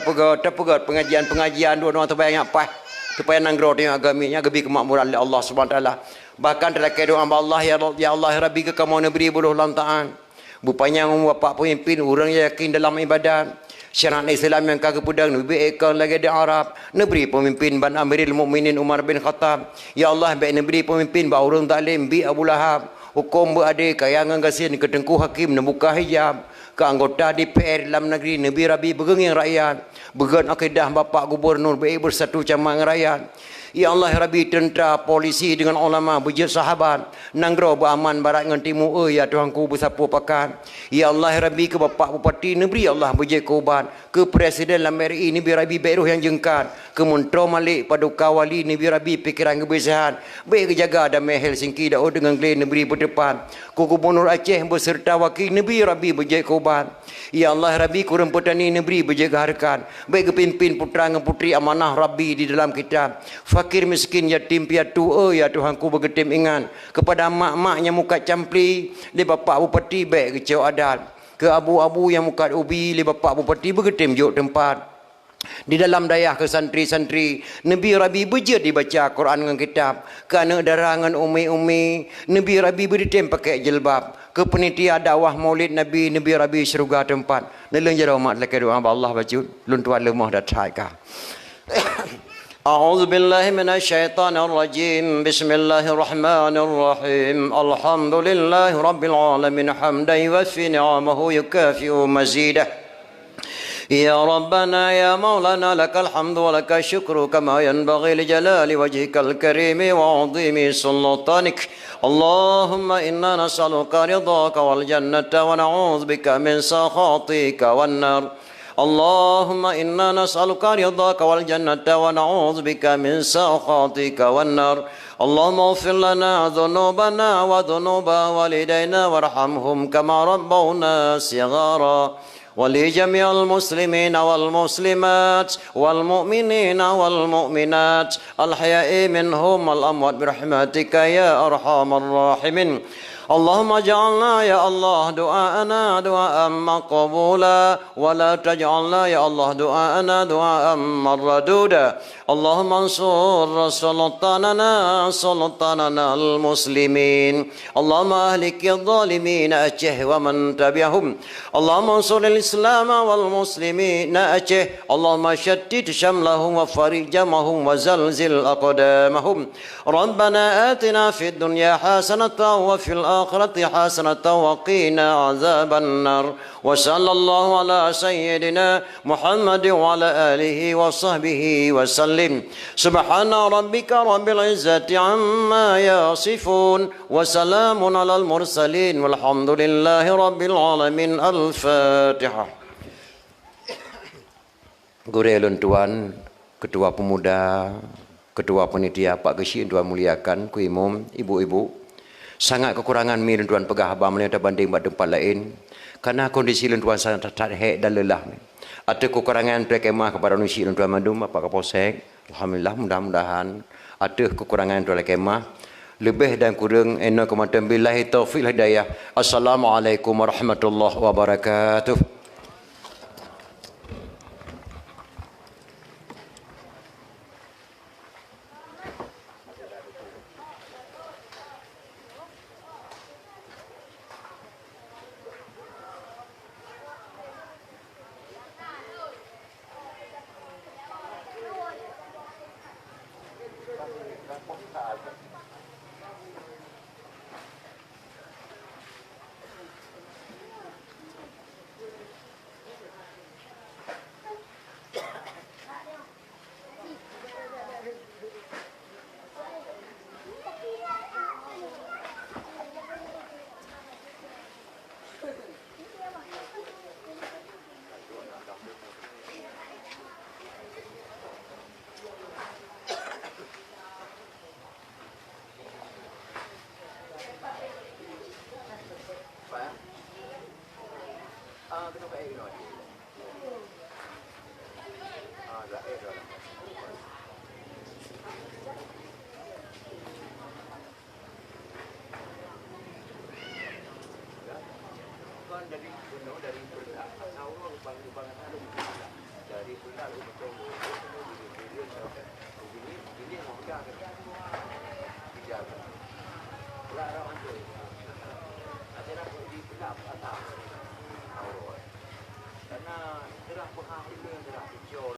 A: pegat pengajian dua-dua terbayang apa supaya nanggro tengok agamanya gebi kemakmuran oleh Allah Subhanahu taala. Bahkan dalam doa Allah ya Allah Rabbi ke kamu negeri buluh lantaan. Bupanya bapak pemimpin orang yang yakin dalam ibadat. Syariat Islam yang kagak pedang lebih ekor lagi di Arab. Negeri pemimpin ban Amirul Mukminin Umar bin Khattab. Ya Allah baik negeri pemimpin ba orang taklim bi Abu Lahab. Hukum berade kayangan gasin ke tengku hakim membuka hijab. Ke anggota DPR dalam negeri Nabi Rabi begeng rakyat. Began akidah bapak gubernur baik bersatu camang rakyat. Ya Allah Rabbi tentera polisi dengan ulama bujur sahabat nanggro beraman barat dengan timur ya Tuhanku bersapu pakan. Ya Allah Rabbi ke bapak bupati negeri Allah bujur kuban ke presiden LMRI Nabi Rabbi Beruh yang jengkat ke Menteri Malik Paduka Wali Nabi Rabbi pikiran kebersihan baik kejaga damai Helsinki dao dengan Glen negeri berdepan ke Gubernur Aceh beserta wakil Nabi Rabbi bujur kuban. Ya Allah Rabbi kurang petani negeri bujur harkan baik ke pimpin putra dan putri amanah Rabbi di dalam kitab. Fakir miskin yatim piatu ya Tuhanku bergetim ingat kepada mak-maknya muka campli li bapak bupati baik kecau adat ke abu-abu yang muka ubi li bapak bupati bergetim juk tempat di dalam dayah ke santri-santri Nabi Rabi berjaya dibaca Quran dengan kitab kerana darangan umi-umi Nabi Rabi berditim pakai jilbab ke penitia dakwah maulid Nabi Rabi seruga tempat neleng jara umat laki doa Allah baju lun tuan lemah dah taika. أعوذ بالله من الشيطان الرجيم بسم الله الرحمن الرحيم الحمد لله رب العالمين حمدا يوفي نعمه يكافئ مزيده يا ربنا يا مولانا لك الحمد ولك الشكر كما ينبغي لجلال وجهك الكريم وعظيم سلطانك اللهم إنا نسألك رضاك والجنة ونعوذ بك من سخطك والنار اللهم إنا نسألك رضاك والجنة ونعوذ بك من سخطك والنار اللهم اغفر لنا ذنوبنا وذنوب والدينا وارحمهم كما ربونا صغارا ولجميع المسلمين والمسلمات والمؤمنين والمؤمنات الحياء منهم والأموات برحمتك يا أرحم الراحمين اللهم اجعلنا يا الله دعاءنا دعاء مقبولا ولا تجعلنا يا الله دعاءنا دعاء مردودا اللهم انصر سلطاننا المسلمين اللهم اهلك الظالمين أجه ومن تبعهم اللهم انصر الإسلام والمسلمين أجه اللهم شتت شملهم وفرج جمعهم وزلزل أقدامهم ربنا آتنا في الدنيا حسنة وفي الآخرة الآخرة حسنة وقنا عذاب النار وصلى الله على سيدنا محمد وعلى آله وصحبه وسلم سبحان ربك رب العزة عما يصفون وسلام على المرسلين والحمد لله رب العالمين. الفاتحة. Guru tuan, ketua pemuda, ketua panitia Pak Geshi tuan muliakan, ku imam, ibu-ibu, sangat kekurangan mi tuan pegah abang melihat banding tempat lain karena kondisi tuan sangat hek dan lelah. Ada kekurangan kemah kepada nusi tuan madum Pak Kapolsek. Alhamdulillah, mudah-mudahan ada kekurangan tuan kemah lebih dan kurang ena kematan billahi taufiq hidayah. Assalamualaikum warahmatullahi wabarakatuh. Karena